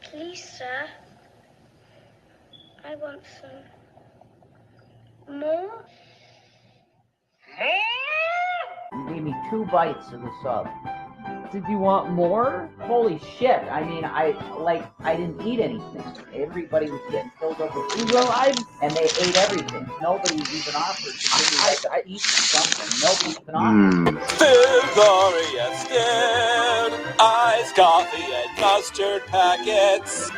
Please, sir. I want some more. You gave me 2 bites of the sub. Did you want more? Holy shit. I mean, I didn't eat anything. Everybody was getting filled up with food, and they ate everything. Nobody even offered to give me, I eat something. Nobody even offered. Glorious skin, iced coffee and mustard packets.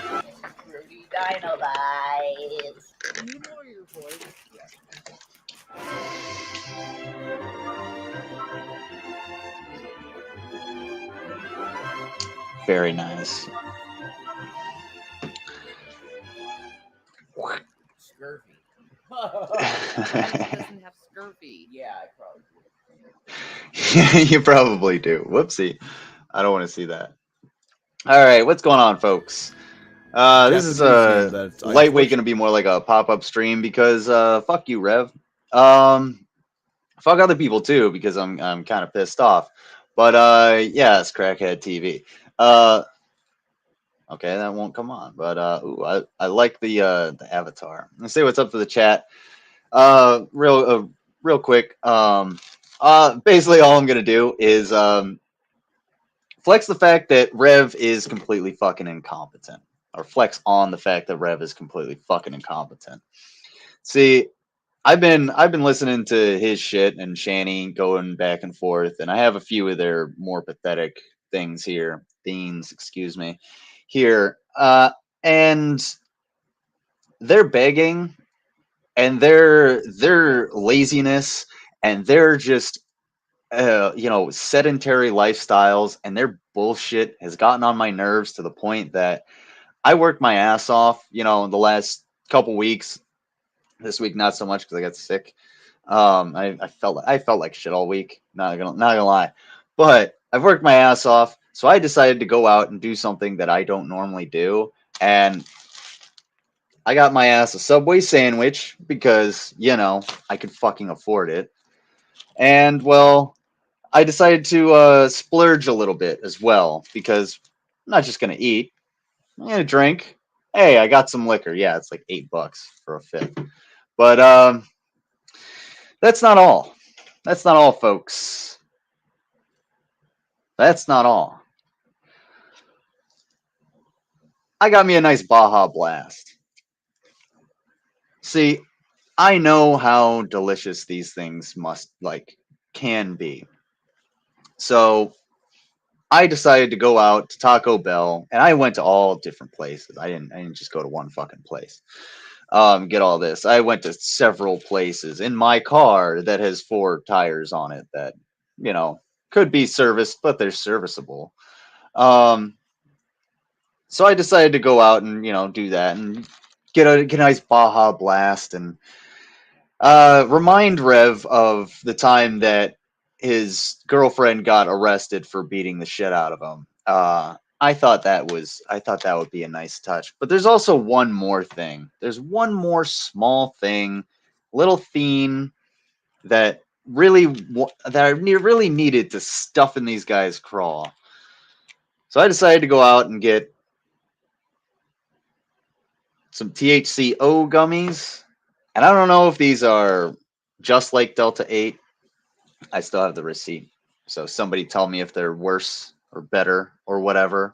Fruity Dino Bites. Can you lower your voice? Very nice. Scurvy. Doesn't have scurvy. Yeah, I probably do. You probably do. Whoopsie. I don't want to see that. All right, what's going on, folks? This is lightweight, going to be more like a pop-up stream because fuck you, Rev. Fuck other people too because I'm kind of pissed off. But yes, Crackhead TV. Okay, that won't come on. But ooh, I like the avatar. Let's say what's up to the chat. Real quick. Basically all I'm gonna do is flex the fact that Rev is completely fucking incompetent, or flex on the fact that Rev is completely fucking incompetent. See, I've been listening to his shit and Shani going back and forth, and I have a few of their more pathetic themes, excuse me, here. And they're begging, and their laziness, and their just sedentary lifestyles, and their bullshit has gotten on my nerves to the point that I worked my ass off, the last couple weeks. This week not so much because I got sick. I felt like shit all week. Not gonna lie, but I've worked my ass off, so I decided to go out and do something that I don't normally do, and I got my ass a Subway sandwich because I could fucking afford it, and well, I decided to splurge a little bit as well because I'm not just gonna eat. I'm gonna drink. Hey, I got some liquor. Yeah, it's like $8 for a fifth, but that's not all. That's not all, folks. That's not all. I got me a nice Baja Blast. See, I know how delicious these things can be. So I decided to go out to Taco Bell, and I went to all different places. I didn't just go to one fucking place. Get all this. I went to several places in my car that has 4 tires on it that, could be serviced, but they're serviceable. So I decided to go out and, do that and get a nice Baja Blast and remind Rev of the time that his girlfriend got arrested for beating the shit out of him. I thought that would be a nice touch. But there's also one more thing. There's one more small thing, little theme that I really needed to stuff in these guys' craw. So I decided to go out and get some THCO gummies. And I don't know if these are just like Delta 8. I still have the receipt. So somebody tell me if they're worse or better or whatever.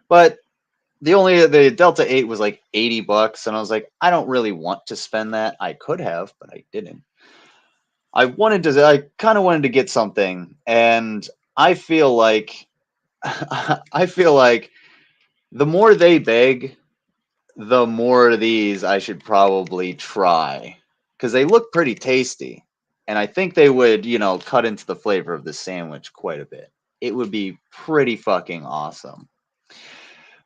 But the Delta 8 was like $80, and I was like, I don't really want to spend that. I could have, but I didn't. I kind of wanted to get something, and I feel like the more they beg, the more of these I should probably try because they look pretty tasty, and I think they would, cut into the flavor of the sandwich quite a bit. It would be pretty fucking awesome.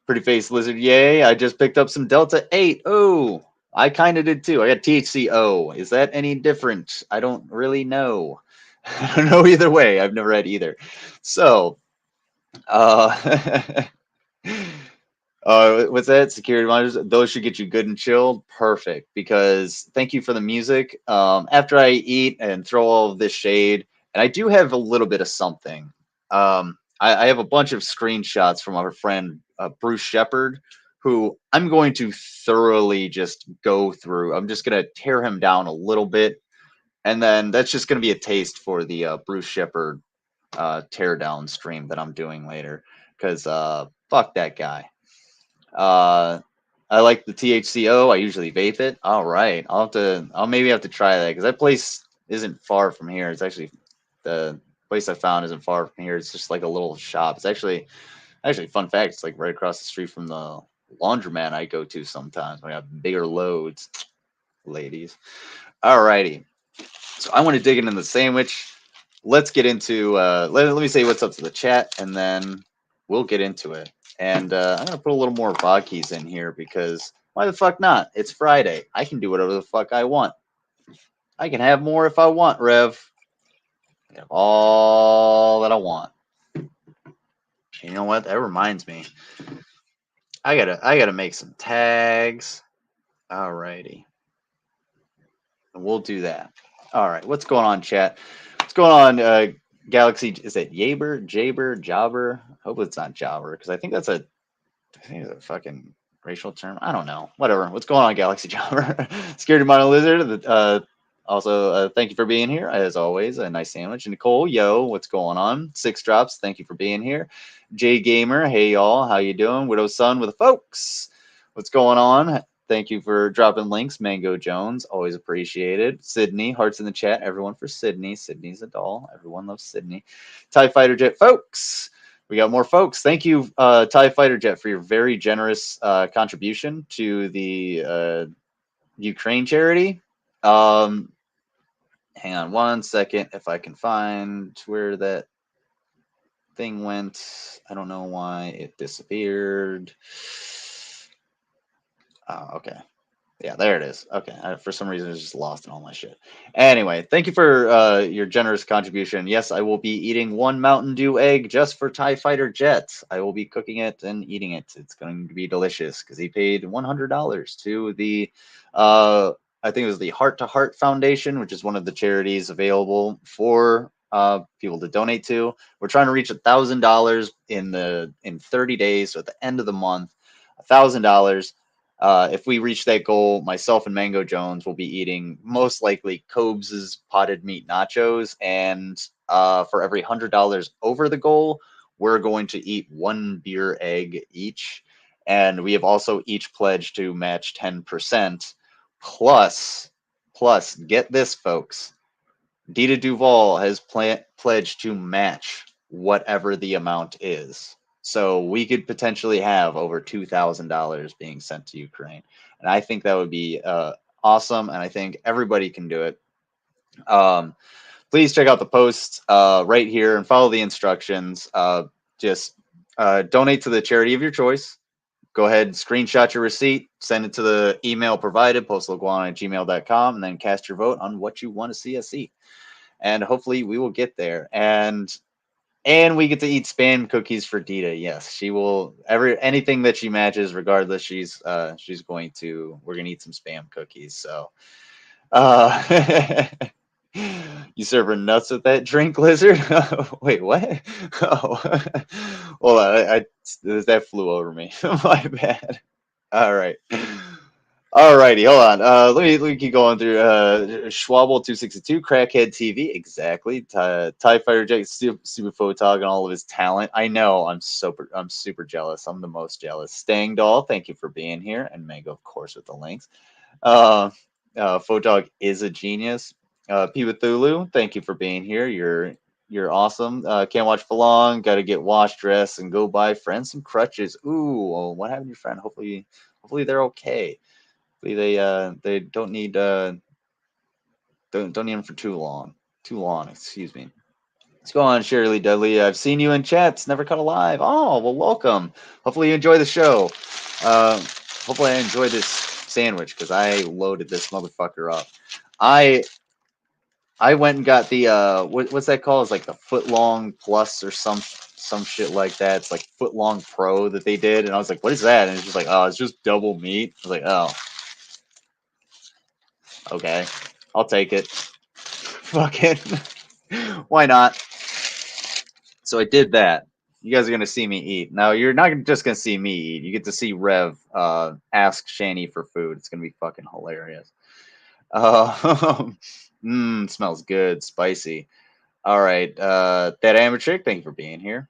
Pretty Face Lizard, yay! I just picked up some Delta 8. Oh, I kind of did too. I got THCO. Is that any different? I don't really know. I don't know either way. I've never had either. So, what's that? Security monitors. Those should get you good and chilled. Perfect. Because thank you for the music. After I eat and throw all of this shade, and I do have a little bit of something. I have a bunch of screenshots from our friend Bruce Shepard, who I'm going to thoroughly just go through. I'm just going to tear him down a little bit, and then that's just going to be a taste for the Bruce Shepard teardown stream that I'm doing later. Because fuck that guy. I like the THCO. I usually vape it. All right, I'll maybe have to try that because that place isn't far from here. It's actually the place I found isn't far from here. It's just like a little shop. It's actually fun fact. It's like right across the street from the laundromat I go to sometimes when I have bigger loads, ladies. All righty. So I want to dig into the sandwich. Let's get into. Let me say what's up to the chat, and then we'll get into it. And I'm gonna put a little more vodkas in here because why the fuck not? It's Friday. I can do whatever the fuck I want. I can have more if I want, Rev. I can have all that I want. You know what? That reminds me. I gotta make some tags. Alrighty. And we'll do that. Alright, what's going on, chat? What's going on, Galaxy? Is it Jaber, Jobber? Hope it's not Jobber, because I think it's a fucking racial term. I don't know. Whatever. What's going on, Galaxy Jobber? Security Model Lizard. Also, thank you for being here. As always, a nice sandwich. Nicole, yo, what's going on? 6 drops. Thank you for being here. J Gamer, hey y'all, how you doing? Widow's Son with the folks. What's going on? thank you for dropping links. Mango Jones, always appreciated. Sydney, hearts in the chat. Everyone for Sydney. Sydney's a doll. Everyone loves Sydney. TIE Fighter Jet folks. We got more folks. Thank you, TIE Fighter Jet, for your very generous contribution to the Ukraine charity. Hang on one second if I can find where that thing went. I don't know why it disappeared. Oh, okay. Yeah, there it is. Okay, for some reason it's just lost in all my shit. Anyway, thank you for your generous contribution. Yes, I will be eating one Mountain Dew egg just for TIE Fighter Jet. I will be cooking it and eating it. It's going to be delicious because he paid $100 to the, I think it was the Heart to Heart Foundation, which is one of the charities available for people to donate to. We're trying to reach $1,000 in 30 days, so at the end of the month, $1,000. If we reach that goal, myself and Mango Jones will be eating most likely Cobes' potted meat nachos. And for every $100 over the goal, we're going to eat one beer egg each. And we have also each pledged to match 10%. Plus, get this, folks. Dita Duval has pledged to match whatever the amount is. So we could potentially have over $2,000 being sent to Ukraine. And I think that would be awesome. And I think everybody can do it. Please check out the post right here and follow the instructions. Just donate to the charity of your choice. Go ahead, screenshot your receipt, send it to the email provided, postaliguana@gmail.com, and then cast your vote on what you want to see us eat. And hopefully we will get there. And we get to eat spam cookies for Dita. Yes, she will. Anything that she matches, regardless, she's going to. We're gonna eat some spam cookies. So, you serve her nuts with that drink, Lizard? Wait, what? Oh, well, that flew over me. My bad. All right. Alrighty, hold on. Let me keep going through. Schwabble262, Crackhead TV, exactly. TIE Fighter Jet, super photog, and all of his talent. I know. I'm super jealous. I'm the most jealous. Stang Doll, thank you for being here, and Mango, of course, with the links. Photog is a genius. P Thulu, thank you for being here. You're awesome. Can't watch for long. Got to get washed, dressed, and go buy friends some crutches. Ooh, well, what happened to your friend? Hopefully they're okay. They don't need don't need them for too long. Excuse me. What's going on, Shirley Dudley? I've seen you in chats. Never cut alive. Oh, well, welcome. Hopefully you enjoy the show. Hopefully I enjoy this sandwich because I loaded this motherfucker up. I went and got the what's that called? It's like the foot long plus or some shit like that. It's like foot long pro that they did, and I was like, what is that? And it's just like, oh, it's just double meat. I was like, oh. Okay, I'll take it. Fuck it. Why not? So I did that. You guys are gonna see me eat. Now you're not just gonna see me eat. You get to see Rev ask Shani for food. It's gonna be fucking hilarious. Smells good, spicy. All right, that Amber Chick, thank you for being here.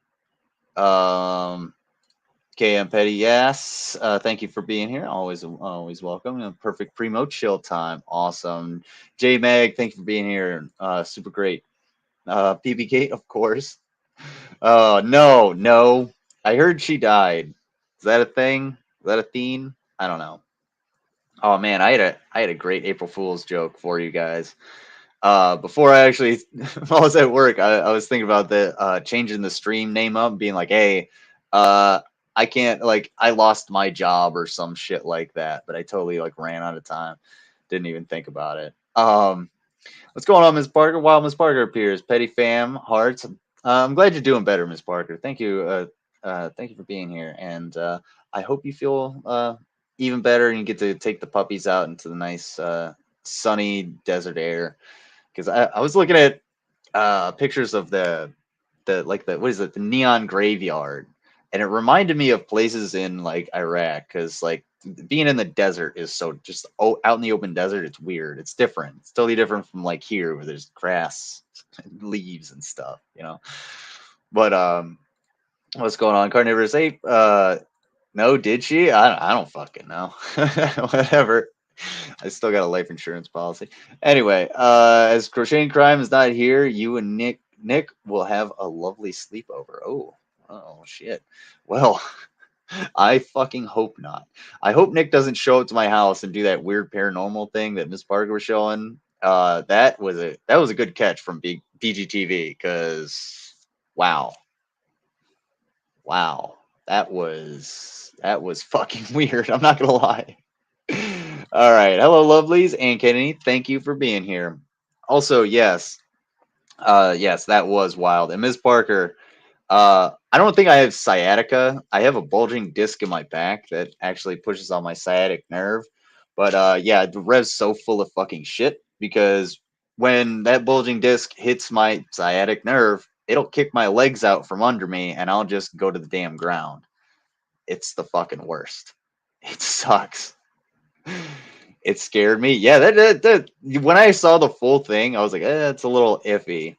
KM Petty, yes. Thank you for being here. Always welcome. Perfect primo chill time. Awesome. J Mag, thank you for being here. Super great. PB Kate, of course. No. I heard she died. Is that a thing? Is that a theme? I don't know. Oh man, I had a great April Fool's joke for you guys. Before I actually while I was at work, I was thinking about the changing the stream name up, being like, hey, I can't, like, I lost my job or some shit like that, but I totally like ran out of time. Didn't even think about it. What's going on, Ms. Parker? While Ms. Parker appears, Petty Fam, Hearts. I'm glad you're doing better, Ms. Parker. Thank you. Thank you for being here, and I hope you feel even better and you get to take the puppies out into the nice sunny desert air. Because I was looking at pictures of the what is it, the neon graveyard, and it reminded me of places in like Iraq, because like being in the desert is so just out in the open desert, it's weird, it's different, it's totally different from like here where there's grass and leaves and stuff, you know. But what's going on, Carnivorous Ape? No, did she? I don't fucking know. Whatever. I still got a life insurance policy. Anyway, as Crocheting Crime is not here, you and Nick will have a lovely sleepover. Oh shit. Well, I fucking hope not. I hope Nick doesn't show up to my house and do that weird paranormal thing that Miss Parker was showing. That was a good catch from BGTV because wow, that was fucking weird. I'm not gonna lie. All right, hello, lovelies and Kennedy. Thank you for being here. Also, yes, yes, that was wild. And Ms. Parker, I don't think I have sciatica. I have a bulging disc in my back that actually pushes on my sciatic nerve. But yeah, the Rev's so full of fucking shit because when that bulging disc hits my sciatic nerve, it'll kick my legs out from under me and I'll just go to the damn ground. It's the fucking worst. It sucks. It scared me. Yeah, that when I saw the full thing, I was like, it's a little iffy.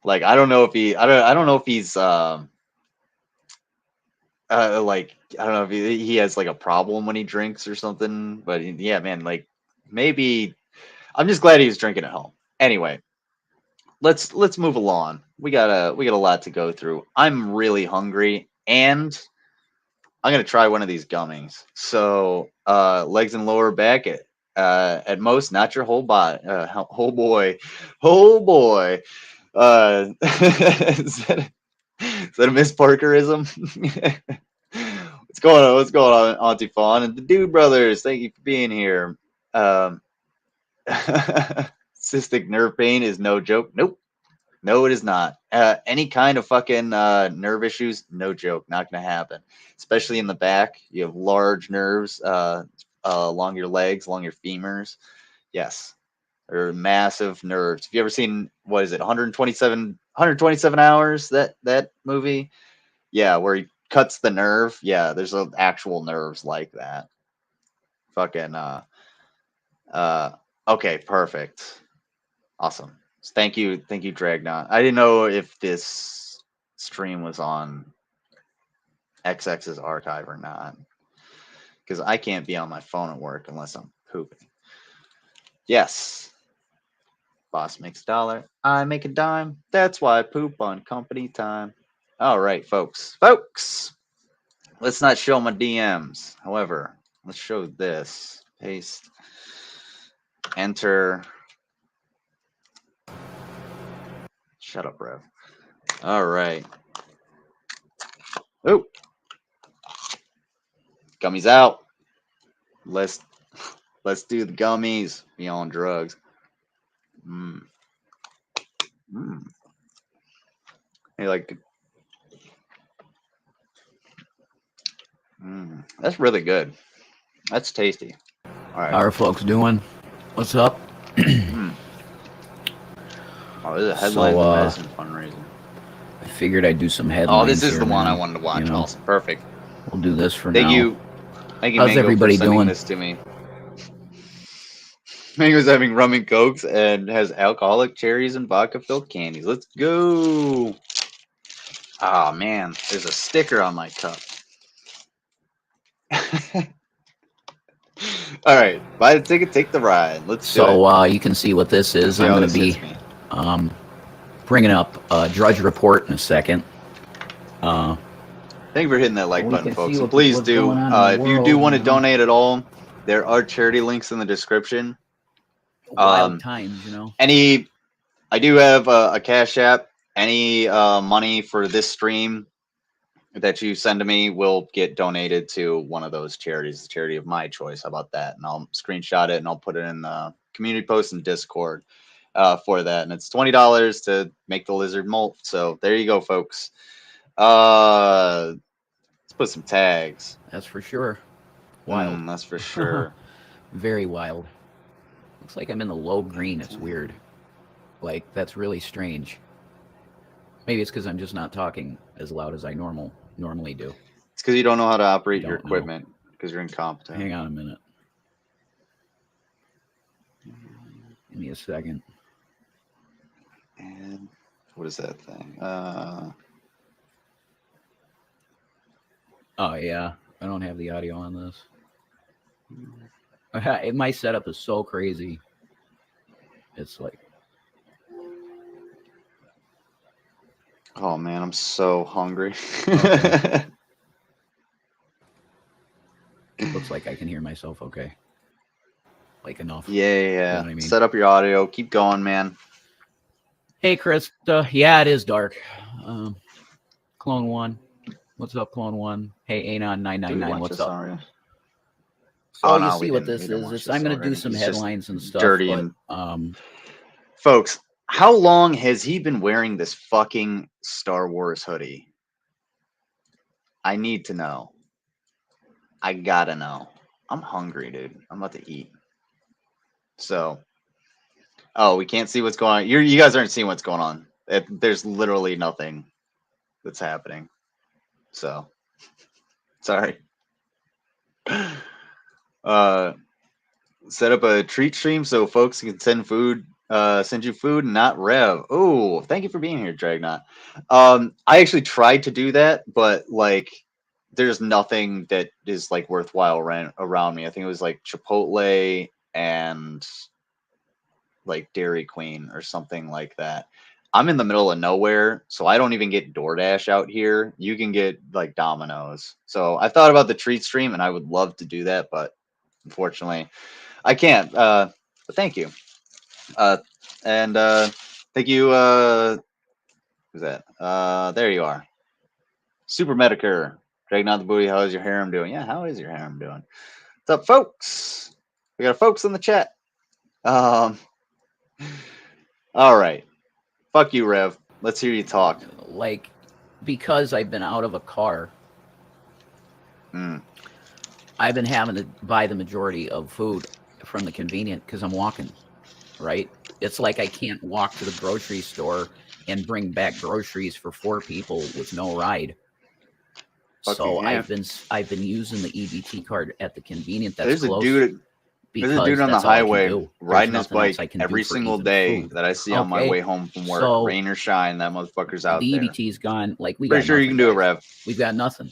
Like I don't know if I don't know if he's like I don't know if he has like a problem when he drinks or something. But yeah, man, like maybe I'm just glad he was drinking at home. Anyway, let's move along. We got a lot to go through. I'm really hungry and I'm gonna try one of these gummies. So legs and lower back at most, not your whole body. Whole boy, whole boy. Is that a Miss Parkerism? What's going on? What's going on, Auntie Fawn and the Dude Brothers? Thank you for being here. Cystic nerve pain is no joke. Nope. No, it is not. Any kind of fucking nerve issues, no joke, not gonna happen. Especially in the back, you have large nerves along your legs, along your femurs. Yes, they're massive nerves. Have you ever seen what is it, 127 hours? That movie? Yeah, where he cuts the nerve. Yeah, there's actual nerves like that. Fucking okay, perfect. Awesome. Thank you, Dragnaut. I didn't know if this stream was on XX's archive or not. Because I can't be on my phone at work unless I'm pooping. Yes. Boss makes $1. I make a dime. That's why I poop on company time. All right, folks. Folks! Let's not show my DMs. However, let's show this. Paste. Enter. Shut up, Rev. All right. Oh. Gummies out. Let's do the gummies. Be on drugs. Hey, like. That's really good. That's tasty. All right. How are folks doing? What's up? Oh, this is a headline to medicine fundraiser. I figured I'd do some headlines. Oh, this is here, the one man. I wanted to watch. You know, Awesome. Perfect. We'll do this for Thank now. you. Thank you, How's Mango, everybody for sending doing? this to me. Mango's having rum and cokes and has alcoholic cherries and vodka-filled candies. Let's go. Oh, man. There's a sticker on my cup. All right. Buy the ticket, take the ride. Let's do it. So you can see what this is. I'm going to be bringing up a Drudge Report in a second. Thank you for hitting that like button, folks. What, Please do. If you do want to donate at all, there are charity links in the description. Wild times, you know. I do have a Cash App. Any money for this stream that you send to me will get donated to one of those charities, the charity of my choice. How about that? And I'll screenshot it and I'll put it in the community post in Discord for that. And it's $20 to make the lizard molt. So there you go, folks. Let's put some tags. That's for sure. Wild. That's for sure. Very wild. Looks like I'm in the low green. It's weird. Like, that's really strange. Maybe it's because I'm just not talking as loud as I normally do. It's because you don't know how to operate your equipment because you're incompetent. Hang on a minute. Give me a second. And what is that thing? Oh yeah, I don't have the audio on this. My setup is so crazy. It's like, Oh man, I'm so hungry. okay. Looks like I can hear myself okay. Like enough. Yeah. You know what I mean? Set up your audio. Keep going, man. Hey, Chris. Yeah, it is dark. Clone One. What's up, Clone One? Hey, Anon 999. What's up? Already? So Oh, you no, see we what didn't- this we didn't is? watch It's, this I'm going to do already. some He's just headlines and stuff. dirty but, and folks, how long has he been wearing this fucking Star Wars hoodie? I need to know. I gotta know. I'm hungry, dude. I'm about to eat. So, oh, we can't see what's going on. You guys aren't seeing what's going on. There's literally nothing that's happening. So, sorry. Set up a treat stream so folks can send you food, not Rev. Oh, thank you for being here, Dragnot. I actually tried to do that, but like, there's nothing that is like worthwhile around me. I think it was like Chipotle and like Dairy Queen or something like that. I'm in the middle of nowhere, so I don't even get DoorDash out here. You can get like Domino's. So I thought about the treat stream, and I would love to do that, but unfortunately, I can't. But thank you. And thank you. Who's that? There you are. Super Medicare. Dragging out the booty. How is your harem doing? Yeah, how is your harem doing? What's up, folks? We got folks in the chat. All right. Fuck you, Rev. Let's hear you talk. like, because I've been out of a car, I've been having to buy the majority of food from the convenient because I'm walking, right? It's like I can't walk to the grocery store and bring back groceries for 4 people with no ride. So I've been using the EBT card at the convenient that's close. There's a dude on the highway riding his bike every single day that I see on my way home from work. So rain or shine, that motherfucker's out the there. EBT's gone. Like we Pretty got sure nothing, you can do it, guys. Rev. We've got nothing.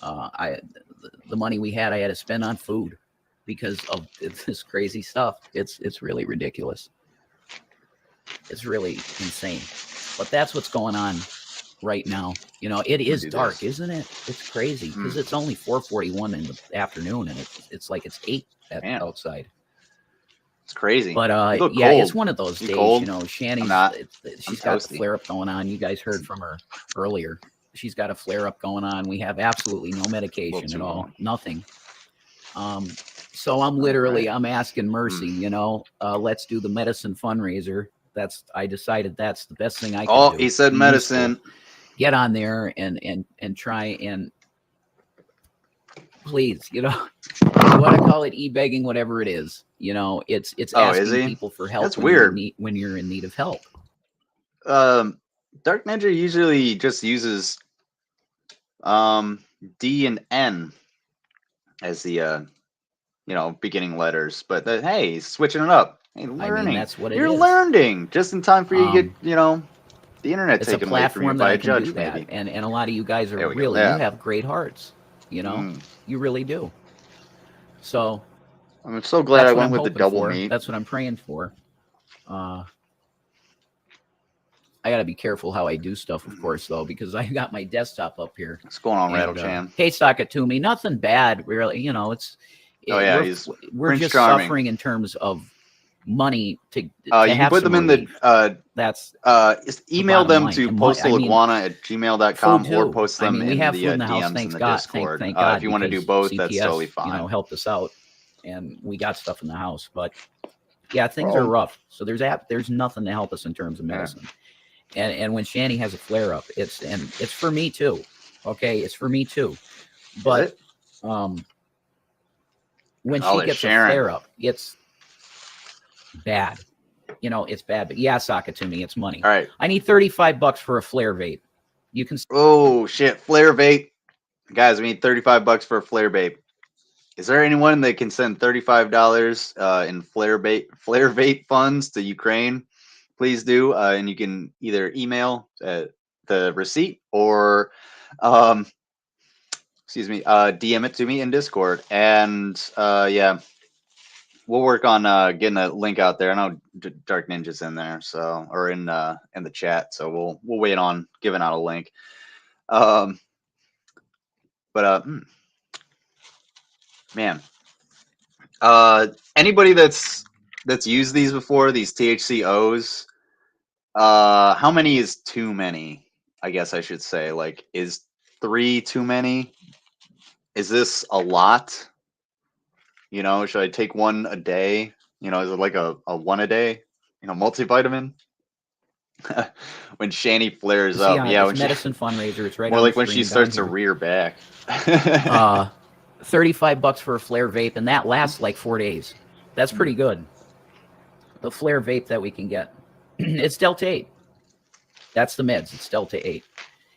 The money we had, I had to spend on food because of this crazy stuff. It's really ridiculous. It's really insane. But that's what's going on right now. You know, it is dark, isn't it? It's crazy because it's only 4:41 in the afternoon, and it's like it's 8 outside. It's crazy. But yeah, it's one of those days. Cold? You know, Shanny's she's got the flare up going on. You guys heard from her earlier. She's got a flare up going on. We have absolutely no medication at all, nothing. So I'm literally I'm asking Mercy. You know, let's do the medicine fundraiser. I decided that's the best thing I can do. Oh, he said medicine. Get on there and try and please, you know, you want to call it e-begging, whatever it is. You know, it's asking people for help. That's weird. When you're in need of help. Dark Ninja usually just uses D and N as the beginning letters, but hey, he's switching it up. Hey, learning. I mean, that's what you're learning just in time for you to get the internet it's taken a away from you platform by that a I can judge, do that. maybe. And a lot of you guys are really, you have great hearts. You know, you really do. So I'm so glad I went with the double meat. That's what I'm praying for. I got to be careful how I do stuff, of course, though, because I got my desktop up here. What's going on, Rattle Chan? Hey, Sakatumi, nothing bad, really. You know, we're just suffering in terms of money to you can put them in the that's email them to postalaguana@gmail.com or post them in the DMs in the Discord. Thank God, if you want to do both, that's totally fine. You know, helped us out, and we got stuff in the house, but yeah, things are rough. So there's nothing to help us in terms of medicine. And when Shanny has a flare up, it's for me too. Okay, it's for me too. But when she gets a flare up, it's bad. You know, it's bad. But yeah, Sakatumi, it's money. All right. I need $35 for a flare vape. You can. Oh shit, flare vape, guys. We need $35 for a flare vape. Is there anyone that can send $35 in flare vape funds to Ukraine? Please do, and you can either email the receipt or excuse me, DM it to me in Discord, and yeah, we'll work on getting a link out there. I know Dark Ninja's in there, so or in the chat, so we'll wait on giving out a link. But man, anybody that's used these before, these THCOs, how many is too many? I guess I should say, like, is 3 too many? Is this a lot? You know, should I take one a day? You know, is it like a one a day? You know, multivitamin. When Shani flares See, up, yeah, when it's she, medicine fundraiser. It's right more on like the when she screen starts to down here. rear back. 35 bucks for a flare vape, and that lasts like 4 days. That's pretty good. The flare vape that we can get. It's Delta 8. That's the meds. It's Delta 8.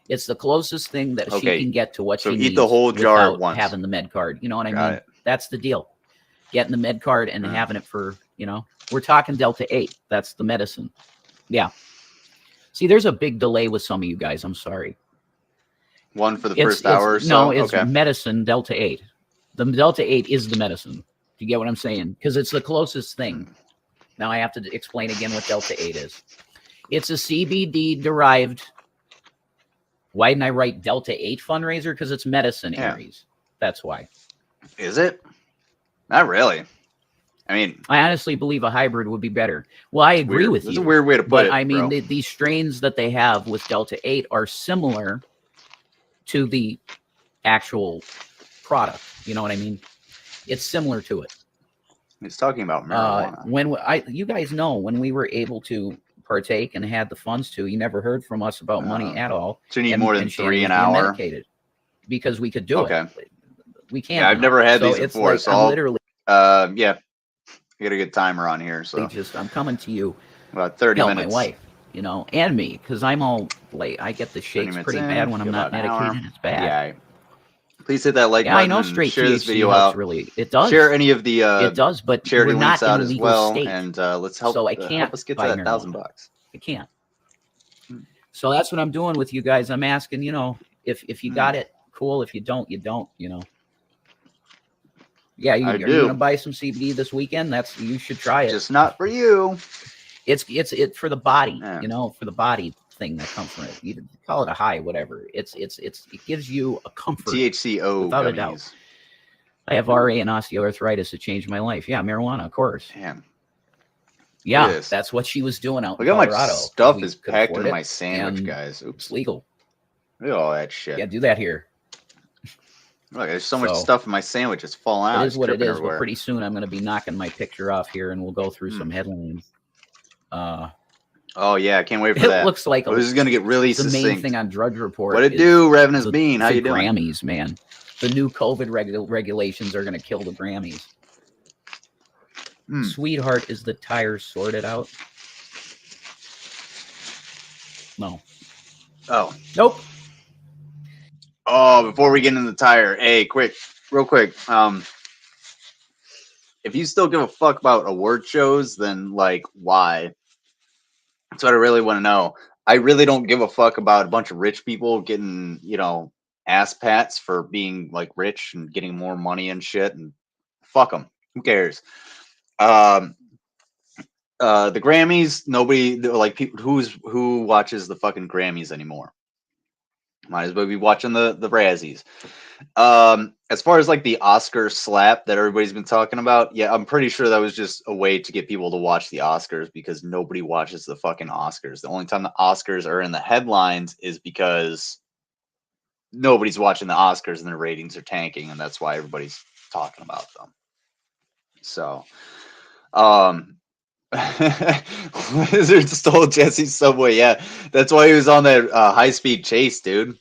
It's the closest thing that she can get to what she needs eat the whole jar at without once. having the med card. You know what I Got mean? it. That's the deal. Getting the med card and having it for, you know, we're talking Delta 8. That's the medicine. Yeah. See, there's a big delay with some of you guys. I'm sorry. One for the first hour or so? No, it's medicine Delta 8. The Delta 8 is the medicine. You get what I'm saying? Because it's the closest thing. Now I have to explain again what Delta 8 is. It's a CBD-derived... Why didn't I write Delta 8 fundraiser? Because it's medicine, Aries. That's why. Is it? Not really. I mean, I honestly believe a hybrid would be better. Well, I agree with you. It's a weird way to put it, I mean, bro. these strains that they have with Delta 8 are similar to the actual product. You know what I mean? It's similar to it. He's talking about marijuana. You guys know, when we were able to partake and had the funds to, you never heard from us about money at all. So you need more than 3 an hour? Medicated because we could do it. We can't. Yeah, I've never had these before, like, so I'm literally... yeah. I got a good timer on here, so I'm coming to you. About 30 help minutes. My wife, you know, and me, because I'm all late. I get the shakes pretty bad when I'm not medicated. It's bad. Yeah. Please hit that like button. I know straight share this THC video helps out. Really, it does. Share any of the it does, but charity we're links not out in a as legal well, state. and let's help. So I can't help us get to that $1,000 bucks. I can't. So that's what I'm doing with you guys. I'm asking, you know, if you got it, cool. If you don't, you don't. You know. Yeah, you're gonna buy some CBD this weekend. You should try it. Just not for you. It's for the body, you know, for the body thing that comes from it. You call it a high, whatever. It gives you a comfort. THCO without gummies. a doubt. I have RA and osteoarthritis. It changed my life. Yeah, marijuana, of course. Damn. Yeah, that's what she was doing out in Colorado. Look how much stuff is packed in my sandwich, guys. Oops. It's legal. Look at all that shit. Yeah, do that here. Look, there's so much stuff in my sandwich. It's falling out. It is what it is, but pretty soon I'm going to be knocking my picture off here, and we'll go through some headlines. Oh, yeah, I can't wait for that. It looks like this is going to get really the succinct. main thing on Drudge Report. What it do, Revenant's Bean? How you doing? Grammys, man. The new COVID regulations are going to kill the Grammys. Sweetheart, is the tire sorted out? No. Oh. Nope. Oh, before we get into the tire, hey, real quick. If you still give a fuck about award shows, then like, why? That's what I really want to know. I really don't give a fuck about a bunch of rich people getting, you know, ass pats for being like rich and getting more money and shit. And fuck them. Who cares? The Grammys, nobody like people who watches the fucking Grammys anymore. Might as well be watching the Razzies. As far as like the Oscar slap that everybody's been talking about, yeah, I'm pretty sure that was just a way to get people to watch the Oscars because nobody watches the fucking Oscars. The only time the Oscars are in the headlines is because nobody's watching the Oscars and their ratings are tanking, and that's why everybody's talking about them. So, Lizard stole Jesse's Subway. Yeah, that's why he was on that high-speed chase, dude.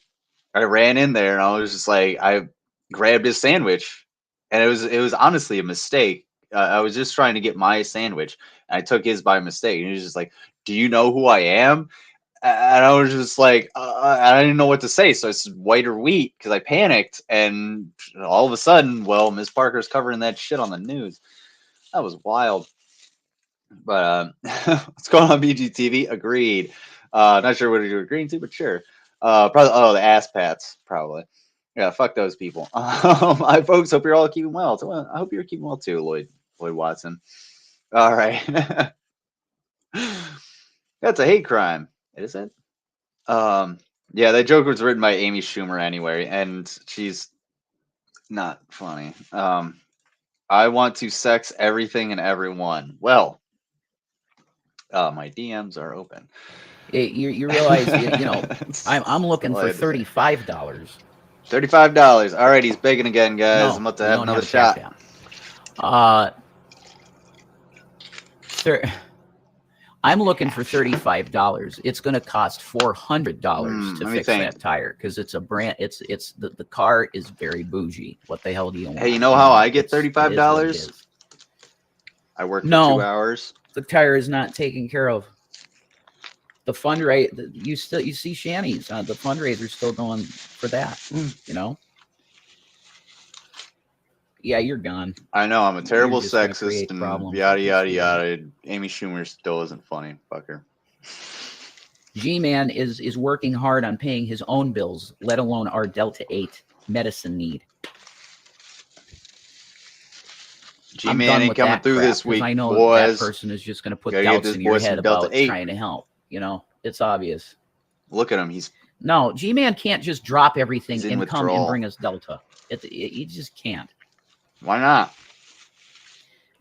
I ran in there and I was just like, I grabbed his sandwich, and it was honestly a mistake. I was just trying to get my sandwich, and I took his by mistake. And he was just like, "Do you know who I am?" And I was just like, I didn't know what to say, so I said white or wheat because I panicked, and all of a sudden, well, Ms. Parker's covering that shit on the news. That was wild. But what's going on, BGTV? Agreed. Not sure what you're agreeing to, but sure. Probably the ass pats, probably. Yeah, fuck those people. I folks hope you're all keeping well. So, I hope you're keeping well too, Lloyd Watson. All right. That's a hate crime. Is it? Yeah, that joke was written by Amy Schumer anyway, and she's not funny. I want to sex everything and everyone. Well, my DMs are open. You realize, you know, I'm looking for $35. $35. All right, he's begging again, guys. No, I'm about to have another shot. I'm looking for $35. It's going to cost $400 to fix that tire because it's a brand. It's the car is very bougie. What the hell do you want? Hey, you know how I get $35? I work for 2 hours. The tire is not taken care of. The fundraiser, you see Shanny's. The fundraiser's still going for that. You know. Yeah, you're gone. I know I'm a terrible sexist and yada yada yada. Amy Schumer still isn't funny. Fuck her. G-Man is working hard on paying his own bills, let alone our Delta 8 medicine need. G-Man ain't coming through this week, I know boys. that person is just going to put doubts in your head about trying to help. You know, it's obvious. Look at him. No, G-Man can't just drop everything and come and bring us Delta. He just can't. Why not?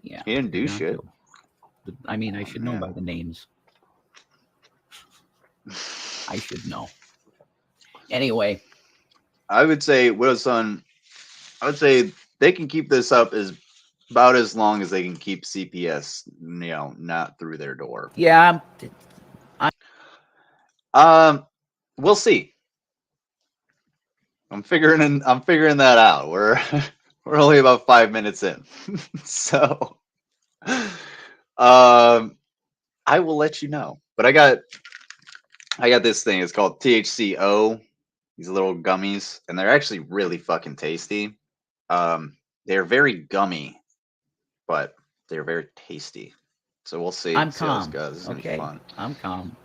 Yeah. He didn't do shit. I mean, I should know by the names. I should know. Anyway. I would say, Wilson, I would say they can keep this up about as long as they can keep CPS, you know, not through their door. Yeah. We'll see. I'm figuring that out. We're only about 5 minutes in. So I will let you know. But I got this thing. It's called THCO. These little gummies, and they're actually really fucking tasty. They're very gummy, but they're very tasty. So we'll see. I'm calm. Okay. I'm calm.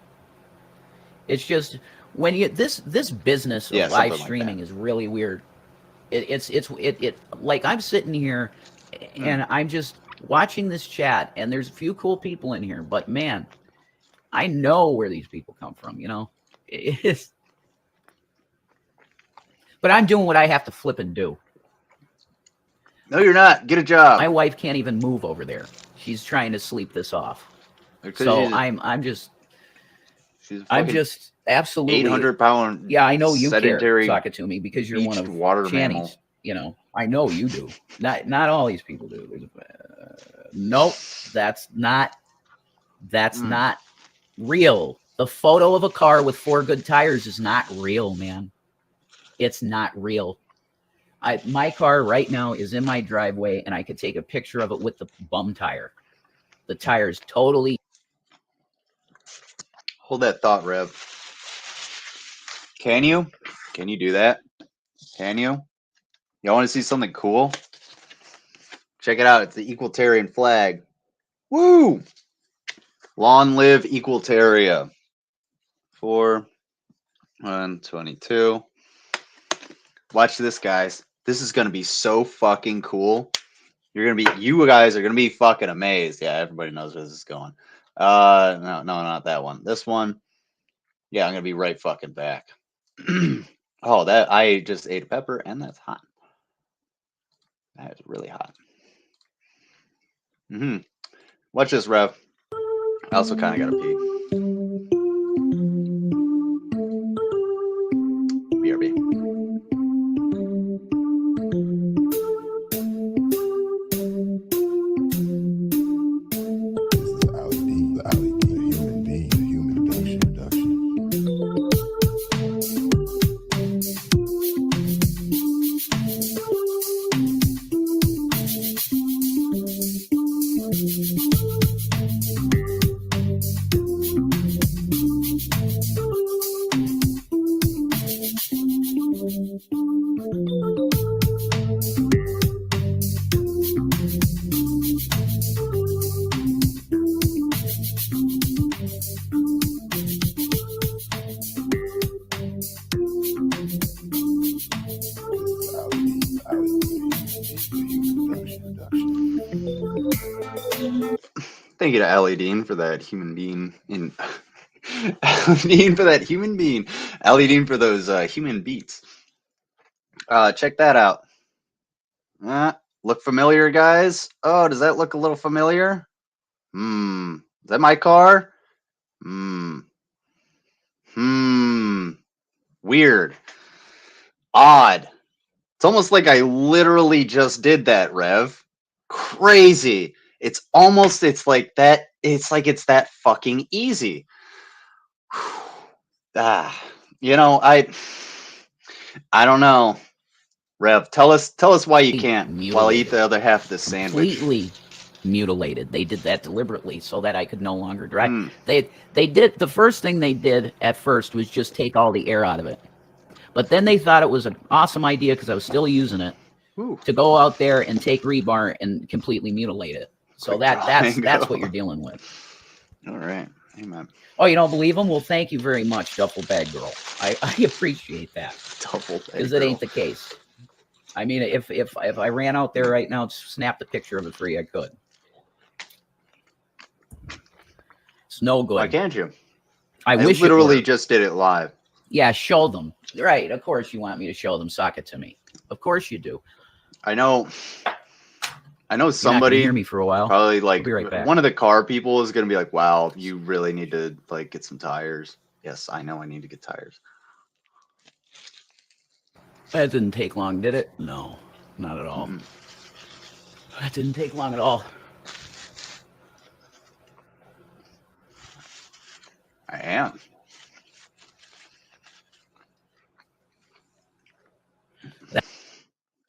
It's just when you this business of live streaming is really weird. It's like I'm sitting here and I'm just watching this chat, and there's a few cool people in here, but man, I know where these people come from, you know. But I'm doing what I have to flip and do. No, you're not. Get a job. My wife can't even move over there. She's trying to sleep this off. So I'm just absolutely 800-pound. Yeah, I know you care talking to me because you're one of water Channy's. You know, I know you do. Not all these people do. Nope, that's not real. The photo of a car with 4 good tires is not real, man. It's not real. My car right now is in my driveway, and I could take a picture of it with the bum tire. The tire's totally. Hold that thought, Rev. Can you do that? Can you? Y'all want to see something cool? Check it out. It's the Equalitarian flag. Woo! Long live Equalitaria. 4/1/22. Watch this, guys. This is gonna be so fucking cool. You guys are gonna be fucking amazed. Yeah, everybody knows where this is going. No, not that one. This one. Yeah, I'm gonna be right fucking back. Oh, that I just ate a pepper, and that's hot. That is really hot. Watch this, Rev. I also kind of gotta pee. BRB. Thank you to Allie Dean for that human being in Allie Dean for that human being. Allie Dean for those human beats. Check that out. Look familiar, guys? Oh, does that look a little familiar? Is that my car? Weird. Odd. It's almost like I literally just did that, Rev. Crazy. It's like that fucking easy. You know, I don't know. Rev, tell us why you can't while I eat the other half of the sandwich. Completely mutilated. They did that deliberately so that I could no longer drive. They did, the first thing they did at first was just take all the air out of it. But then they thought it was an awesome idea, because I was still using it, to go out there and take rebar and completely mutilate it. So that's what you're dealing with. All right. Amen. Oh, you don't believe them? Well, thank you very much, Duffel Bag Girl. I appreciate that. Duffel Bag Girl. Because it ain't the case. I mean, if I ran out there right now, snapped a picture of it for you, I could. It's no good. Why can't you? I wish literally just did it live. Yeah, show them. Right, of course you want me to show them. Sock it to me. Of course you do. I know somebody. You're not gonna hear me for a while. Probably like be right back. One of the car people is gonna be like, "Wow, you really need to like get some tires." Yes, I know I need to get tires. That didn't take long, did it? No, not at all. That didn't take long at all. I am.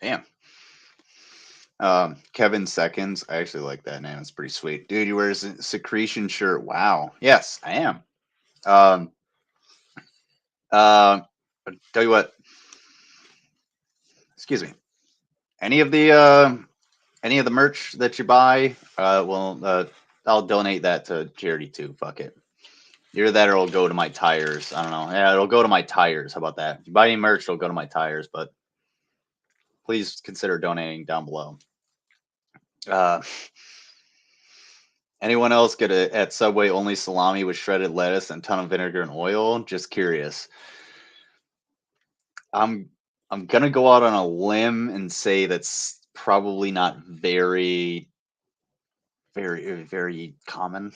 Damn. Kevin Seconds. I actually like that name. It's pretty sweet. Dude, you wear a secretion shirt. Wow. Yes, I am. Tell you what. Excuse me. Any of the merch that you buy, I'll donate that to charity too. Fuck it. Either that or it'll go to my tires. I don't know. Yeah, it'll go to my tires. How about that? If you buy any merch, it'll go to my tires, but please consider donating down below. Anyone else get at Subway only salami with shredded lettuce and a ton of vinegar and oil? Just curious. I'm gonna go out on a limb and say that's probably not very, very, very common.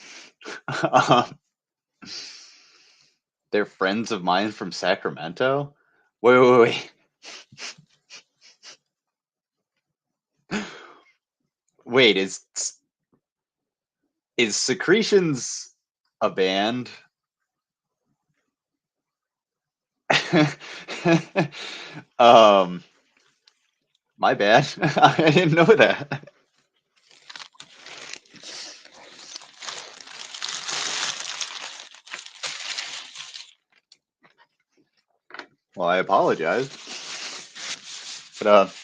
They're friends of mine from Sacramento. Wait. Wait, is Secretions a band? My bad. I didn't know that. Well, I apologize. But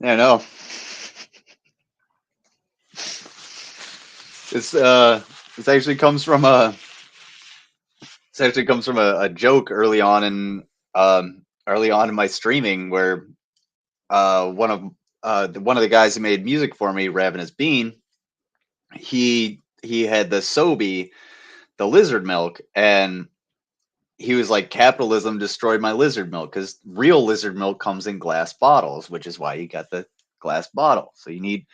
yeah, no. This actually comes from a joke early on in my streaming, where one of the guys who made music for me, Ravenous Bean, he had the Sobe, the lizard milk, and he was like, capitalism destroyed my lizard milk, because real lizard milk comes in glass bottles, which is why you got the glass bottle. So you need,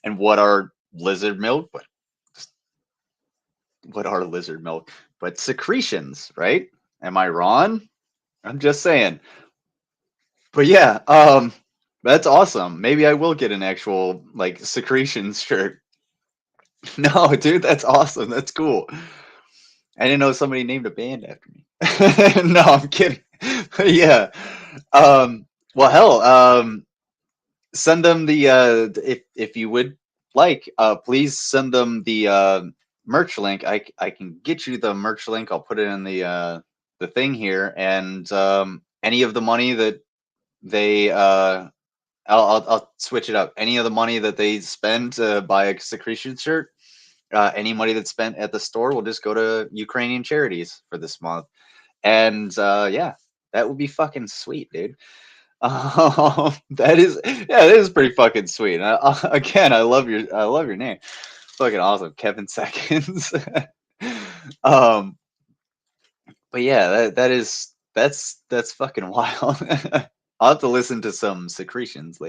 and what are lizard milk? What are lizard milk? But secretions, right? Am I wrong? I'm just saying. But yeah, that's awesome. Maybe I will get an actual like secretions shirt. No, dude, that's awesome. That's cool. I didn't know somebody named a band after me. No, I'm kidding. Yeah. Well, hell, send them the if you would like, please send them the merch link. I can get you the merch link. I'll put it in the thing here, and any of the money that they I'll switch it up. Any of the money that they spend to buy a secretion shirt, any money that's spent at the store will just go to Ukrainian charities for this month. And yeah, that would be fucking sweet, dude. That is pretty fucking sweet. Again, I love your name. Fucking awesome, Kevin Seconds. But yeah, that's fucking wild. I'll have to listen to some secretions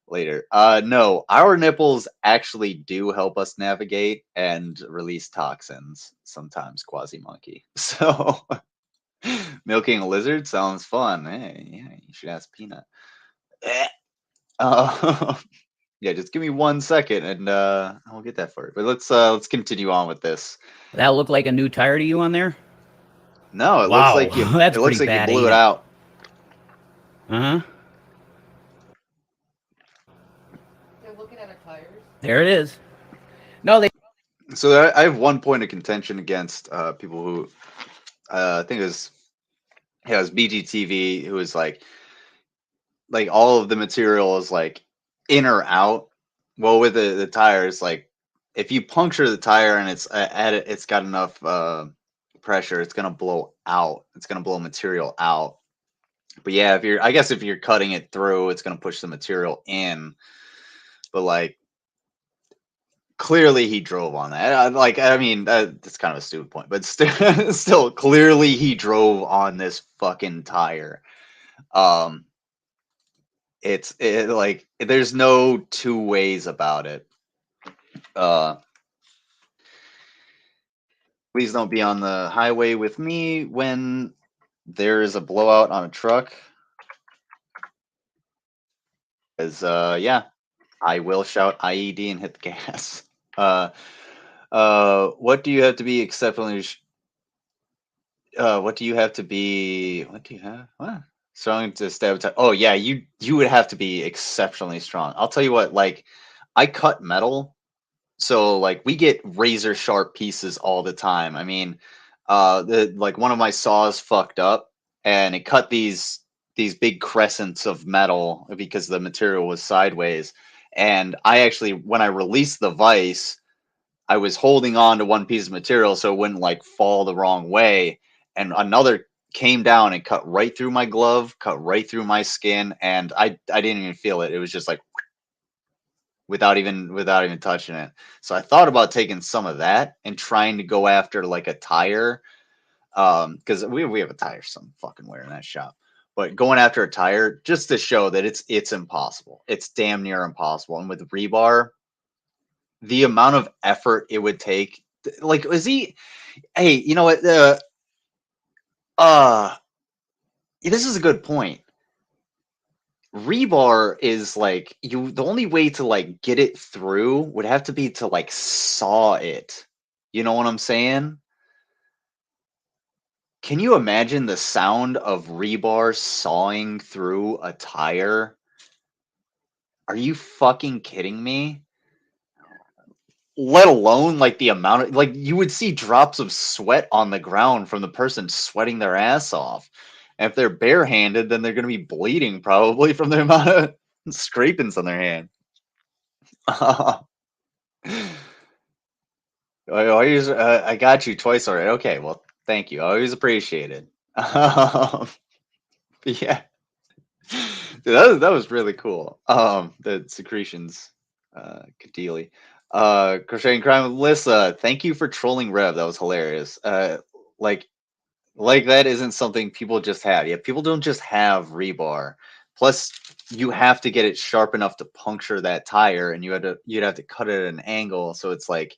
later. No, our nipples actually do help us navigate and release toxins, sometimes quasi-monkey. So milking a lizard sounds fun. Hey, yeah, you should ask Peanut. Yeah, just give me 1 second and I'll get that for you. But let's continue on with this. That look like a new tire to you on there? No, it Wow, looks like you that's it looks pretty like bad, you blew ain't it it? out. Uh-huh. They're looking at our tires. There it is. No, they So I have 1 point of contention against people who I think it was BGTV, who was like all of the material is like in or out. Well, with the tires, like if you puncture the tire and it's got enough pressure, it's gonna blow out. It's gonna blow material out. But yeah, if you're cutting it through, it's gonna push the material in. But like clearly he drove on that. That's kind of a stupid point, but still clearly he drove on this fucking tire. Like there's no two ways about it. Please don't be on the highway with me when there is a blowout on a truck. Because yeah, I will shout IED and hit the gas. What do you have to be exceptionally? What do you have to be? What do you have? What? Strong to stab attack. Oh yeah, you would have to be exceptionally strong. I'll tell you what. Like, I cut metal, so like we get razor sharp pieces all the time. I mean, one of my saws fucked up, and it cut these big crescents of metal because the material was sideways. And I actually, when I released the vise, I was holding on to one piece of material so it wouldn't like fall the wrong way, and another came down and cut right through my glove, cut right through my skin, and I didn't even feel it. It was just like without even touching it. So I thought about taking some of that and trying to go after like a tire, because we have a tire some fucking where in that shop. But going after a tire just to show that it's impossible. It's damn near impossible. And with rebar, the amount of effort it would take, like, hey, you know what? This is a good point. Rebar is like the only way to like get it through would have to be to like saw it. You know what I'm saying? Can you imagine the sound of rebar sawing through a tire? Are you fucking kidding me? Let alone like the amount of, like, you would see drops of sweat on the ground from the person sweating their ass off. And if they're barehanded, then they're going to be bleeding probably from the amount of scrapings on their hand. I got you twice already. Okay, well, thank you. I always appreciate it. Yeah. Dude, that was really cool. The secretions, Kadili. Crocheting Crime with Melissa, thank you for trolling Rev. That was hilarious. Like that isn't something people just have. Yeah, people don't just have rebar. Plus, you have to get it sharp enough to puncture that tire, and you'd have to cut it at an angle. So it's like,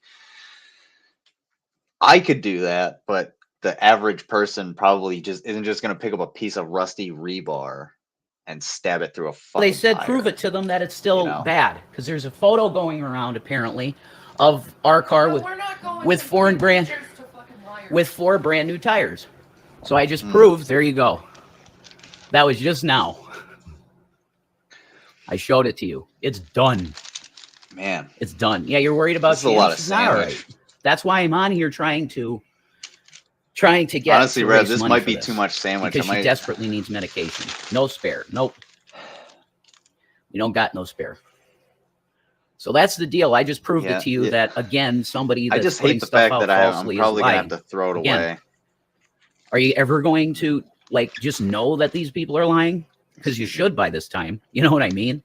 I could do that, but the average person probably isn't just going to pick up a piece of rusty rebar and stab it through a fucking They said tire. prove it to them that it's still bad, because there's a photo going around apparently of our car with four brand new tires. So I just proved. There you go. That was just now. I showed it to you. It's done. Man, it's done. Yeah, you're worried about this is a lot of sandwich. Right. That's why I'm on here trying to get. Honestly, Rev, this might be too much sandwich. Because she desperately needs medication. No spare. Nope. We don't got no spare. So that's the deal. I just proved it to you that, again, somebody that's I just hate the fact that I'm probably going to have to throw it away. Are you ever going to, like, just know that these people are lying? because you should by this time. You know what I mean?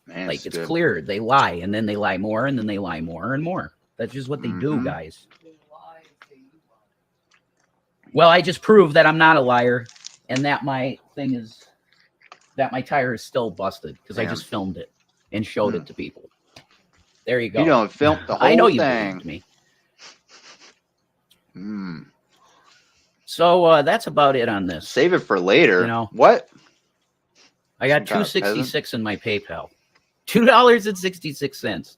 Man, Like, it's good. clear. They lie, and then they lie more, and then they lie more and more. That's just what they do, guys. Well, I just proved that I'm not a liar, and that my thing is that my tire is still busted because I just filmed it and showed it to people. There you go. You don't film the whole I know you thing. believed me. So that's about it on this. Save it for later. You know what? I got $2.66 in my PayPal. $2.66.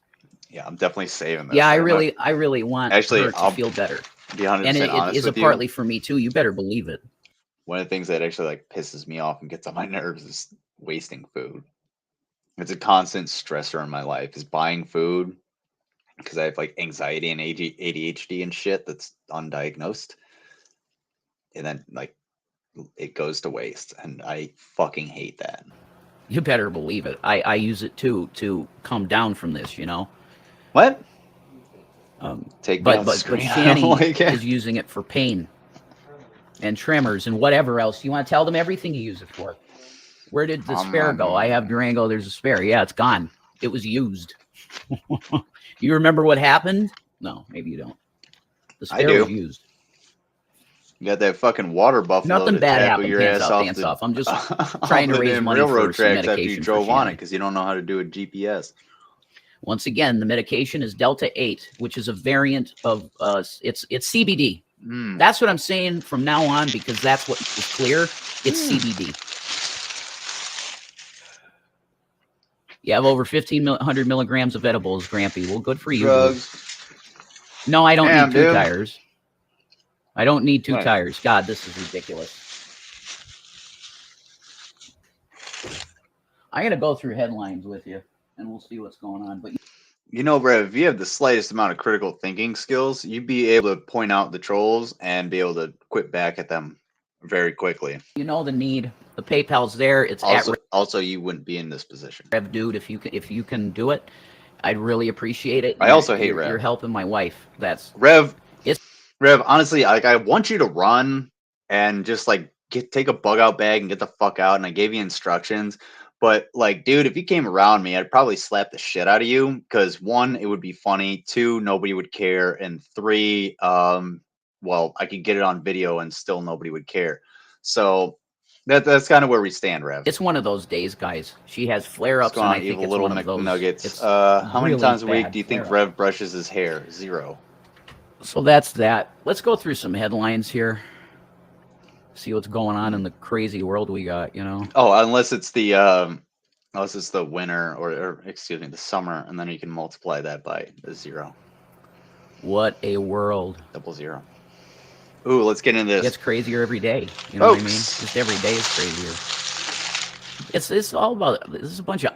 Yeah, I'm definitely saving that. Yeah, I really want her to I'll feel better. Be 100% and it honest is with partly for me too. You better believe it. One of the things that actually like pisses me off and gets on my nerves is wasting food. It's a constant stressor in my life is buying food because I have like anxiety and ADHD and shit that's undiagnosed. And then like it goes to waste and I fucking hate that. You better believe it. I use it too to come down from this, you know. What? But Shani is using it for pain and tremors and whatever else. You want to tell them everything you use it for. Where did the spare go? I have Durango. There's a spare. Yeah, it's gone. It was used. You remember what happened? No, maybe you don't. The spare was used. You got that fucking water buffalo. Nothing bad happened. Your pants off. I'm just trying to raise money railroad for tracks medication after you drove on it because you don't know how to do a GPS. Once again, the medication is Delta 8, which is a variant of it's CBD. That's what I'm saying from now on because that's what is clear. It's CBD. You have over 1,500 milligrams of edibles, Grampy. Well, good for you. Drugs. No, I don't need two tires. I don't need two tires. God, this is ridiculous. I'm going to go through headlines with you, and we'll see what's going on. But you know, Rev, if you have the slightest amount of critical thinking skills, you'd be able to point out the trolls and be able to quit back at them very quickly. You know the need. The PayPal's there. It's also you wouldn't be in this position. Rev, dude, if you can do it, I'd really appreciate it. I also hate Rev. You're helping my wife. That's Rev. Rev, honestly, like I want you to run and just like take a bug out bag and get the fuck out. And I gave you instructions. But like, dude, if you came around me, I'd probably slap the shit out of you because 1, it would be funny. 2, nobody would care. And 3, well, I could get it on video and still nobody would care. So that's kind of where we stand, Rev. It's one of those days, guys. She has flare-ups, and I think it's one of those. Nuggets. How many times a week do you think Rev brushes his hair? 0. So that's that. Let's go through some headlines here. See what's going on in the crazy world we got, you know. Oh, unless it's the winter or excuse me, the summer, and then you can multiply that by the 0. What a world. 00. Ooh, let's get into this. It gets crazier every day. You know what I mean? Just every day is crazier. It's all about this is a bunch of.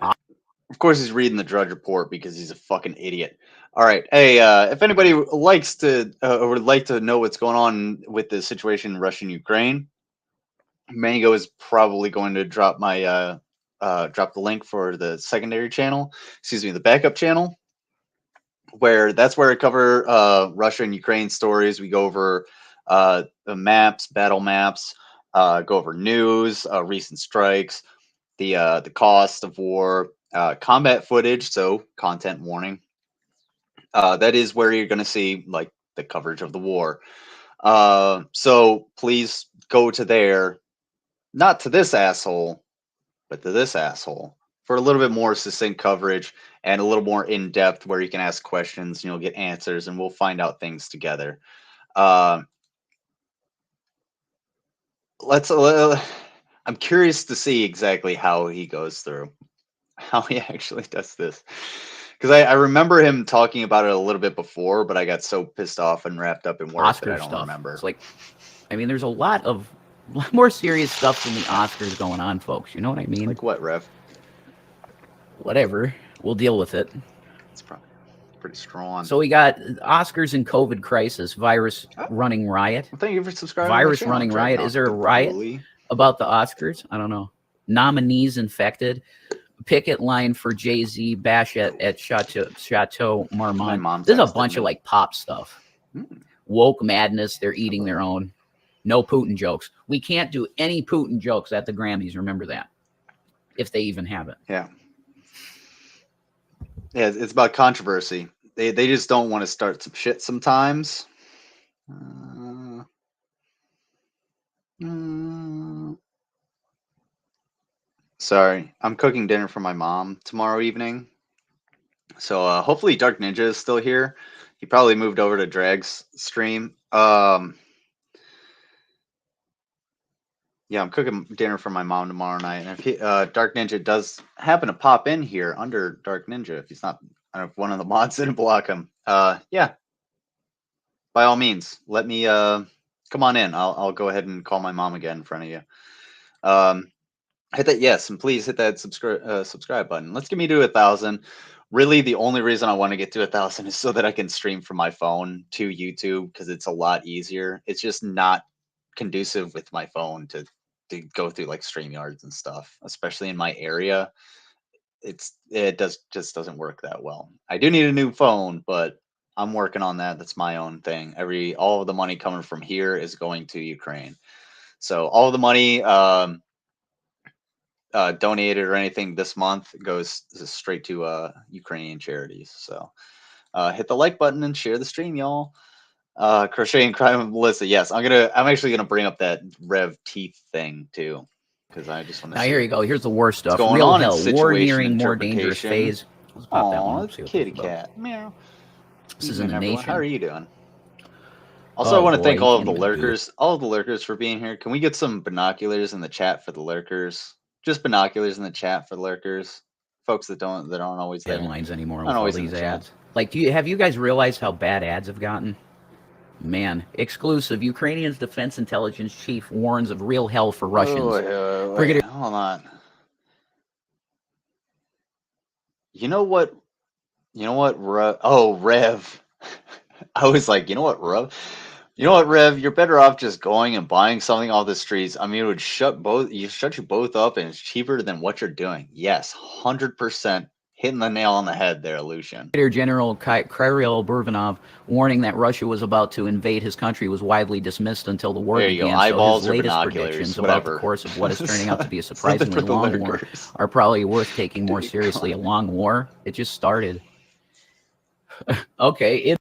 Of course, he's reading the Drudge Report because he's a fucking idiot. All right, hey, if anybody likes to or would like to know what's going on with the situation in Russia and Ukraine, Mango is probably going to drop my drop the link for the secondary channel. Excuse me, the backup channel, that's where I cover Russia and Ukraine stories. We go over the maps, battle maps, go over news, recent strikes, the cost of war, combat footage, so content warning. That is where you're going to see like the coverage of the war. So please go to there, not to this asshole, but to this asshole for a little bit more succinct coverage and a little more in depth where you can ask questions and you'll get answers and we'll find out things together. I'm curious to see exactly how he goes through, how he actually does this. Because I remember him talking about it a little bit before, but I got so pissed off and wrapped up in work Oscar that I don't stuff. remember. It's like, I mean, there's a lot more serious stuff than the Oscars going on, folks. You know what I mean? Like what, Rev? Whatever. We'll deal with it. It's probably pretty strong. So we got Oscars and COVID crisis, virus running riot. Well, thank you for subscribing. Virus running riot. Is there a riot about the Oscars? I don't know. Nominees infected. Picket line for Jay-Z bash at Chateau Marmont. There's a bunch of like pop stuff. Woke madness. They're eating their own. No Putin jokes. We can't do any Putin jokes at the Grammys. Remember that. If they even have it. Yeah. Yeah, it's about controversy. They just don't want to start some shit sometimes. Sorry, I'm cooking dinner for my mom tomorrow evening. So hopefully Dark Ninja is still here. He probably moved over to Drag's stream. Yeah, I'm cooking dinner for my mom tomorrow night. And if Dark Ninja does happen to pop in here under Dark Ninja, if he's not, I don't know if one of the mods didn't block him. Yeah, by all means, let me come on in. I'll go ahead and call my mom again in front of you. Hit that yes, and please hit that subscribe button. Let's get me to 1,000. Really, the only reason I want to get to 1,000 is so that I can stream from my phone to YouTube because it's a lot easier. It's just not conducive with my phone to go through like StreamYards and stuff, especially in my area. It just doesn't work that well. I do need a new phone, but I'm working on that. That's my own thing. All of the money coming from here is going to Ukraine. So all of the money donated or anything this month goes straight to Ukrainian charities. So hit the like button and share the stream, y'all. Crochet and Crime with Melissa. Yes, I'm actually gonna bring up that Rev teeth thing too, because I just want to. Now here you go. Here's the worst stuff. Going Real on hell. in War situation nearing more dangerous interpretation. phase. Let's pop that one Aw, up, see what kitty this is about. cat. Meow. This is in the Everyone. nation. How are you doing? Also, I Oh, want to boy, thank you all of can't the even do it. lurkers, all of the lurkers for being here. Can we get some binoculars in the chat for the lurkers? Just binoculars in the chat for lurkers, folks that aren't always there. Headlines anymore Not with all always in these the chat. ads. Like, have you guys realized how bad ads have gotten? Man, exclusive. Ukrainian's defense intelligence chief warns of real hell for Russians. Wait, hold on. You know what? Rev. I was like, you know what, Rev? You know what, Rev? You're better off just going and buying something off the streets. I mean, it would shut you both up, and it's cheaper than what you're doing. Yes, 100% hitting the nail on the head there, Lucian. Brigadier General Kirill Burvanov warning that Russia was about to invade his country was widely dismissed until the war There you go. began. Eyeballs so or his latest binoculars, predictions whatever. about the course of what is turning out to be a Something surprisingly for the long war lurkers. are probably worth taking more seriously. A long war? It just started. Okay,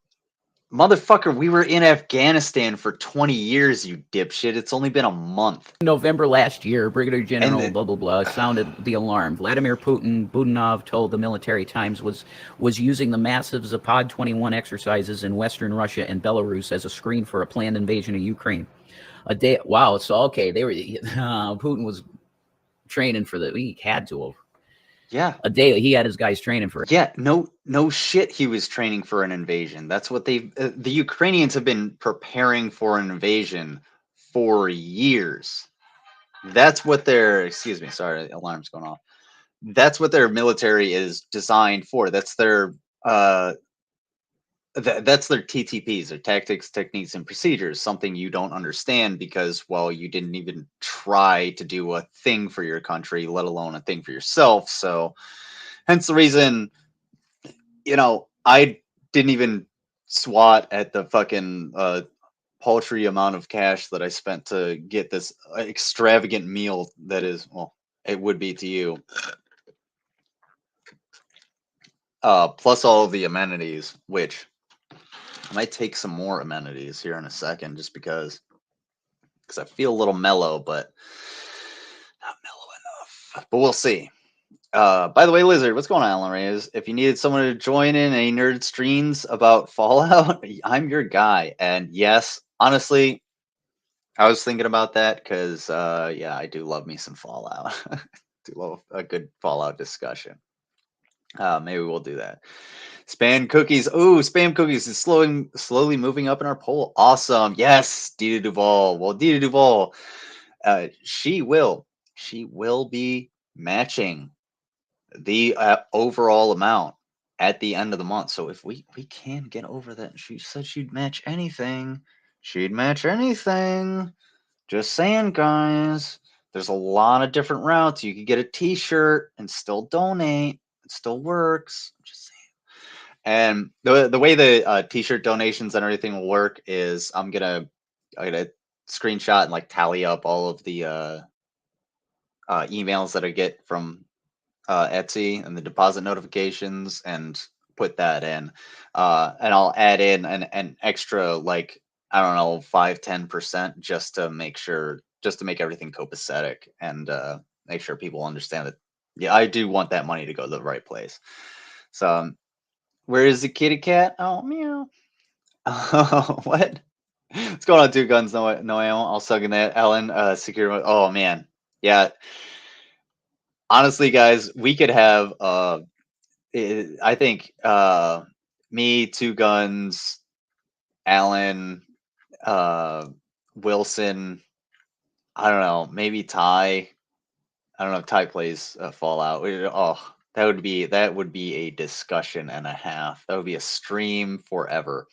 Motherfucker, we were in Afghanistan for 20 years, you dipshit. It's only been a month. November last year, Brigadier General And blah blah blah sounded the alarm. Vladimir Putinov told the Military Times was using the massive Zapad 21 exercises in Western Russia and Belarus as a screen for a planned invasion of Ukraine. A day, wow. So okay, Putin was training for he had to have. Yeah. A day he had his guys training for it. Yeah, no shit, he was training for an invasion. That's what the Ukrainians have been preparing for an invasion for years. That's what excuse me, sorry, the alarm's going off. That's what their military is designed for. That's their that's their TTPs, their tactics, techniques, and procedures. Something you don't understand because, well, you didn't even try to do a thing for your country, let alone a thing for yourself. So hence the reason, I didn't even swat at the fucking paltry amount of cash that I spent to get this extravagant meal that is, well, it would be to you. Plus all of the amenities, which I might take some more amenities here in a second just because I feel a little mellow, but not mellow enough. But we'll see. By the way, Lizard, what's going on, Alan Reyes? If you needed someone to join in any nerd streams about Fallout, I'm your guy. And yes, honestly, I was thinking about that because, yeah, I do love me some Fallout. I do love a good Fallout discussion. Maybe we'll do that. Spam cookies. Oh, spam cookies is slowly moving up in our poll. Awesome. Yes, Dita Duval. Well, Dita Duval, she will be matching the overall amount at the end of the month. So if we can get over that, she said she'd match anything. She'd match anything. Just saying, guys. There's a lot of different routes. You could get a t-shirt and still donate. It still works. I'm just saying. And the way the t-shirt donations and everything will work is I'm gonna screenshot and like tally up all of the emails that I get from Etsy and the deposit notifications and put that in. And I'll add in an extra, like, I don't know, 5-10% just to make sure, just to make everything copacetic and make sure people understand that, yeah, I do want that money to go to the right place. So, where is the kitty cat? Oh, meow. What? What's going on, Two Guns, no ammo? I'll suck in that. Ellen, secure. Oh, man. Yeah. Honestly, guys, we could have, I think, me, Two Guns, Alan, Wilson, I don't know, maybe Ty. I don't know if Ty plays Fallout. Oh, that would be a discussion and a half. That would be a stream forever.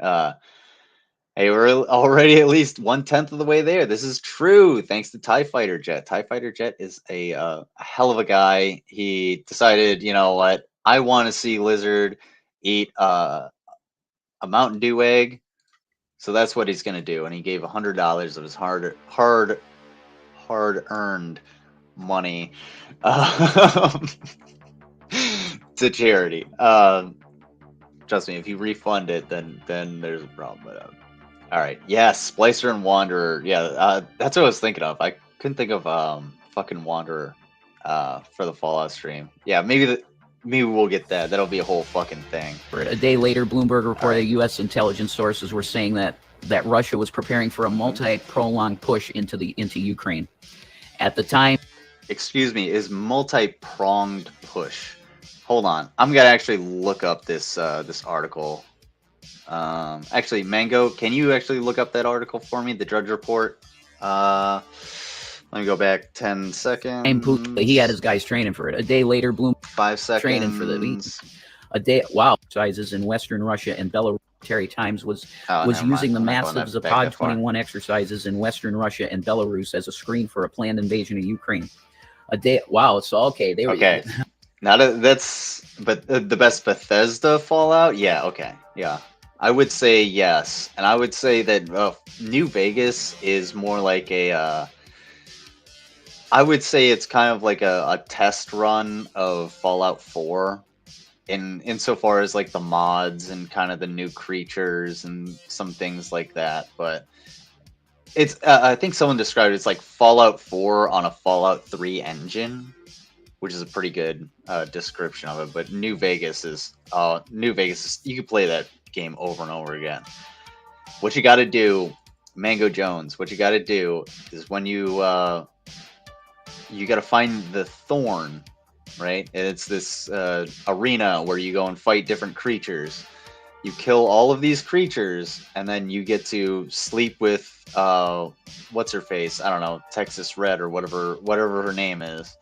Hey, we're already at least 1/10 of the way there. This is true, thanks to TIE Fighter Jet. TIE Fighter Jet is a hell of a guy. He decided, you know what, I want to see Lizard eat a Mountain Dew egg, so that's what he's gonna do. And he gave $100 of his hard-earned money to charity. Trust me, if you refund it, then there's a problem. But all right, yes, Splicer and Wanderer. Yeah, that's what I was thinking of. I couldn't think of fucking Wanderer for the Fallout stream. Yeah, maybe we'll get that. That'll be a whole fucking thing. A day later, Bloomberg reported that U.S. intelligence sources were saying that Russia was preparing for a multi-pronged push into Ukraine. At the time, excuse me, is multi-pronged push. Hold on, I'm gonna actually look up this this article. Actually, Mango, can you actually look up that article for me, the Drudge Report? Let me go back 10 seconds. He had his guys training for it. A day later, Bloom 5 seconds. Training for a day. Wow, exercises in Western Russia and Belarus. Times was using the massive Zapad 21 exercises in Western Russia and Belarus as a screen for a planned invasion of Ukraine. A day. Wow. So okay, they were okay. Now that's the best Bethesda Fallout. Yeah. Okay. Yeah. I would say yes, and I would say that New Vegas is more like a. I would say it's kind of like a test run of Fallout 4, insofar as like the mods and kind of the new creatures and some things like that. But it's I think someone described it as like Fallout 4 on a Fallout 3 engine, which is a pretty good description of it. But New Vegas is you can play that game over and over again. What you got to do, Mango Jones, what you got to do is when you got to find the Thorn, right? And it's this arena where you go and fight different creatures. You kill all of these creatures, and then you get to sleep with what's her face? I don't know, Texas Red or whatever her name is.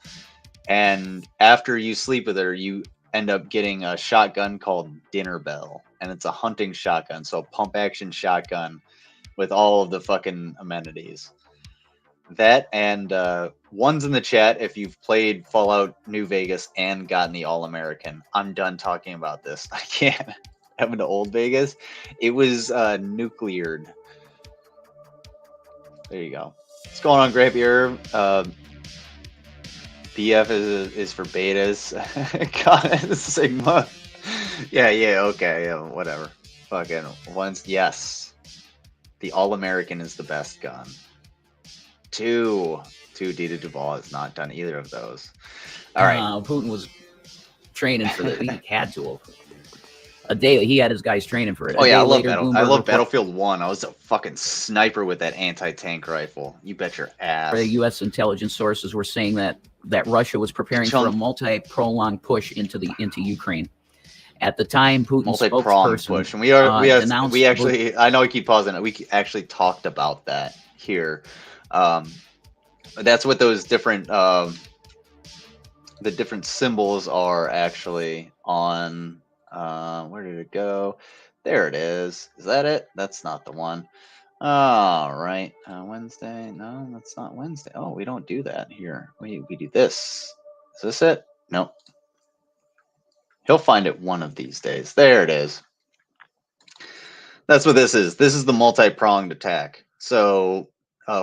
And after you sleep with her, you end up getting a shotgun called Dinner Bell, and it's a hunting shotgun, so a pump action shotgun with all of the fucking amenities. That and one's in the chat if you've played Fallout New Vegas and gotten the All-American. I'm done talking about this. I can't. Having to Old Vegas, it was nucleared. There you go. What's going on, Grape Herb? BF is for betas. God, Sigma. Yeah, okay, yeah, whatever. Fucking once, yes. The All-American is the best gun. 2 Dita Duval has not done either of those. All right. Putin was training for the. He had to. A day he had his guys training for it. Oh yeah, I love Battlefield 1. I was a fucking sniper with that anti-tank rifle. You bet your ass. The U.S. intelligence sources were saying that Russia was preparing for a multi-pronged push into Ukraine. At the time, Putin's spokesperson push, and we actually. I know I keep pausing it. We actually talked about that here. That's what those different the different symbols are actually on. Where did it go? There it is. Is that it? That's not the one. All right. Wednesday. No, that's not Wednesday. Oh, we don't do that here. We do this. Is this it? Nope. He'll find it one of these days. There it is. That's what this is. This is the multi-pronged attack. So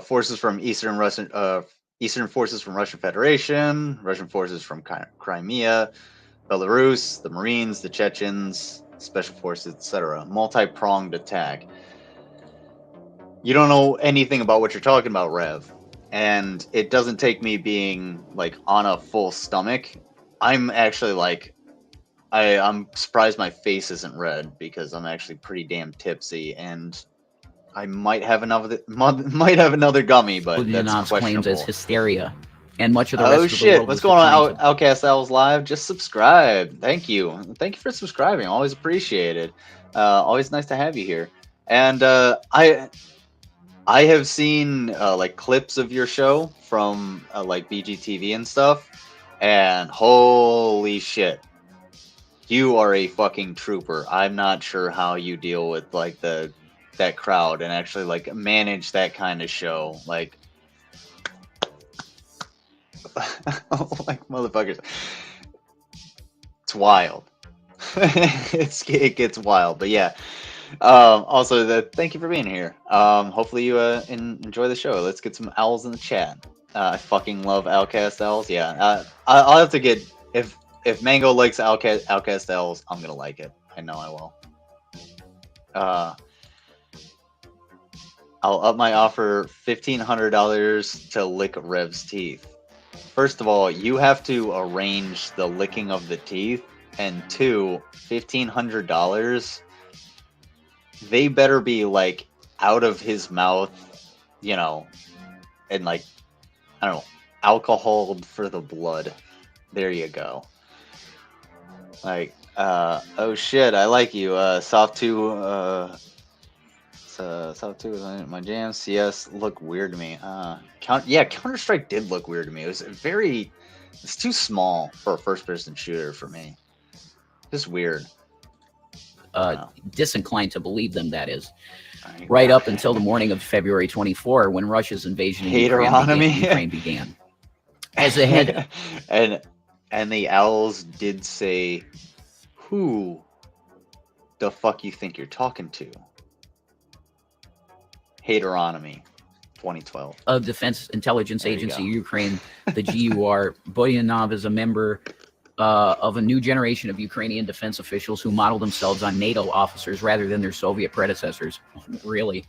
forces from Eastern forces from Russian Federation, Russian forces from Crimea, Belarus, the Marines, the Chechens, special forces, etc. Multi-pronged attack. You don't know anything about what you're talking about, Rev. And it doesn't take me being like on a full stomach. I'm actually like, I'm surprised my face isn't red because I'm actually pretty damn tipsy, and I might have another gummy, but that's Budianov's claims as questionable. hysteria, and much of the rest Oh of the shit! world What's was going on, declining. Outcast Owls Live? Just subscribe. Thank you for subscribing. Always appreciated. Always nice to have you here. And I have seen like clips of your show from like BGTV and stuff, and holy shit, you are a fucking trooper. I'm not sure how you deal with like that crowd and actually like manage that kind of show. Like, like motherfuckers, it's wild. It gets wild, but yeah. Also, thank you for being here. Hopefully you enjoy the show. Let's get some owls in the chat. I fucking love Outcast Owls. Yeah, I'll have to get if Mango likes Outcast Owls, I'm gonna like it. I know I will. I'll up my offer $1,500 to lick Rev's teeth. First of all, you have to arrange the licking of the teeth, and two, $1,500. They better be like out of his mouth, you know, and like, I don't know, alcohol for the blood. There you go. Like, oh shit, I like you. Soft 2, Soft 2 is my jam. CS look weird to me. Counter-Strike did look weird to me. It's too small for a first-person shooter for me. Just weird. Disinclined to believe them, that is. Right up until the morning of February 24, when Russia's invasion of Ukraine began. As a head... and the owls did say, who the fuck you think you're talking to? Hateronomy, 2012. Of Defense Intelligence Agency Ukraine, the GUR. Budianov is a member of a new generation of Ukrainian defense officials who model themselves on NATO officers rather than their Soviet predecessors. Really?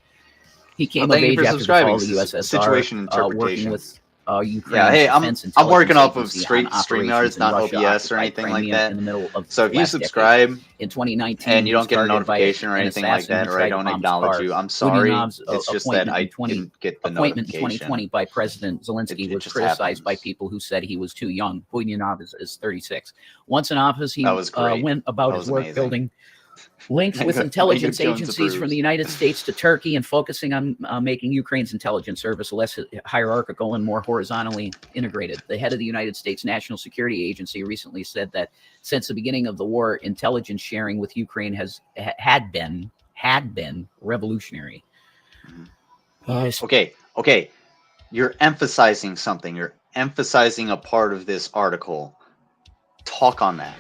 He came of age after the fall of the USSR, situation interpretation. working with Ukraine's defense intelligence I'm working off of agency straight on StreamYards, not Russia OBS or occupied anything like Crimea that. in the middle of So if you last subscribe decade. In 2019, and you don't get a targeted by notification or an anything like assassin that, who or I tried to don't bomb his acknowledge car. you, I'm sorry. Budianov's It's just that I didn't get the appointment in notification. 2020 by President Zelensky It was just criticized by happens. people who said he was too young. Budianov is 36. Once in office, he That was great. went about That his was work amazing. building links with Mango intelligence Jones agencies from approves. the United States to Turkey and focusing on making Ukraine's intelligence service less hierarchical and more horizontally integrated. The head of the United States National Security Agency recently said that since the beginning of the war, intelligence sharing with Ukraine had been revolutionary. Okay. You're emphasizing something. You're emphasizing a part of this article. Talk on that.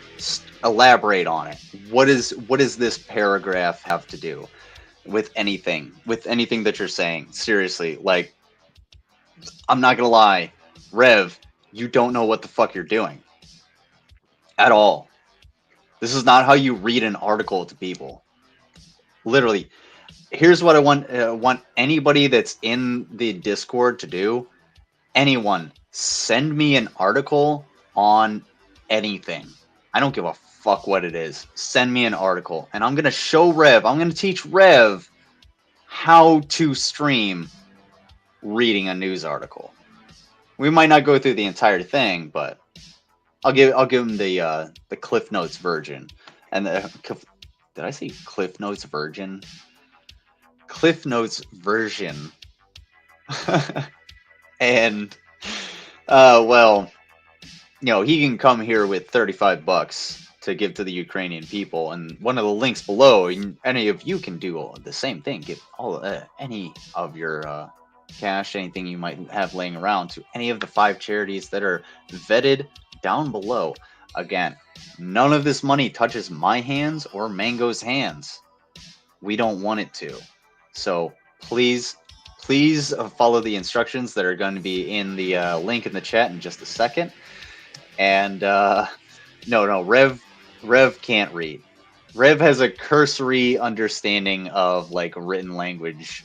Elaborate on it. What does this paragraph have to do with anything? With anything that you're saying? Seriously, like, I'm not gonna lie, Rev, you don't know what the fuck you're doing at all. This is not how you read an article to people. Literally, here's what I want anybody that's in the Discord to do. Anyone, send me an article on anything. I don't give a fuck what it is. Send me an article, and I'm gonna show Rev. I'm gonna teach Rev how to stream reading a news article. We might not go through the entire thing, but I'll give him the Cliff Notes version. And did I say Cliff Notes version? Cliff Notes version. And well, you know, he can come here with $35 to give to the Ukrainian people, and one of the links below, any of you can do the same thing. Give all any of your cash, anything you might have laying around, to any of the 5 charities that are vetted down below. Again, none of this money touches my hands or Mango's hands. We don't want it to. So please please follow the instructions that are going to be in the link in the chat in just a second. And no, Rev can't read. Rev has a cursory understanding of like written language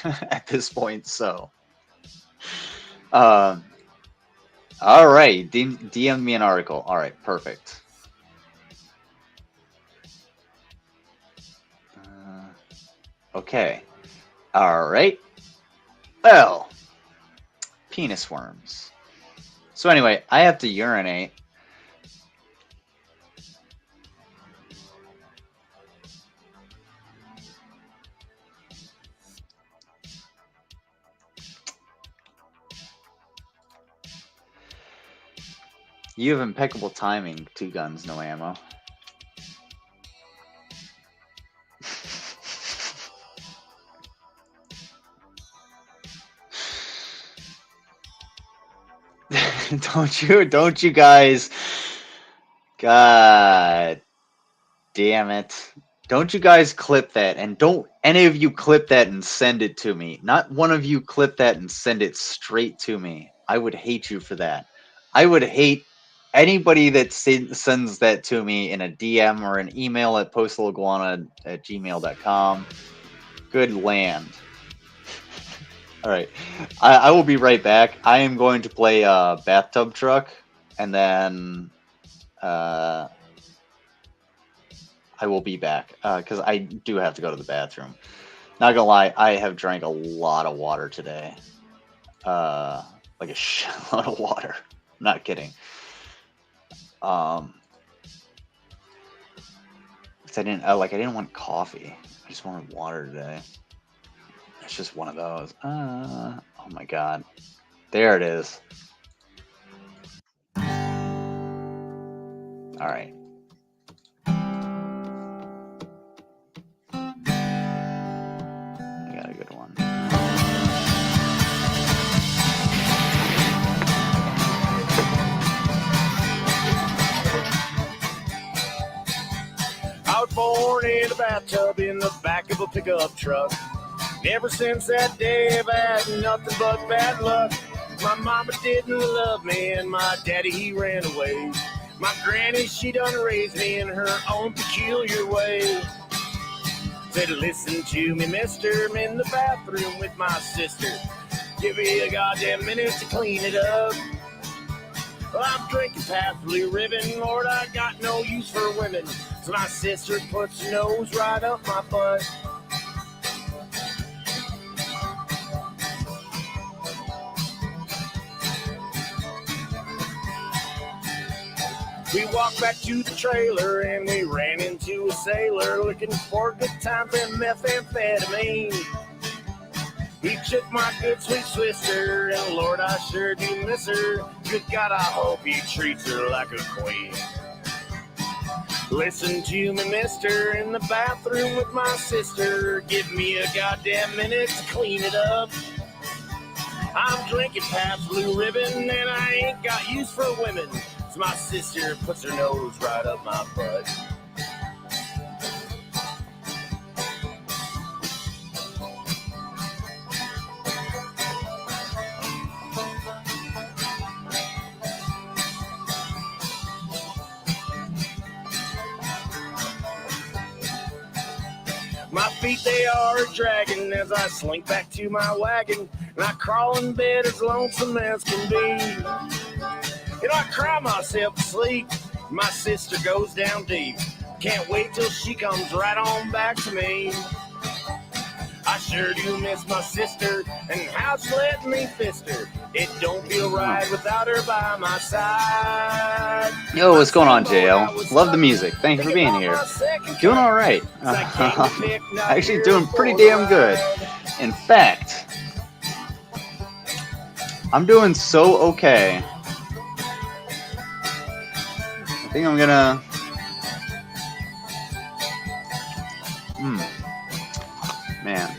at this point. So, all right, DM me an article. All right, perfect. Okay. All right. Well, penis worms. So anyway, I have to urinate. You have impeccable timing. 2 guns, no ammo. Don't you guys, God damn it. Don't you guys clip that, and don't any of you clip that and send it to me. Not one of you clip that and send it straight to me. I would hate you for that. I would hate anybody that sends that to me in a DM or an email at postaliguana@gmail.com. Good land. All right, I will be right back. I am going to play Bathtub Truck, and then I will be back because I do have to go to the bathroom. Not gonna lie, I have drank a lot of water today, like a shitload of water. I'm not kidding. Because I didn't want coffee. I just wanted water today. It's just one of those. Oh my god. There it is. Alright. I got a good one. I was born in a bathtub in the back of a pickup truck. Ever since that day, I've had nothing but bad luck. My mama didn't love me, and my daddy, he ran away. My granny, she done raised me in her own peculiar way. Said, listen to me, mister, I'm in the bathroom with my sister. Give me a goddamn minute to clean it up. Well, I'm drinking past blue ribbon, Lord, I got no use for women. So my sister puts her nose right up my butt. We walked back to the trailer and we ran into a sailor looking for a good time for methamphetamine. He took my good sweet sister, and Lord, I sure do miss her. Good God, I hope he treats her like a queen. Listen to me, mister, in the bathroom with my sister. Give me a goddamn minute to clean it up. I'm drinking past blue ribbon and I ain't got use for women. So my sister puts her nose right up my butt. My feet, they are dragging as I slink back to my wagon. And I crawl in bed as lonesome as can be. And I cry myself to sleep. My sister goes down deep. Can't wait till she comes right on back to me. I sure do miss my sister, and how she let me fist her. It don't feel right without her by my side. Yo, what's going on, JL? Love the music. Thank you for being here. Doing all right. Actually doing pretty damn good. In fact, I'm doing so okay. I think I'm gonna... Man.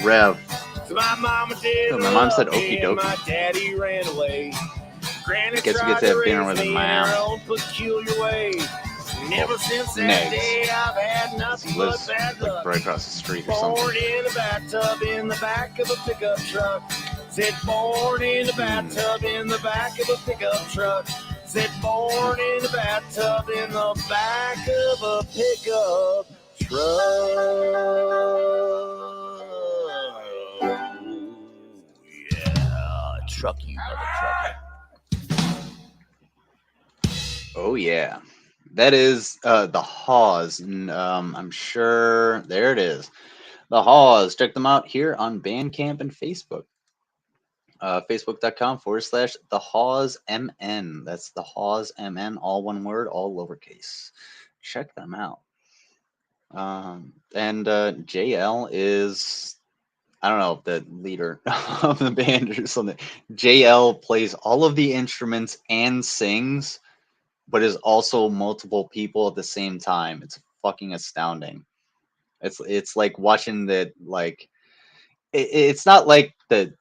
Rev. So my mama did. Oh, my mom said okie dokie. My daddy ran away. Granny Guess we get to have dinner with his mom. Peculiar way. Never since that Negs. day I've had nothing He but lives bad like luck. right across the street or Born something. in a bathtub in the back of a pickup truck. Said born in a bathtub in the back of a pickup truck. Said born in a bathtub in the back of a pickup truck. Yeah, truck you, mother trucker. Oh yeah, that is the Haws. I'm sure there it is. The Haws. Check them out here on Bandcamp and Facebook. Facebook.com/The Haws MN. That's The Haws MN, all one word, all lowercase. Check them out. And JL is, I don't know, the leader of the band or something. JL plays all of the instruments and sings, but is also multiple people at the same time. It's fucking astounding. It's like watching the like. It's not like the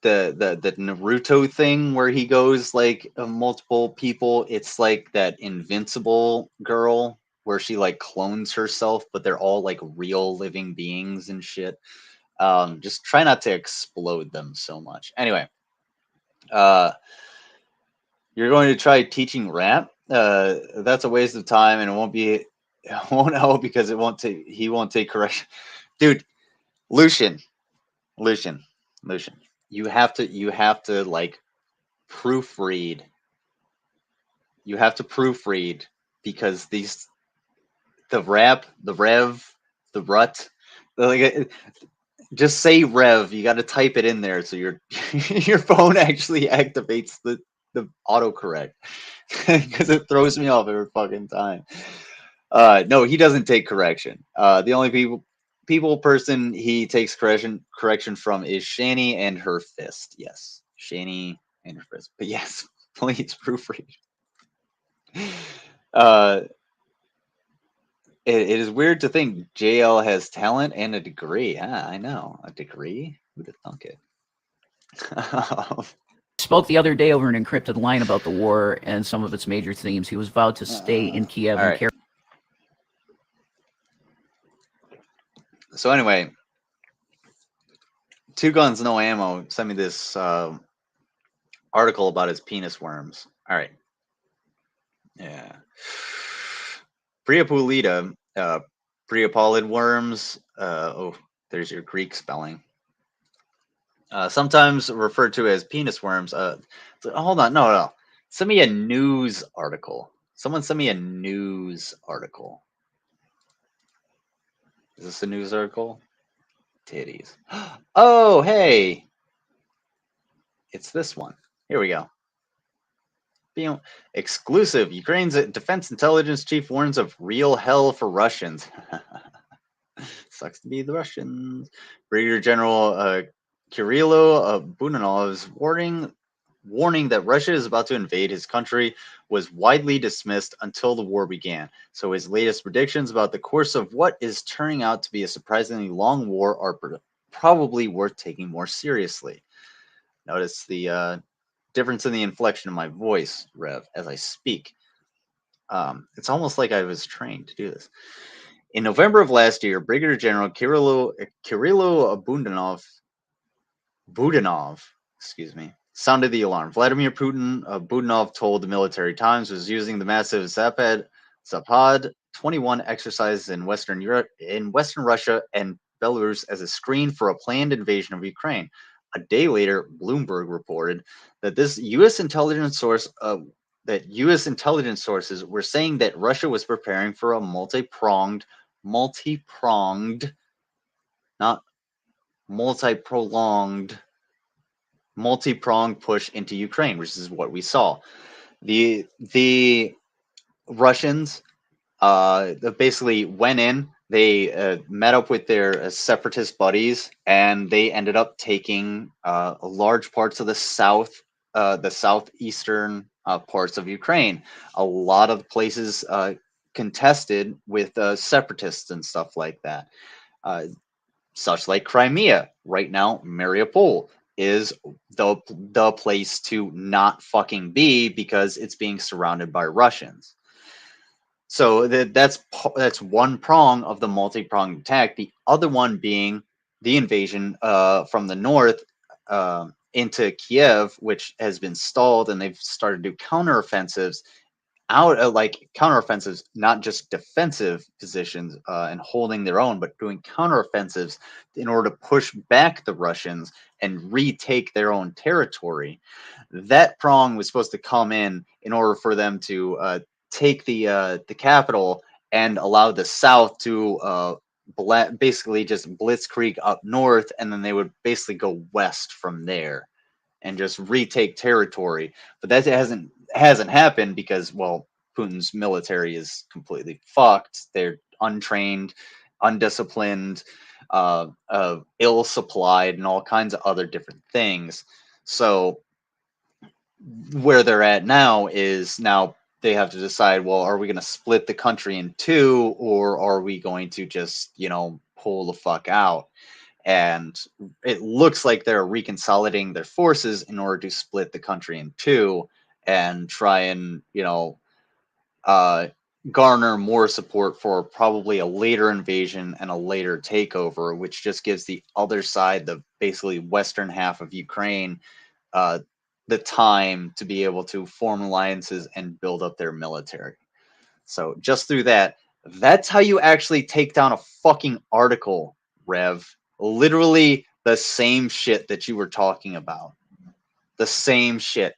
Naruto thing where he goes like multiple people. It's like that Invincible girl where she like clones herself, but they're all like real living beings and shit. Just try not to explode them so much. Anyway, you're going to try teaching rap. That's a waste of time, and it won't help because he won't take correction. Dude, Lucian. You have to like proofread. You have to proofread because the rap, the rev, the rut, like just say rev. You got to type it in there so your your phone actually activates the autocorrect because it throws me off every fucking time. No, he doesn't take correction. The only person he takes correction from is Shani and her fist. Yes, Shani and her fist. But yes, please proofread. It is weird to think JL has talent and a degree. Ah, I know, a degree. Who'd have thunk it? Spoke the other day over an encrypted line about the war and some of its major themes. He was vowed to stay in Kiev and carry. So anyway, Two Guns No Ammo sent me this article about his penis worms. All right. Yeah. Priapulida, Priapolid worms. Oh, there's your Greek spelling. Sometimes referred to as penis worms. Hold on, no. Send me a news article. Someone send me a news article. Is this a news article? Titties. Oh, hey. It's this one. Here we go. Exclusive. Ukraine's defense intelligence chief warns of real hell for Russians. Sucks to be the Russians. Brigadier General Kirilo Budanov's warning that Russia is about to invade his country was widely dismissed until the war began. So his latest predictions about the course of what is turning out to be a surprisingly long war are probably worth taking more seriously. Notice the difference in the inflection of my voice, Rev, as I speak. It's almost like I was trained to do this. In November of last year, Brigadier General Kirilo Budanov, sounded the alarm. Vladimir Putin, Budanov told the Military Times, was using the massive Zapad 21 exercises in Western Russia and Belarus as a screen for a planned invasion of Ukraine. A day later, Bloomberg reported that U.S. intelligence sources were saying that Russia was preparing for a multi-pronged, not multi-pronged push into Ukraine, which is what we saw. The Russians basically went in. They met up with their separatist buddies, and they ended up taking large parts of the southeastern parts of Ukraine. A lot of places contested with separatists and stuff like that. Such like Crimea. Right now, Mariupol is the place to not fucking be because it's being surrounded by Russians. So that's one prong of the multi-pronged attack. The other one being the invasion from the north into Kiev, which has been stalled, and they've started to do counteroffensives like counteroffensives, not just defensive positions and holding their own, but doing counteroffensives in order to push back the Russians and retake their own territory. That prong was supposed to come in order for them to take the capital and allow the South to basically just blitzkrieg up north, and then they would basically go west from there and just retake territory. But that hasn't happened because, well, Putin's military is completely fucked. They're untrained, undisciplined, ill supplied, and all kinds of other different things. So where they're at now is now they have to decide, well, are we going to split the country in two, or are we going to just, pull the fuck out? And it looks like they're reconsolidating their forces in order to split the country in two and try and, garner more support for probably a later invasion and a later takeover, which just gives the other side, the basically western half of Ukraine, the time to be able to form alliances and build up their military. So just through that's how you actually take down a fucking article, Rev. Literally the same shit that you were talking about. The same shit.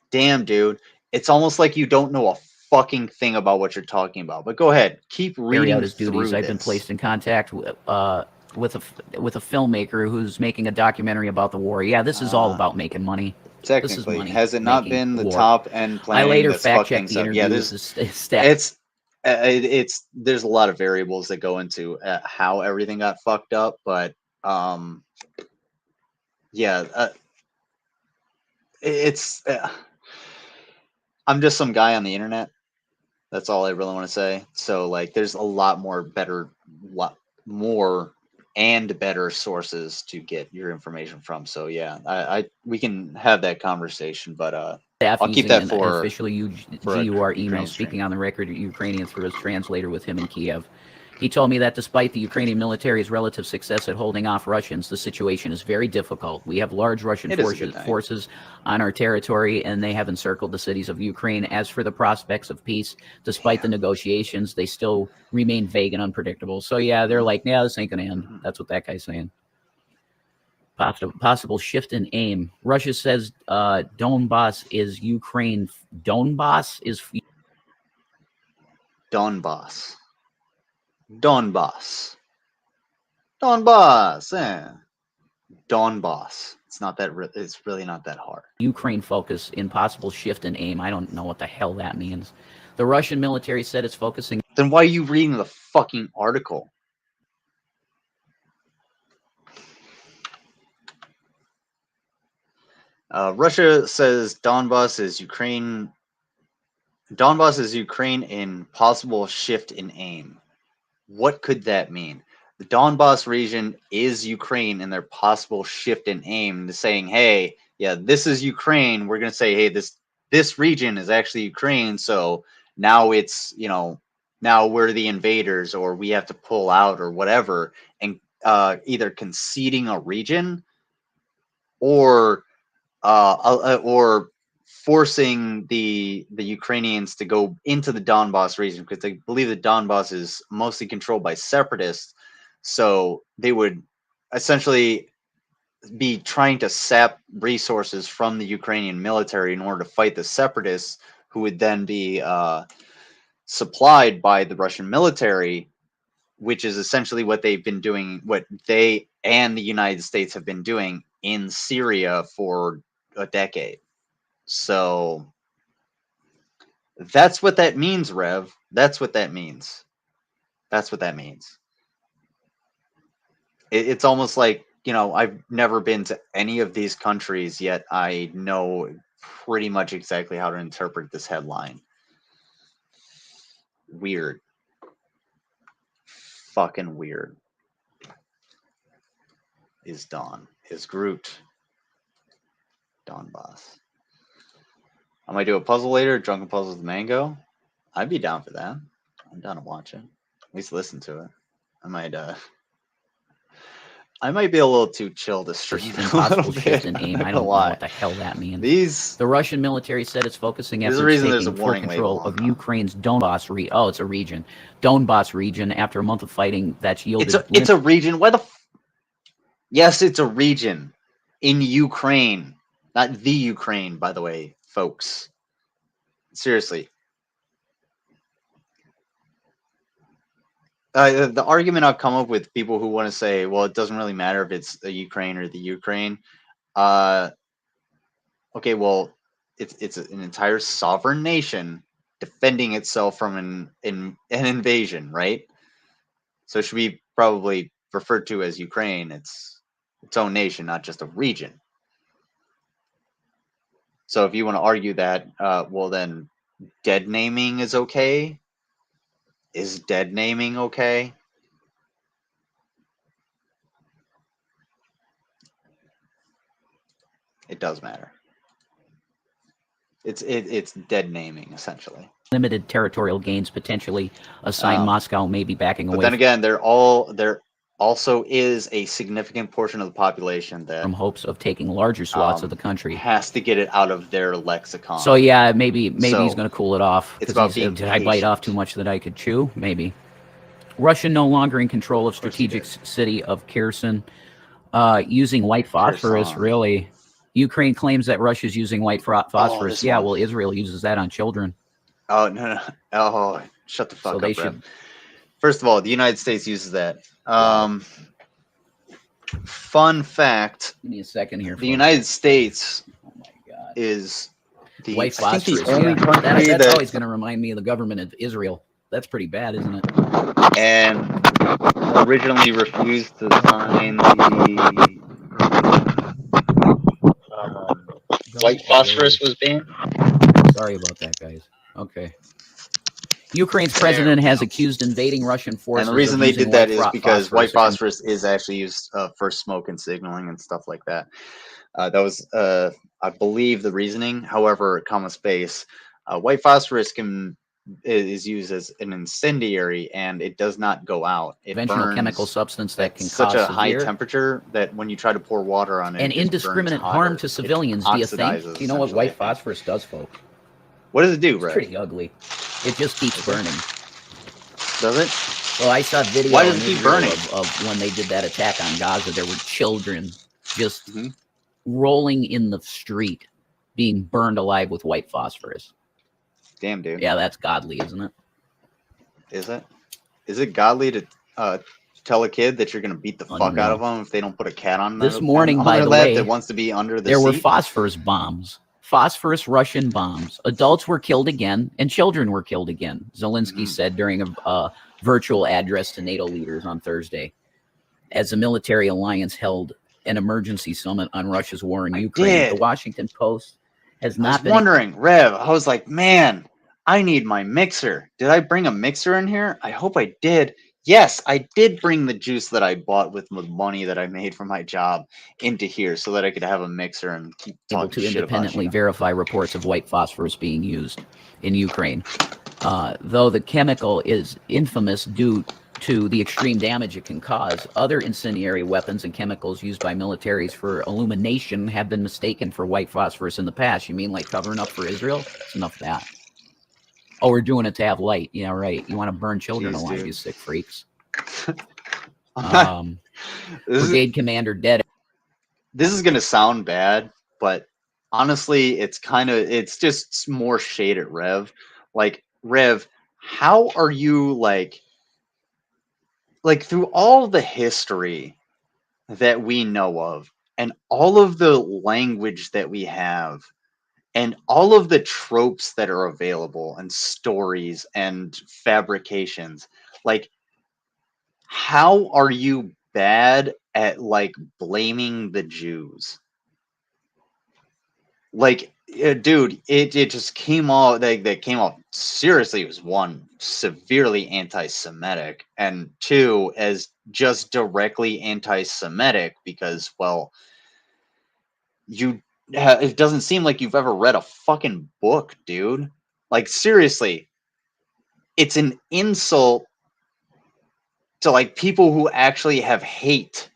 Damn, dude. It's almost like you don't know a fucking thing about what you're talking about. But go ahead. Keep reading out his through duties. this. I've been placed in contact with a filmmaker who's making a documentary about the war. Yeah, this is all about making money. Technically, this is money has it not been the war. top end planning? I later that's fact checked the up? interview Yeah, with the staff. There's a lot of variables that go into how everything got fucked up, but yeah, it's I'm just some guy on the internet. That's all I really want to say. So like, there's a lot more and better sources to get your information from. So yeah, we can have that conversation, but I'll keep that for official GUR email speaking on the record Ukrainian through his translator with him in Kiev. He told me that despite the Ukrainian military's relative success at holding off Russians, the situation is very difficult. We have large Russian forces on our territory, and they have encircled the cities of Ukraine. As for the prospects of peace, despite the negotiations, they still remain vague and unpredictable. So yeah, they're like, yeah, this ain't going to end. That's what that guy's saying. Possible shift in aim. Russia says Donbass is Ukraine. Donbass. Donbass. It's not that. It's really not that hard. Ukraine focus in possible shift in aim. I don't know what the hell that means. The Russian military said it's focusing. Then why are you reading the fucking article? Russia says Donbass is Ukraine. Donbass is Ukraine in possible shift in aim. What could that mean? The Donbass region is Ukraine in their possible shift in aim, saying, hey, yeah, this is Ukraine. We're going to say, hey, this region is actually Ukraine. So now it's, now we're the invaders, or we have to pull out or whatever, and either conceding a region or forcing the Ukrainians to go into the Donbass region, because they believe the Donbass is mostly controlled by separatists. So they would essentially be trying to sap resources from the Ukrainian military in order to fight the separatists, who would then be supplied by the Russian military, which is essentially what they've been doing, what they and the United States have been doing in Syria for a decade. So that's what that means, Rev. That's what that means. That's what that means. It's almost like, I've never been to any of these countries, yet I know pretty much exactly how to interpret this headline. Weird. Fucking weird. Is Groot. Donbass. I might do a puzzle later, Drunken Puzzles with Mango. I'd be down for that. I'm down to watch it. At least listen to it. I might be a little too chill to stream a impossible little shift bit. in I'm aim. not I gonna don't know lie. what the hell that means. These The Russian military said it's focusing There's a efforts reason there's taking a full warning control label on of them. Ukraine's Donbass region. Oh, it's a region. Donbass region after a month of fighting that's yielded. It's a region. Why the? Yes, it's a region in Ukraine, not the Ukraine, by the way, folks. Seriously. The argument I've come up with people who want to say, well, it doesn't really matter if it's the Ukraine or the Ukraine. Okay, well, it's an entire sovereign nation defending itself from an invasion, right? So it should be probably referred to as Ukraine. It's its own nation, not just a region. So if you want to argue that, well, then dead naming is okay. Is dead naming okay? It does matter. It's dead naming essentially. Limited territorial gains potentially a sign Moscow may be backing away. But then again, there also is a significant portion of the population that from hopes of taking larger swaths of the country has to get it out of their lexicon. So yeah, maybe So, he's going to cool it off. It's about being Did I bite off too much that I could chew? Maybe. Russia no longer in control of strategic city of Kherson, using white phosphorus. Kherson. Really, Ukraine claims that Russia's using white phosphorus. this Yeah, one. well, Israel uses that on children. Oh no! Oh, shut the fuck So up, they Rev. should. First of all, the United States uses that. Fun fact: Give me a second here. the United States Oh my God. is the White I think phosphorus. the only Yeah. country That's that always going to remind me of the government of Israel. That's pretty bad, isn't it? and originally refused to sign the white phosphorus was banned. Sorry about that, guys. Okay. Ukraine's president has accused invading Russian forces. And the reason of they using did that white is because white phosphorus phosphorus is actually used for smoke and signaling and stuff like that. That was, I believe, the reasoning. However, comma space, white phosphorus is used as an incendiary, and it does not go out. It conventional burns chemical substance that can such cause a high severe temperature that when you try to pour water on it, and it just indiscriminate burns harm hotter. to civilians. It Do you think? oxidizes, Do you know what essentially, white phosphorus does, folks? What does it do, It's Red? pretty ugly. It just keeps burning. Does it? Well, I saw video Why does it keep burning? of when they did that attack on Gaza. There were children just rolling in the street, being burned alive with white phosphorus. Damn, dude. Yeah, that's godly, isn't it? Is it? Is it godly to tell a kid that you're going to beat the fuck out of them if they don't put a cat on This their, morning, on by their the lap way, that wants to be under the there seat? were phosphorus bombs. Phosphorus Russian bombs. Adults were killed again, and children were killed again, Zelensky said during a virtual address to NATO leaders on Thursday, as the military alliance held an emergency summit on Russia's war in Ukraine. did. The Washington Post has I not was been wondering, Rev, I was like, man, I need my mixer. Did I bring a mixer in here? I hope I did. Yes, I did bring the juice that I bought with the money that I made from my job into here so that I could have a mixer and keep able talking to shit independently about verify reports of white phosphorus being used in Ukraine. Though the chemical is infamous due to the extreme damage it can cause, other incendiary weapons and chemicals used by militaries for illumination have been mistaken for white phosphorus in the past. You mean like covering up for Israel? It's enough of that. Oh, we're doing it to have light. Yeah, right. You want to burn children Jeez, alive, dude. you sick freaks. This Brigade commander dead. This is going to sound bad, but honestly, it's just more shade at Rev. Like, Rev, how are you like through all the history that we know of and all of the language that we have and all of the tropes that are available and stories and fabrications, like, how are you bad at like blaming the Jews? Like, dude, it just came out that came out seriously. It was one, severely anti-Semitic, and two, as just directly anti-Semitic because, well, it doesn't seem like you've ever read a fucking book, dude. Like, seriously, it's an insult to like people who actually have hate.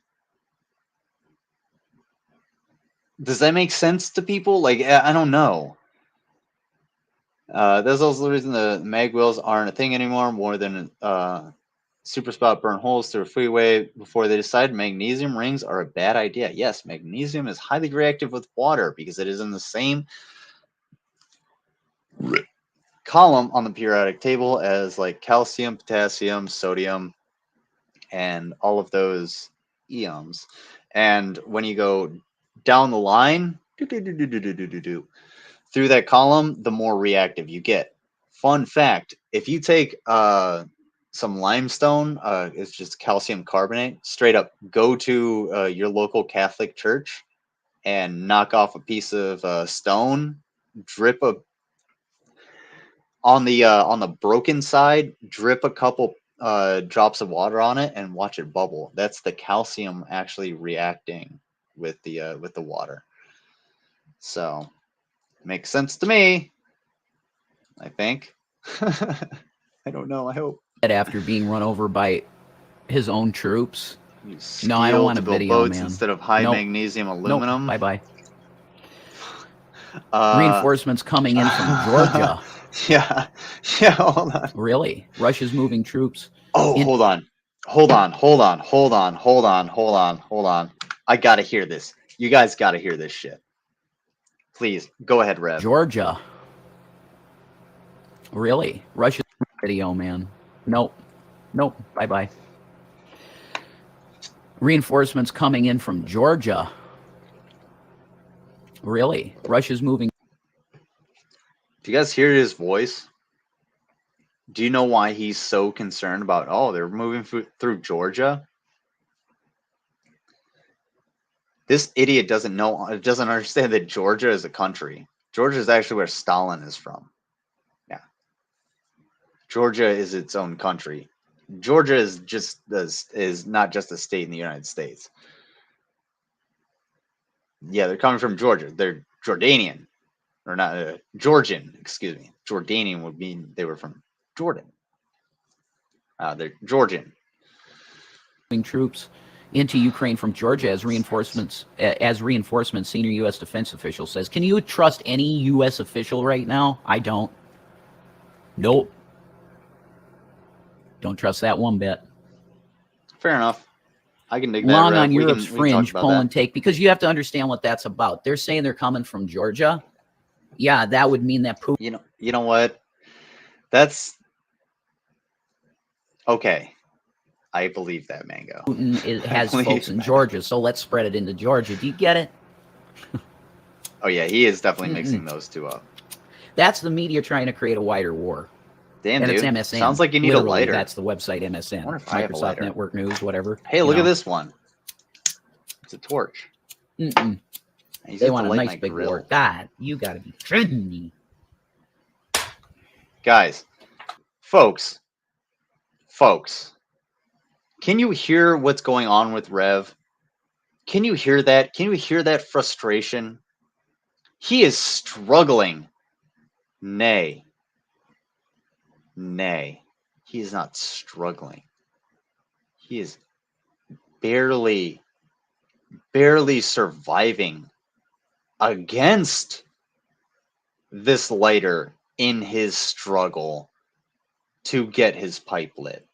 Does that make sense to people? Like, I don't know. That's also the reason the mag wheels aren't a thing anymore. More than super spot burn holes through a freeway before they decide magnesium rings are a bad idea. Yes, magnesium is highly reactive with water because it is in the same column on the periodic table as like calcium, potassium, sodium, and all of those ions. And when you go down the line through that column, the more reactive you get. Fun fact, if you take some limestone, it's just calcium carbonate, straight up go to your local Catholic church and knock off a piece of stone, drip on the broken side, drip a couple drops of water on it and watch it bubble. That's the calcium actually reacting with the water. So makes sense to me, I think. I don't know. I hope. After being run over by his own troops. No, I don't want to a build video, boats man. instead of high magnesium aluminum. Nope. Bye bye. Reinforcements coming in from Georgia. Yeah. Hold on. Really? Russia's moving troops. Oh, hold on. I gotta hear this. You guys gotta hear this shit. Please go ahead, Rev. Georgia. Really? Russia's video, man. Nope. Bye bye. Reinforcements coming in from Georgia. Really? Russia's moving. Do you guys hear his voice? Do you know why he's so concerned about, oh, they're moving through Georgia? This idiot doesn't understand that Georgia is a country. Georgia is actually where Stalin is from. Yeah. Georgia is its own country. Georgia is not just a state in the United States. Yeah, they're coming from Georgia. They're Jordanian. Or not, Georgian, excuse me. Jordanian would mean they were from Jordan. They're Georgian. Troops into Ukraine from Georgia as reinforcements. Senior U.S. defense official says, "Can you trust any U.S. official right now? I don't. Nope. Don't trust that one bit." Fair enough. I can dig that. Long Rev. on Europe's fringe, Poland that. take, because you have to understand what that's about. They're saying they're coming from Georgia. Yeah, that would mean that Putin. You know what? That's okay. I believe that, Mango. Putin has folks in Georgia, so let's spread it into Georgia. Do you get it? Oh yeah, he is definitely mixing those two up. That's the media trying to create a wider war. Damn, and dude. It's MSN. Sounds like you need Literally, a lighter. That's the website MSN. Microsoft Network News, whatever. Hey, look at this one. It's a torch. They want a nice big war. God, you got to be kidding me. Guys, folks, can you hear what's going on with Rev? Can you hear that? Can you hear that frustration? He is struggling. Nay, he is not struggling. He is barely surviving against this lighter in his struggle to get his pipe lit.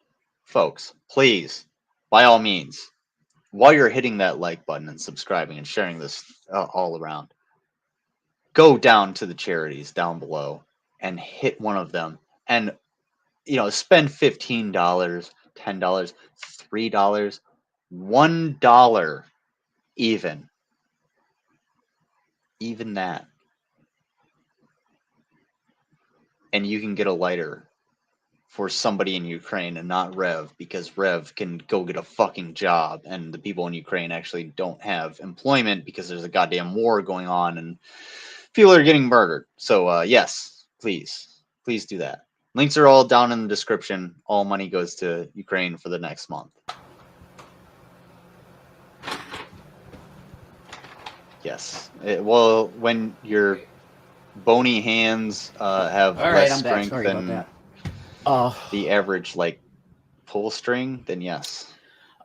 Folks, please, by all means, while you're hitting that like button and subscribing and sharing this all around, go down to the charities down below and hit one of them, and spend $15, $10, $3, $1 even that, and you can get a lighter for somebody in Ukraine and not Rev, because Rev can go get a fucking job and the people in Ukraine actually don't have employment because there's a goddamn war going on and people are getting murdered. So yes, please do that. Links are all down in the description. All money goes to Ukraine for the next month. Yes. Well, when your bony hands have less strength than the average like pull string, then yes.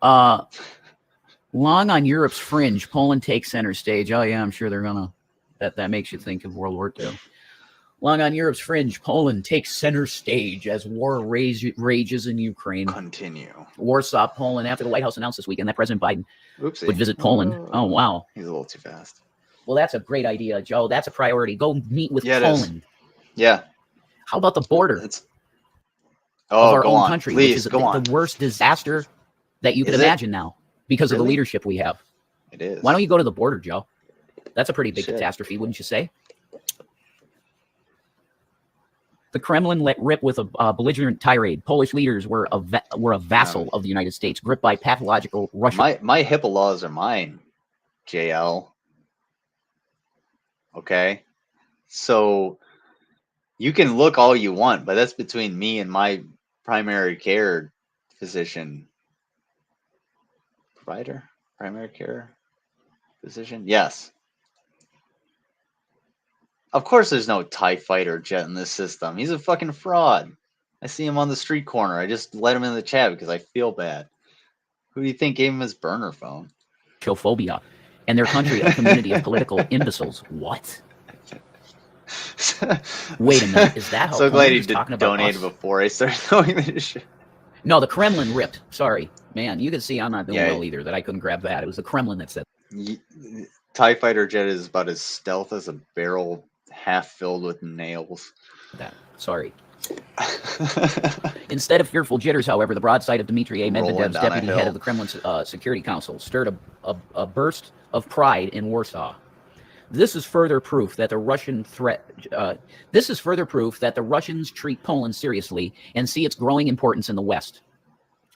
Long on Europe's fringe, Poland takes center stage. Oh yeah, I'm sure they're gonna. That makes you think of World War II. Long on Europe's fringe, Poland takes center stage as war rages in Ukraine. Continue. Warsaw, Poland. After the White House announced this weekend that President Biden Oopsie. would visit Poland. Oh wow, he's a little too fast. Well, that's a great idea, Joe. That's a priority. Go meet with Yeah, Poland. Yeah. How about the border It's... of our own country, Please, which is the worst disaster that you could imagine now because of the leadership we have? It is. Why don't you go to the border, Joe? That's a pretty big catastrophe, wouldn't you say? The Kremlin let rip with a belligerent tirade. Polish leaders were a vassal of the United States, gripped by pathological Russia. My HIPAA laws are mine, JL. Okay? So you can look all you want, but that's between me and my primary care physician. Provider? Primary care physician? Yes. Of course there's no TIE fighter jet in this system. He's a fucking fraud. I see him on the street corner. I just let him in the chat because I feel bad. Who do you think gave him his burner phone? Phobia, and their country a community of political imbeciles. What? Wait a minute. Is that how so glad he donated before I started knowing this shit? No, the Kremlin ripped. Sorry. Man, you can see I'm not doing well either, that I couldn't grab that. It was the Kremlin that said TIE fighter jet is about as stealth as a barrel half filled with nails. That. Sorry. Instead of fearful jitters, however, the broadside of Dmitry A. Medvedev's deputy head of the Kremlin's Security Council stirred a burst of pride in Warsaw. This is further proof that the Russian threat. This is further proof that the Russians treat Poland seriously and see its growing importance in the West.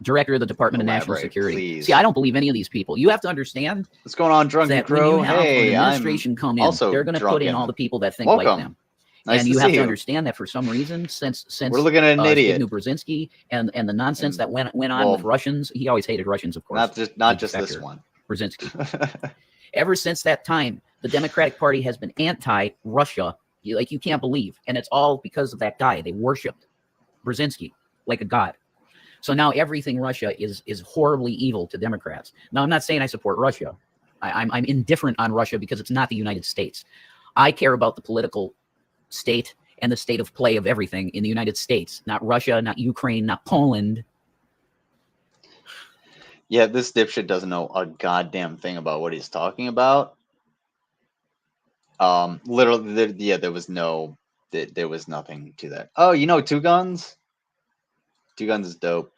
Director of the Department of National Security. Please. See, I don't believe any of these people. You have to understand what's going on, Drunken Crow. Hey, when administration come in, they're going to put in all the people that think like them. Nice and you have to understand that for some reason, since we're looking at an idiot, Brzezinski and the nonsense that went on with Russians, he always hated Russians, of course. Not just this one, Brzezinski. Ever since that time, the Democratic Party has been anti-Russia, like you can't believe, and it's all because of that guy. They worshipped Brzezinski like a god. So now everything Russia is horribly evil to Democrats. Now, I'm not saying I support Russia. I'm indifferent on Russia because it's not the United States. I care about the political state and the state of play of everything in the United States, not Russia, not Ukraine, not Poland. Yeah, this dipshit doesn't know a goddamn thing about what he's talking about. Literally, there was nothing to that. Oh, you know, Two Guns? Two Guns is dope.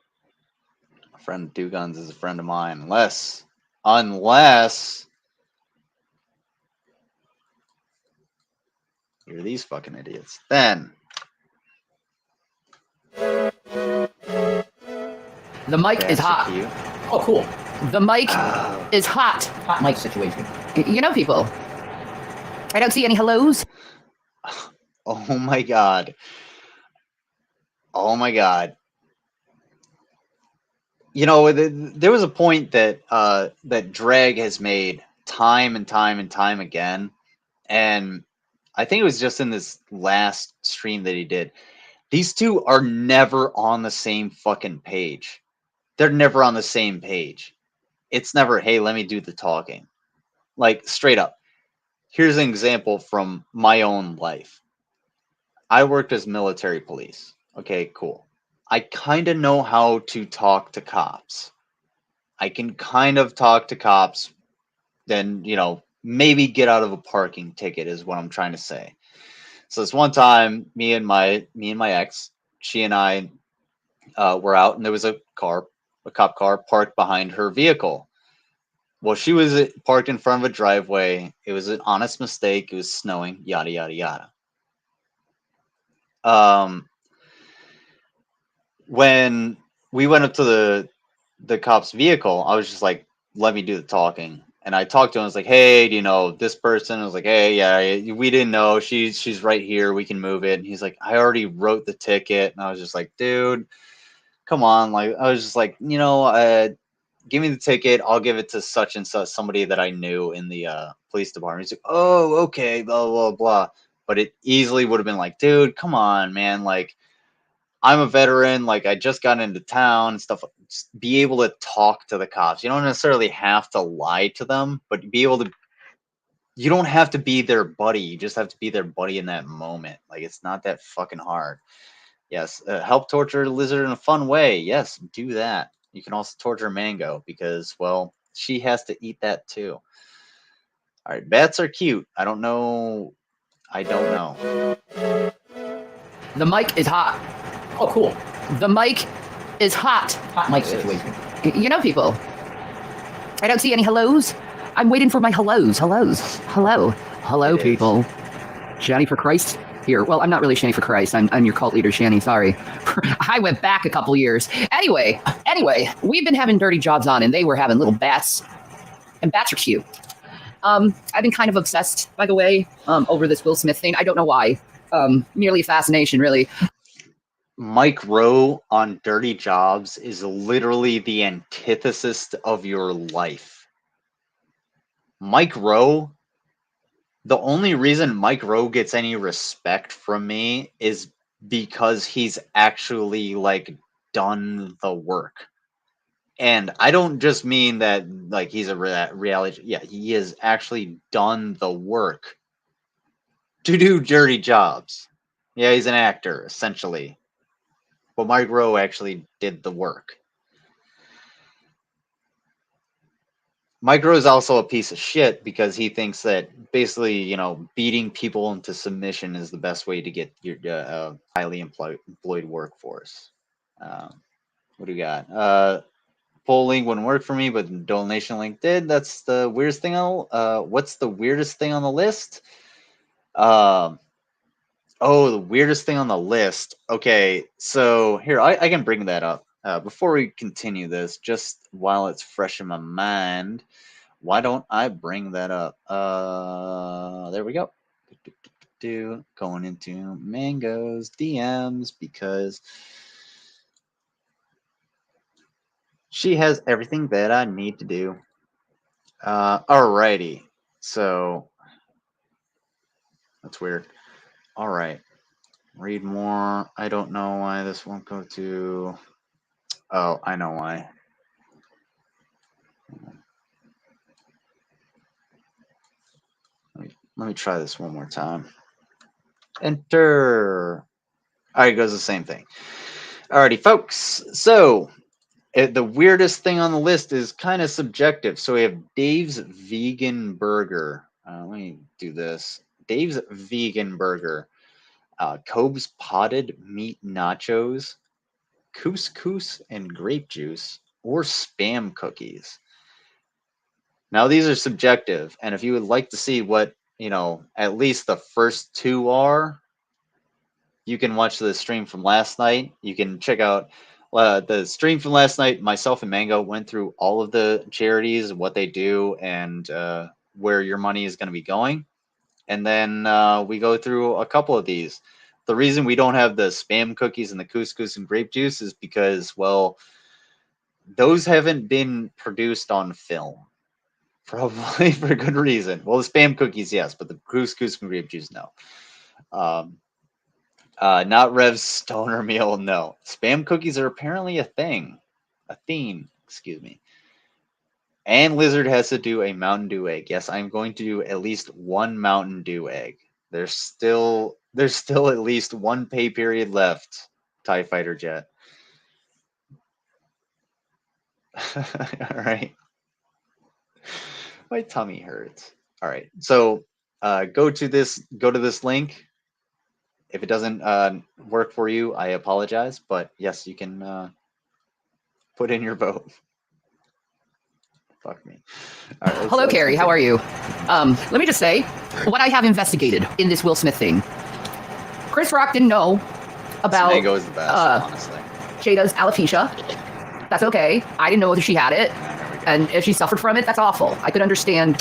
A friend of Two Guns is a friend of mine, unless you're these fucking idiots. Then the mic is hot. Oh, cool. The mic is hot. Hot mic situation. You know, people. I don't see any hellos. Oh my god. Oh my god. You know, there was a point that that Drag has made time and time and time again, and I think it was just in this last stream that he did. These two are never on the same fucking page. They're never on the same page. It's never, hey, let me do the talking. Like, straight up. Here's an example from my own life. I worked as military police. Okay, cool. I kind of know how to talk to cops. I can kind of talk to cops, then, you know, maybe get out of a parking ticket is what I'm trying to say. So this one time, me and my ex, she and I were out, and there was a cop car parked behind her vehicle. Well, she was parked in front of a driveway. It was an honest mistake. It was snowing, yada, yada, yada. When we went up to the cop's vehicle, I was just like, let me do the talking. And I talked to him. I was like, hey, do you know this person? I was like, hey, yeah, we didn't know. She's right here. We can move it. And he's like, I already wrote the ticket. And I was just like, dude, come on. Like, I was just like, you know, give me the ticket. I'll give it to such and such, somebody that I knew in the police department. He's like, oh, okay, blah, blah, blah. But it easily would have been like, dude, come on, man. Like, I'm a veteran. Like, I just got into town and stuff. Just be able to talk to the cops. You don't necessarily have to lie to them, but be able to. You don't have to be their buddy. You just have to be their buddy in that moment. Like, it's not that fucking hard. Yes, help torture a lizard in a fun way. Yes, do that. You can also torture Mango because, well, she has to eat that too. All right, bats are cute. I don't know. I don't know. The mic is hot. Oh, cool. The mic is hot. Hot mic situation. You know, people. I don't see any hellos. I'm waiting for my hellos. Hellos. Hello. Hello, people. Shanny for Christ. Here. Well, I'm not really Shanny for Christ. I'm your cult leader, Shanny. Sorry. I went back a couple years. Anyway, we've been having dirty jobs on, and they were having little bats. And bats are cute. I've been kind of obsessed, by the way, over this Will Smith thing. I don't know why. Merely a fascination, really. Mike Rowe on Dirty Jobs is literally the antithesis of your life. Mike Rowe, the only reason Mike Rowe gets any respect from me is because he's actually, like, done the work. And I don't just mean that, like, he's a reality. Yeah, he has actually done the work to do Dirty Jobs. Yeah, he's an actor, essentially. But Mike Rowe actually did the work. Mike Rowe is also a piece of shit because he thinks that basically, you know, beating people into submission is the best way to get your highly employed workforce. What do you got? Polling wouldn't work for me, but the donation link did. That's the weirdest thing. What's the weirdest thing on the list? Oh, the weirdest thing on the list. Okay, so here, I can bring that up. Before we continue this, just while it's fresh in my mind, why don't I bring that up? There we go. Going into Mango's DMs because she has everything that I need to do. Alrighty. So that's weird. All right. Read more. I don't know why this won't go to. Oh, I know why. Let me try this one more time. Enter. All right, it goes the same thing. Alrighty, folks. So the weirdest thing on the list is kind of subjective. So we have Dave's Vegan Burger. Let me do this. Dave's Vegan Burger. Cobb's Potted Meat Nachos. Couscous and grape juice. Or Spam cookies. Now, these are subjective. And if you would like to see what, you know, at least the first two are, you can watch the stream from last night. You can check out the stream from last night. Myself and Mango went through all of the charities, what they do, and where your money is going to be going. And then we go through a couple of these. The reason we don't have the Spam cookies and the couscous and grape juice is because, well, those haven't been produced on film. Probably for good reason. Well, the Spam cookies, yes, but the couscous and grape juice, no. Not Rev's stoner meal, no. Spam cookies are apparently a thing. A theme, excuse me. And Lizard has to do a Mountain Dew egg. Yes, I'm going to do at least one Mountain Dew egg. There's still at least one pay period left, TIE Fighter Jet. All right. My tummy hurts. All right. So go to this link. If it doesn't work for you, I apologize. But yes, you can put in your vote. Fuck me. All right, Hello, Carrie. How are you? Let me just say what I have investigated in this Will Smith thing. Chris Rock didn't know about Mango is the best, honestly. Jada's alopecia. That's okay. I didn't know whether she had it. And if she suffered from it, that's awful. I could understand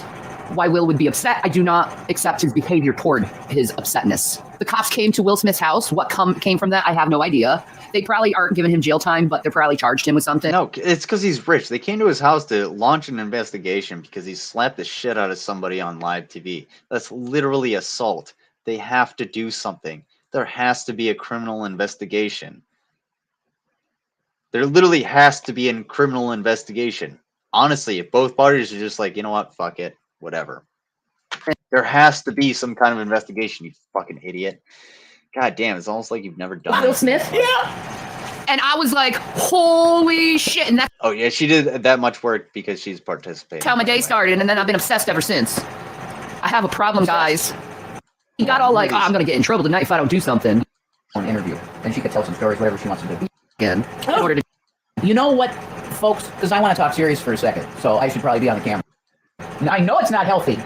why Will would be upset. I do not accept his behavior toward his upsetness. The cops came to Will Smith's house. What came from that, I have no idea. They probably aren't giving him jail time, but they're probably charged him with something. No, it's because he's rich. They came to his house to launch an investigation because he slapped the shit out of somebody on live TV. That's literally assault. They have to do something. There has to be a criminal investigation. There literally has to be a criminal investigation. Honestly, if both parties are just like, you know what, fuck it, whatever. There has to be some kind of investigation, you fucking idiot. God damn, it's almost like you've never done Will anything in Smith? your life. Yeah. And I was like, holy shit. And that's Oh yeah, she did that much work because she's participating. how my by the day way. started. And then I've been obsessed ever since. I have a problem, guys. He got all like, oh, I'm going to get in trouble tonight if I don't do something. On an interview, and she could tell some stories, whatever she wants to do. Again, in order to You know what, folks? Because I want to talk serious for a second, so I should probably be on the camera. And I know it's not healthy.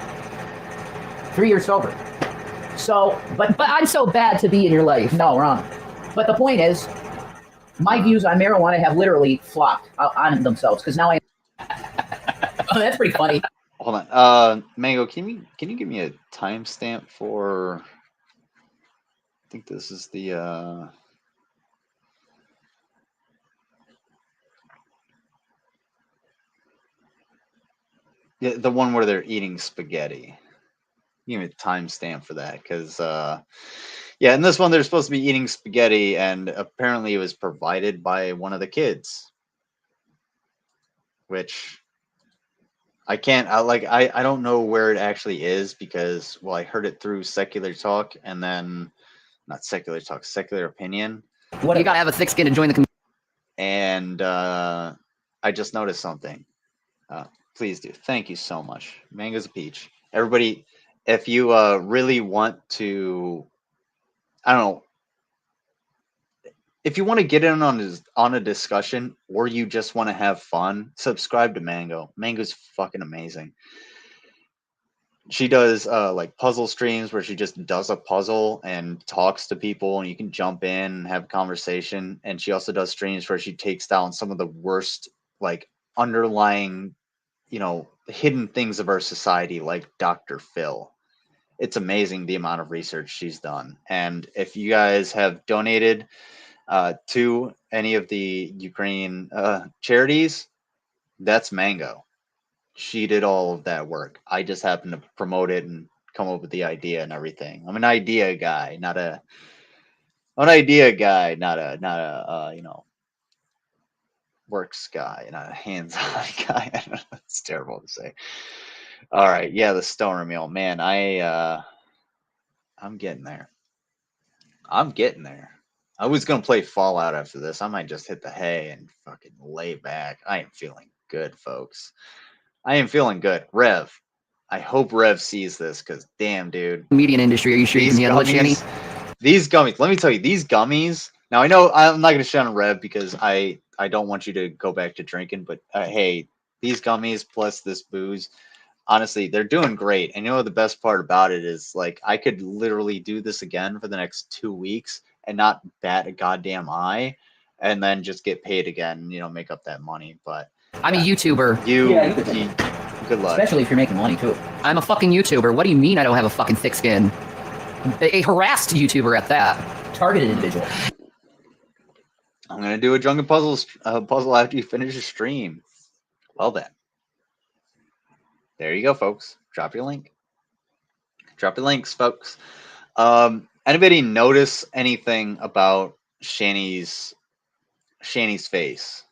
3 years sober. So, but I'm so bad to be in your life. no, wrong. But the point is, my views on marijuana have literally flopped on themselves because now I. Oh, that's pretty funny. Hold on, Mango, can you give me a timestamp for? I think this is the. Yeah, the one where they're eating spaghetti. Give me a timestamp for that, because yeah, in this one they're supposed to be eating spaghetti, and apparently it was provided by one of the kids, which I can't. I don't know where it actually is because, well, I heard it through Secular Talk, and then not Secular Talk, Secular Opinion, What you got to have a thick skin to join the community. and I just noticed something. Please do. Thank you so much. Mango's a peach. Everybody, if you really want to, I don't know, if you want to get in on a discussion, or you just want to have fun, subscribe to Mango. Mango's fucking amazing. She does like puzzle streams where she just does a puzzle and talks to people, and you can jump in and have a conversation. And she also does streams where she takes down some of the worst, like, underlying, hidden things of our society, like Dr. Phil. It's amazing the amount of research she's done. And if you guys have donated to any of the Ukraine charities, that's Mango. She did all of that work. I just happened to promote it and come up with the idea and everything. I'm an idea guy, not a works guy, not a hands-on guy. I don't know, it's terrible to say. All right, yeah, the stoner meal, man. I'm getting there. I'm getting there. I was gonna play Fallout after this. I might just hit the hay and fucking lay back. I am feeling good, folks. I am feeling good. Rev, I hope Rev sees this, because damn, dude. Median industry. Are you sure you These can handle it, Shanny? gummies, let me tell you, these gummies. Now, I know I'm not going to shit on Rev because I don't want you to go back to drinking, but hey, these gummies plus this booze, honestly, they're doing great. And you know the best part about it is, like, I could literally do this again for the next 2 weeks and not bat a goddamn eye, and then just get paid again, make up that money. But I'm a YouTuber. Good luck. Especially if you're making money too. I'm a fucking YouTuber. What do you mean I don't have a fucking thick skin? A harassed YouTuber at that. Targeted individual. I'm gonna do a drunken puzzle after you finish the stream. Well then, there you go, folks. Drop your link. Drop your links, folks. Anybody notice anything about Shani's face,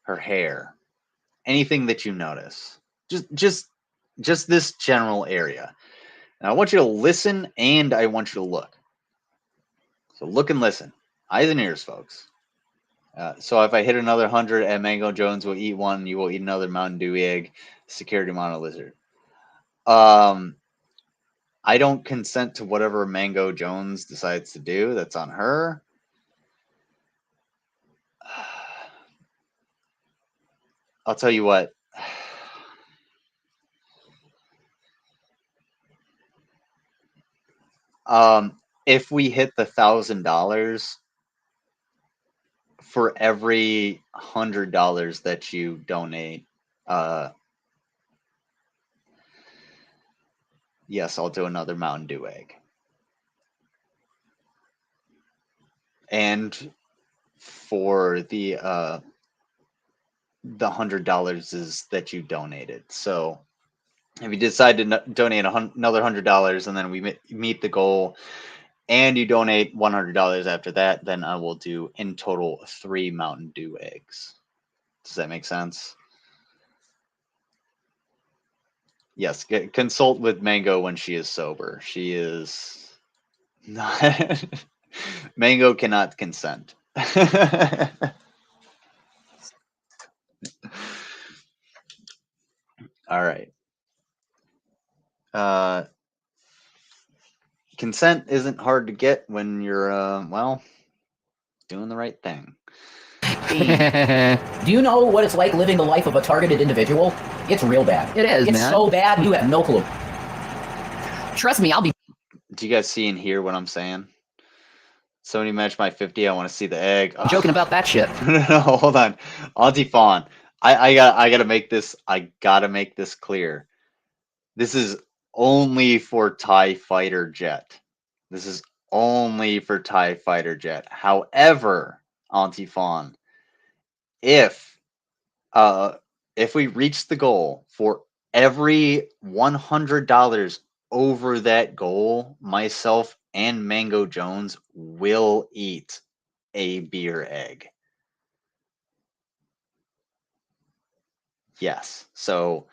her hair, anything that you notice? Just this general area. And I want you to listen, and I want you to look. So look and listen. Eyes and ears, folks. So if I hit another 100 at Mango Jones will eat one, you will eat another Mountain Dew egg. Security Mono Lizard. I don't consent to whatever Mango Jones decides to do. That's on her. I'll tell you what. If we hit the $1,000, for every $100 that you donate, yes, I'll do another Mountain Dew egg. And for the $100 is that you donated. So if you decide to donate another $100, and then we meet the goal, and you donate $100 after that, then I will do in total 3 Mountain Dew eggs. Does that make sense? Yes, consult with Mango when she is sober. She is not. Mango cannot consent. All right. Consent isn't hard to get when you're, well, doing the right thing. Do you know what it's like living the life of a targeted individual? It's real bad. It is, It's man. so bad, you have no clue. Trust me, I'll be. Do you guys see and hear what I'm saying? Somebody match my 50. I want to see the egg. Oh. Joking about that shit. No, hold on. Auntie Fawn. I gotta make this. I gotta make this clear. This is only for TIE Fighter Jet. This is only for TIE Fighter Jet. However, Auntie Fawn, if we reach the goal for every $100 over that goal, myself and Mango Jones will eat a beer egg. Yes. So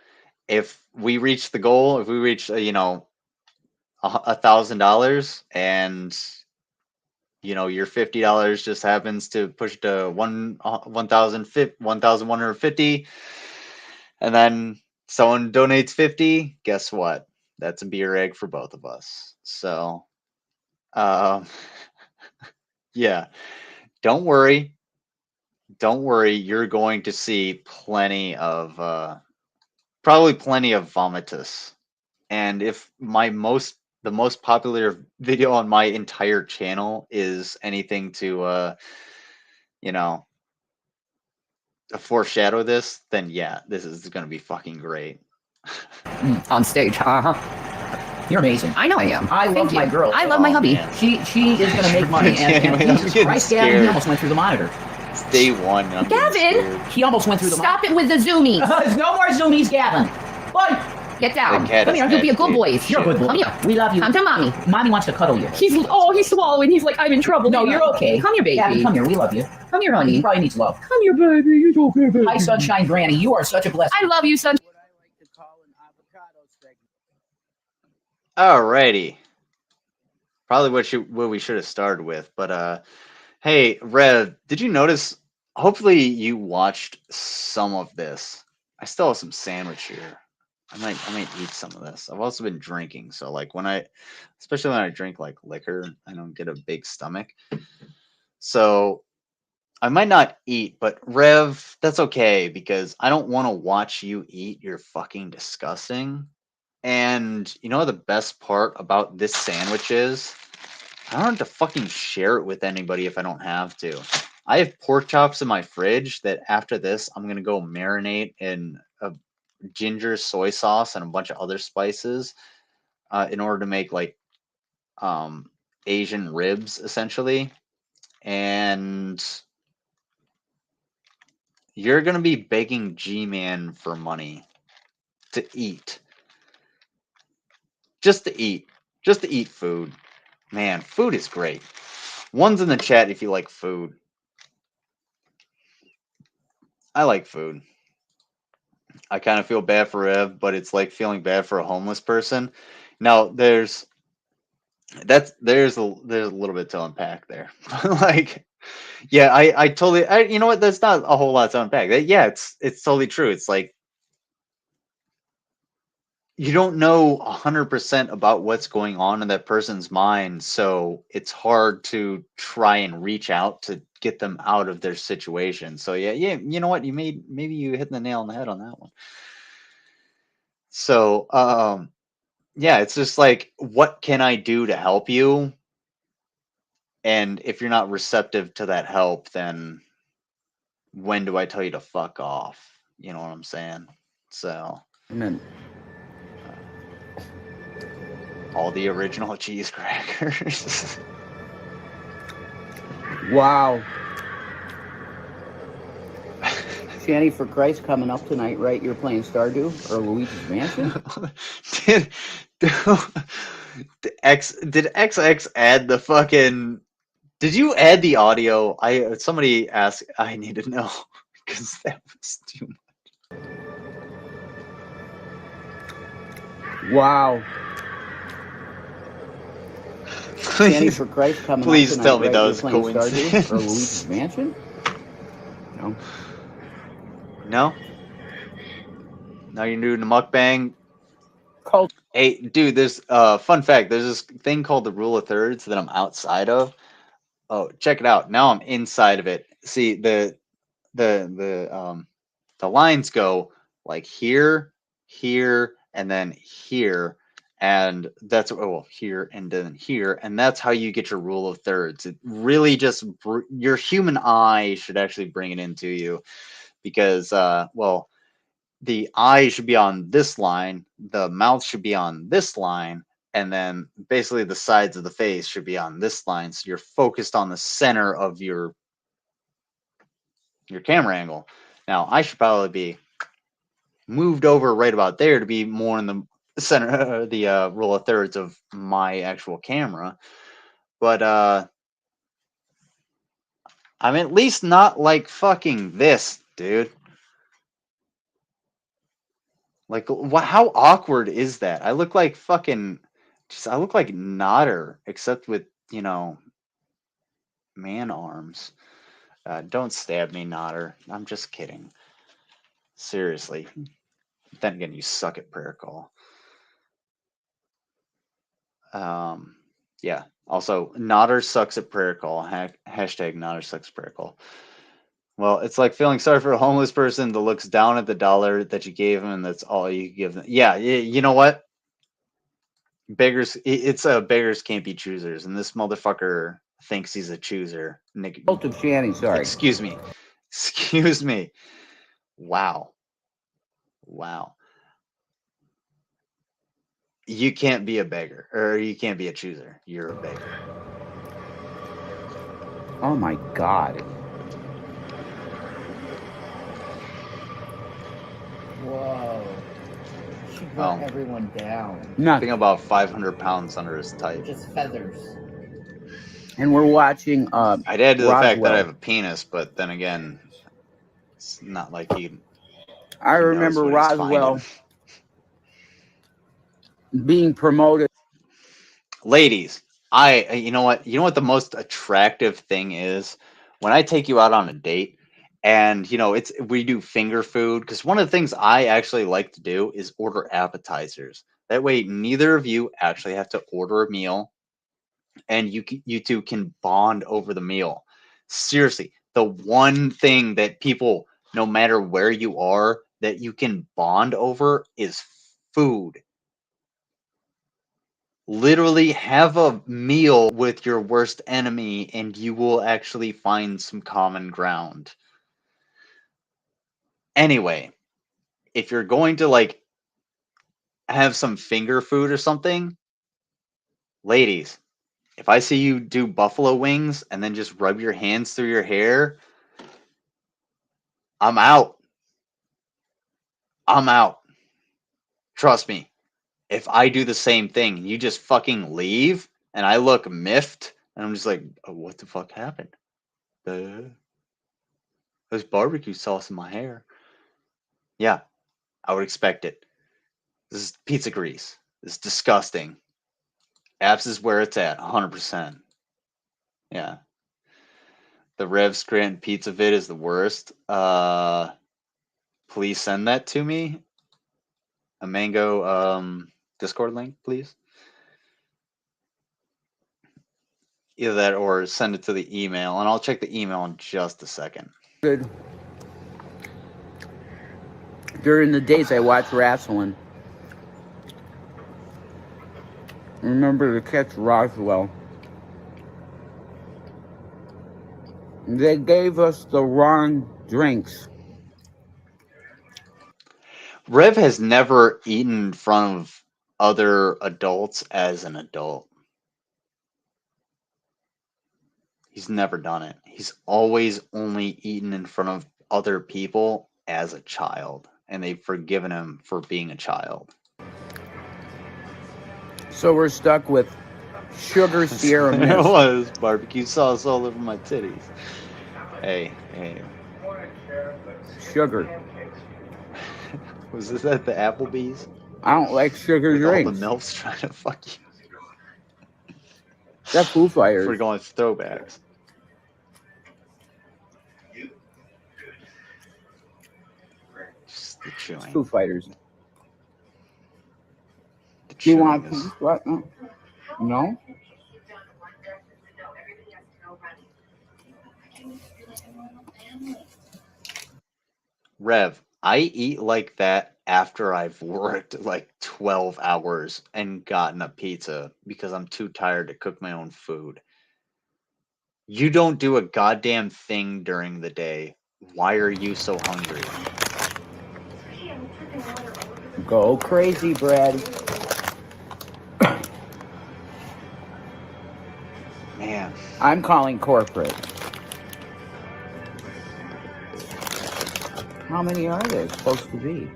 if we reach the goal, if we reach, $1,000 and, your $50 just happens to push to 1,150, and then someone donates 50, guess what? That's a beer egg for both of us. So, yeah, don't worry. Don't worry. You're going to see plenty of, probably plenty of vomitus. And if the most popular video on my entire channel is anything to, foreshadow this, then yeah, this is going to be fucking great. On stage. You're amazing. I know I am. I love my girl. I love my hubby. man. She is going to make money. And I'm Jesus getting Christ, Gavin, he scared. almost went through the monitor. It's day one. I'm getting Gavin! scared. He almost went through the Stop it with the zoomies. monitor. No more zoomies, Gavin. Boy, Get down. The cat Come is here. You'll be a good boy. actually- you're a good boy. Come here. We love you. Come to mommy. Mommy wants to cuddle you. He's swallowing. He's like, I'm in trouble. No, you're okay. Come here, baby. Gavin, come here. We love you. Come here, He honey. probably needs love. Come here, baby. It's okay, baby. Hi, Sunshine Granny. You are such a blessing. I love you, son. Alrighty. Probably what we should have started with, but hey, Rev, did you notice? Hopefully, you watched some of this. I still have some sandwich here. I might eat some of this. I've also been drinking, so like especially when I drink like liquor, I don't get a big stomach. So I might not eat, but Rev, that's okay because I don't want to watch you eat. You're fucking disgusting. And you know the best part about this sandwich is I don't have to fucking share it with anybody if I don't have to. I have pork chops in my fridge that after this I'm gonna go marinate in a ginger soy sauce and a bunch of other spices in order to make like Asian ribs essentially. And you're gonna be begging G-Man for money to eat. Just to eat food. Man, food is great. One's in the chat if you like food. I like food. I kind of feel bad for Ev, but it's like feeling bad for a homeless person. Now, there's a little bit to unpack there. Like, yeah, I totally, you know what? That's not a whole lot to unpack. Yeah, it's totally true. It's like, you don't know 100% about what's going on in that person's mind, so it's hard to try and reach out to get them out of their situation. So yeah, you know what? Maybe you hit the nail on the head on that one. So yeah, it's just like, what can I do to help you? And if you're not receptive to that help, then when do I tell you to fuck off? You know what I'm saying? So Amen. all the original cheese crackers. Wow. Shanny for Christ coming up tonight, right? You're playing Stardew or Luigi's Mansion? Did XX add the fucking? Did you add the audio? Somebody asked. I need to know because that was too much. Wow. Danny, for Christ, coming Please up tonight, tell me right? that You're was a playing Stardew or Luigi's coincidence. Mansion? No. No. Now you're doing the mukbang. Cult. Hey, dude, there's fun fact. There's this thing called the rule of thirds that I'm outside of. Oh, check it out. Now I'm inside of it. See the lines go like here, here, and then here, and that's here and then here, and that's how you get your rule of thirds. It really just your human eye should actually bring it into you, because well, the eye should be on this line, the mouth should be on this line, and then basically the sides of the face should be on this line. So you're focused on the center of your camera angle. Now I should probably be moved over right about there to be more in the center, the rule of thirds of my actual camera. But I'm at least not like fucking this, dude. Like, how awkward is that? I look like fucking, I look like Nodder, except with, man arms. Don't stab me, Nodder. I'm just kidding. Seriously. Then again, you suck at prayer call. Yeah. Also, Nodder sucks at prayer call. Hashtag Nodder sucks at prayer call. Well, it's like feeling sorry for a homeless person that looks down at the dollar that you gave him, and that's all you give them. Yeah, you know what? Beggars, it's beggars can't be choosers, and this motherfucker thinks he's a chooser. Nick, Cult of Shanny, sorry. excuse me. Excuse me. Wow. Wow. You can't be a beggar, or you can't be a chooser. You're a beggar. Oh my God. Whoa. She brought everyone down. I Nothing. think about 500 pounds under his tight. Just feathers. And we're watching I'd add to the fact that I Roswell. have a penis, but then again, it's not like I remember knows what he's Roswell finding. being promoted. Ladies, you know what the most attractive thing is? When I take you out on a date, and we do finger food, because one of the things I actually like to do is order appetizers. That way neither of you actually have to order a meal, and you two can bond over the meal. Seriously, the one thing that people, no matter where you are, that you can bond over is food. Literally have a meal with your worst enemy and you will actually find some common ground. Anyway, if you're going to have some finger food or something, ladies, if I see you do buffalo wings and then just rub your hands through your hair, I'm out. I'm out. Trust me. If I do the same thing, you just fucking leave and I look miffed and I'm just like, oh, what the fuck happened? There's barbecue sauce in my hair. Yeah, I would expect it. This is pizza grease. This is disgusting. Apps is where it's at, 100%. Yeah. The Rev Scranton pizza vid is the worst. Please send that to me. A Mango Discord link, please. Either that or send it to the email, and I'll check the email in just a second. Good. During the days I watched wrestling. Remember to catch Roswell. They gave us the wrong drinks. Rev has never eaten in front of other adults as an adult. He's never done it. He's always only eaten in front of other people as a child, and they've forgiven him for being a child. So we're stuck with sugar Sierra There it Mist. was barbecue sauce all over my titties. Hey. Sugar. Was this at the Applebee's? I don't like sugar With all the drinks. MILFs trying to fuck you. That's Foo If we're Fighters. going with throwbacks. Just the chewing. Foo Fighters. The Do you chewing want is- peace? What? No? Rev, I eat like that after I've worked like 12 hours and gotten a pizza because I'm too tired to cook my own food. You don't do a goddamn thing during the day. Why are you so hungry? Go crazy, Brad. Man. I'm calling corporate. How many are there supposed to be?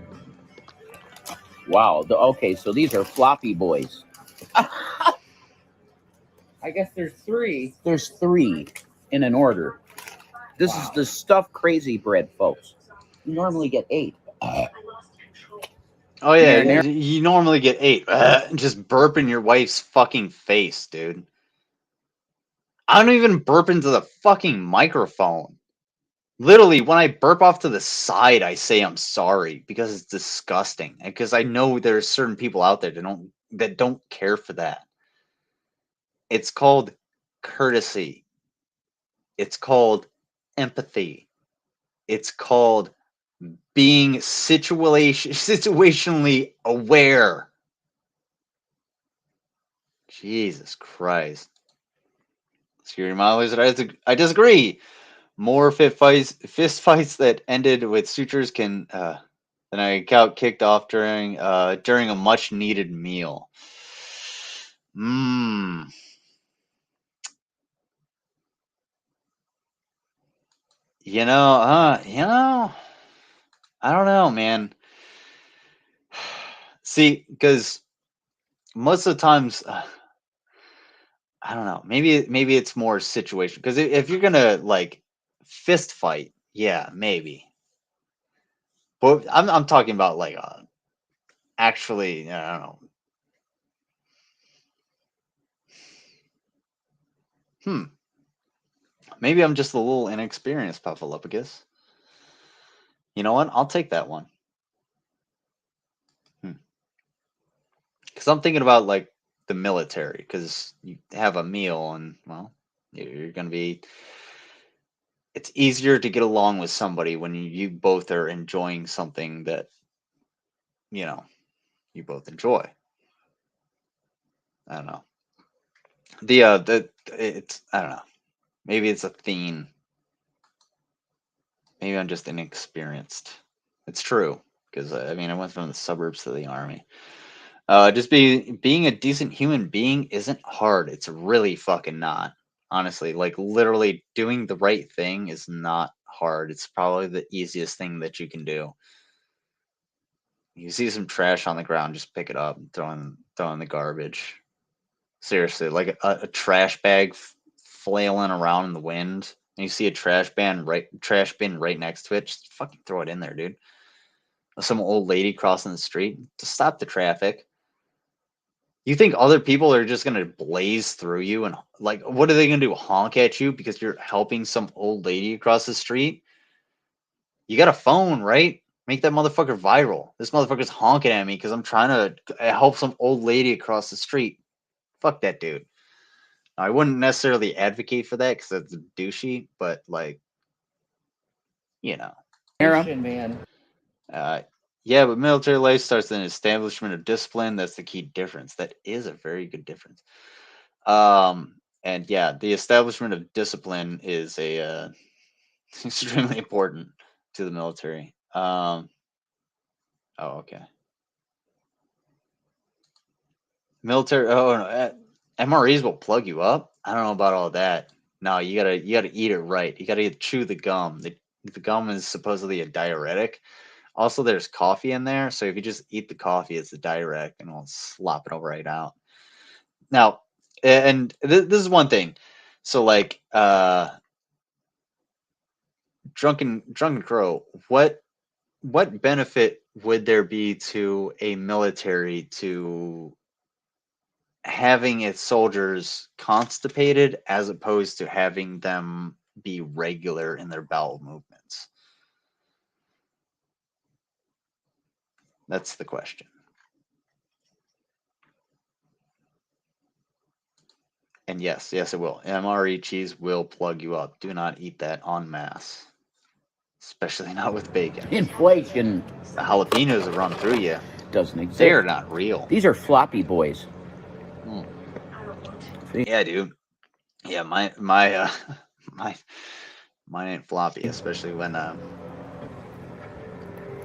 Wow. Okay, so these are floppy boys. I guess there's 3. There's 3 in an order. This is the stuffed crazy bread, folks. You normally get 8. Oh yeah, Marinara. you normally get 8. Just burp in your wife's fucking face, dude. I don't even burp into the fucking microphone. Literally, when I burp off to the side, I say I'm sorry because it's disgusting. Because I know there's certain people out there that don't care for that. It's called courtesy. It's called empathy. It's called being situationally aware. Jesus Christ. Security modelers, I disagree. More fist fights that ended with sutures than I got kicked off during a much needed meal. You know, I don't know, man. See, because most of the times, I don't know. Maybe it's more situation. Because if you're gonna like fist fight, yeah, maybe. But I'm talking about like actually, I don't know. Maybe I'm just a little inexperienced, Puffalopicus. You know what? I'll take that one. Because I'm thinking about like the military. Because you have a meal and well, you're gonna be. It's easier to get along with somebody when you both are enjoying something that you you both enjoy. I don't know. It's I don't know. Maybe it's a theme. Maybe I'm just inexperienced. It's true because I mean I went from the suburbs to the army. Just being a decent human being isn't hard. It's really fucking not. Honestly, like literally doing the right thing is not hard. It's probably the easiest thing that you can do. You see some trash on the ground, just pick it up and throw in the garbage. Seriously, like a trash bag flailing around in the wind, and you see a trash bin right next to it, just fucking throw it in there, dude. Some old lady crossing the street, just stop the traffic. You think other people are just gonna blaze through you and like what are they gonna do? Honk at you because you're helping some old lady across the street? You got a phone, right? Make that motherfucker viral. This motherfucker's honking at me because I'm trying to help some old lady across the street. Fuck that dude. I wouldn't necessarily advocate for that because that's douchey, but like, you know. Man. Yeah, but military life starts in an establishment of discipline. That's the key difference. That is a very good difference. And yeah, the establishment of discipline is a extremely important to the military. Oh, okay. Military. Oh no, MREs will plug you up. I don't know about all that. No, you gotta eat it right. You gotta chew the gum. The gum is supposedly a diuretic. Also, there's coffee in there, so if you just eat the coffee, it's a diuretic, and it'll slop it all right out. Now, and this is one thing. So like Drunken Crow, what benefit would there be to a military to having its soldiers constipated as opposed to having them be regular in their bowel movements? That's the question. And yes, it will. MRE cheese will plug you up. Do not eat that en masse, especially not with bacon. Inflation. The jalapenos will run through you. Doesn't exist. They are not real. These are floppy boys. Yeah, dude. Yeah, mine ain't floppy, especially when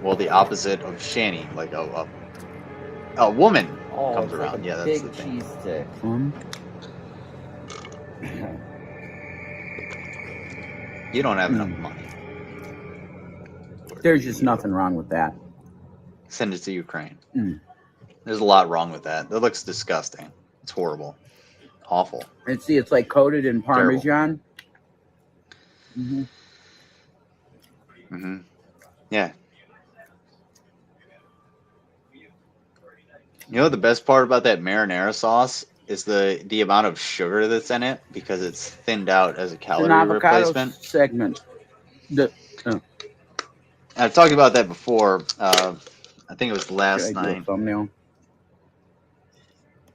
well, the opposite of Shani, like a woman comes around. Yeah, that's the thing. Cheese stick. You don't have enough money. There's just nothing wrong with that. Send it to Ukraine. There's a lot wrong with that. That looks disgusting. It's horrible. Awful. And see, it's like coated in Parmesan. Yeah. You know the best part about that marinara sauce is the amount of sugar that's in it, because it's thinned out as a calorie replacement. Segment. I've talked about that before. I think it was last night. Thumbnail.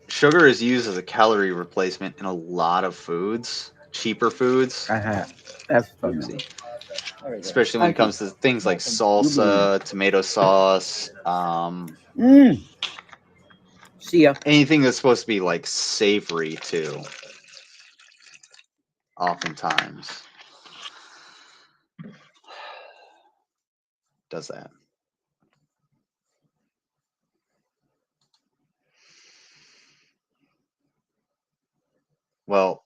Sugar is used as a calorie replacement in a lot of foods, cheaper foods. That's thumbnail. Especially when it comes to things like salsa, tomato sauce, See ya. anything that's supposed to be like savory too. Oftentimes does that. Well,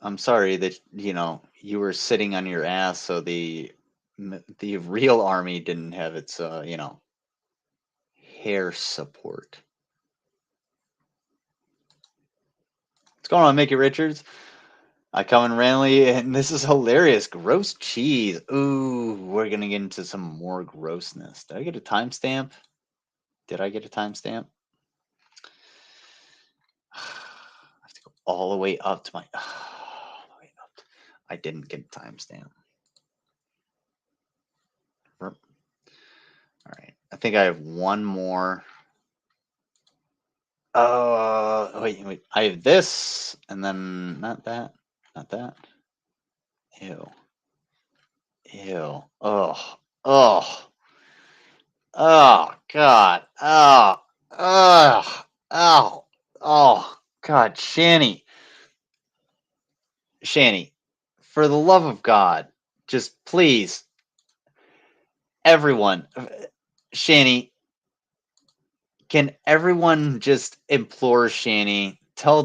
I'm sorry that you were sitting on your ass, so the real army didn't have its hair support. What's going on, Mickey Richards? I come in randomly, and this is hilarious. Gross cheese. Ooh, we're gonna get into some more grossness. Did I get a timestamp? Did I get a timestamp? I have to go all the way up to my. I didn't get a timestamp. All right, I think I have one more. Wait. I have this, and then not that. Ew. Oh. God. Oh, God. Shani, for the love of God, just please, everyone, Shani, can everyone just implore Shani, tell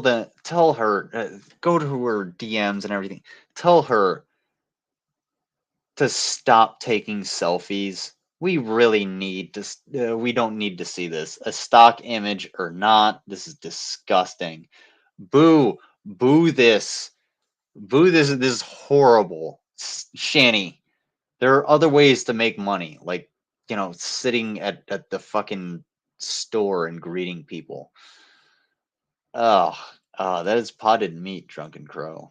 her, go to her DMs and everything, tell her to stop taking selfies. We really need to. We don't need to see this. A stock image or not, this is disgusting. Boo this. This is horrible. Shani, there are other ways to make money, like sitting at the fucking store and greeting people. That is potted meat, Drunken Crow.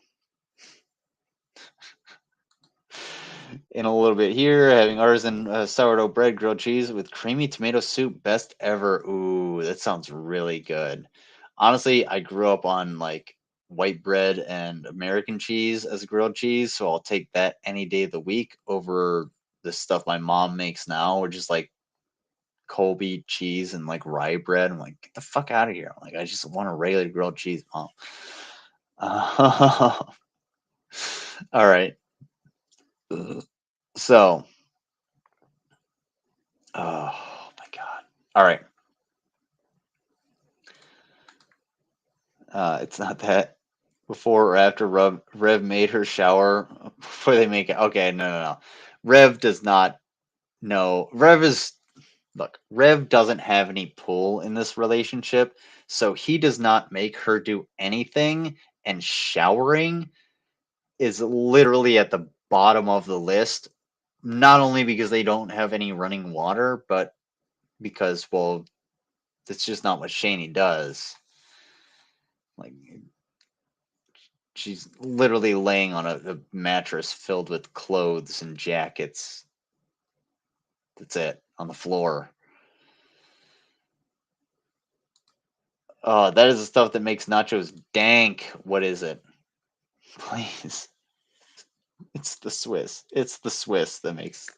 In a little bit here, having artisan sourdough bread, grilled cheese with creamy tomato soup, best ever. Ooh, that sounds really good. Honestly, I grew up on like white bread and American cheese as grilled cheese, so I'll take that any day of the week over the stuff my mom makes now, which is like Colby cheese and like rye bread. I'm like, get the fuck out of here! Like, I just want a regular grilled cheese, Mom. All right. So, oh my God. All right. It's not that before or after Rev made her shower before they make it. Okay, no. Rev does not know. Rev doesn't have any pull in this relationship. So he does not make her do anything, and showering is literally at the bottom of the list, not only because they don't have any running water, but because, well, that's just not what Shani does. Like, she's literally laying on a mattress filled with clothes and jackets. That's it, on the floor. That is the stuff that makes nachos dank. What is it? Please. It's the Swiss. It's the Swiss that makes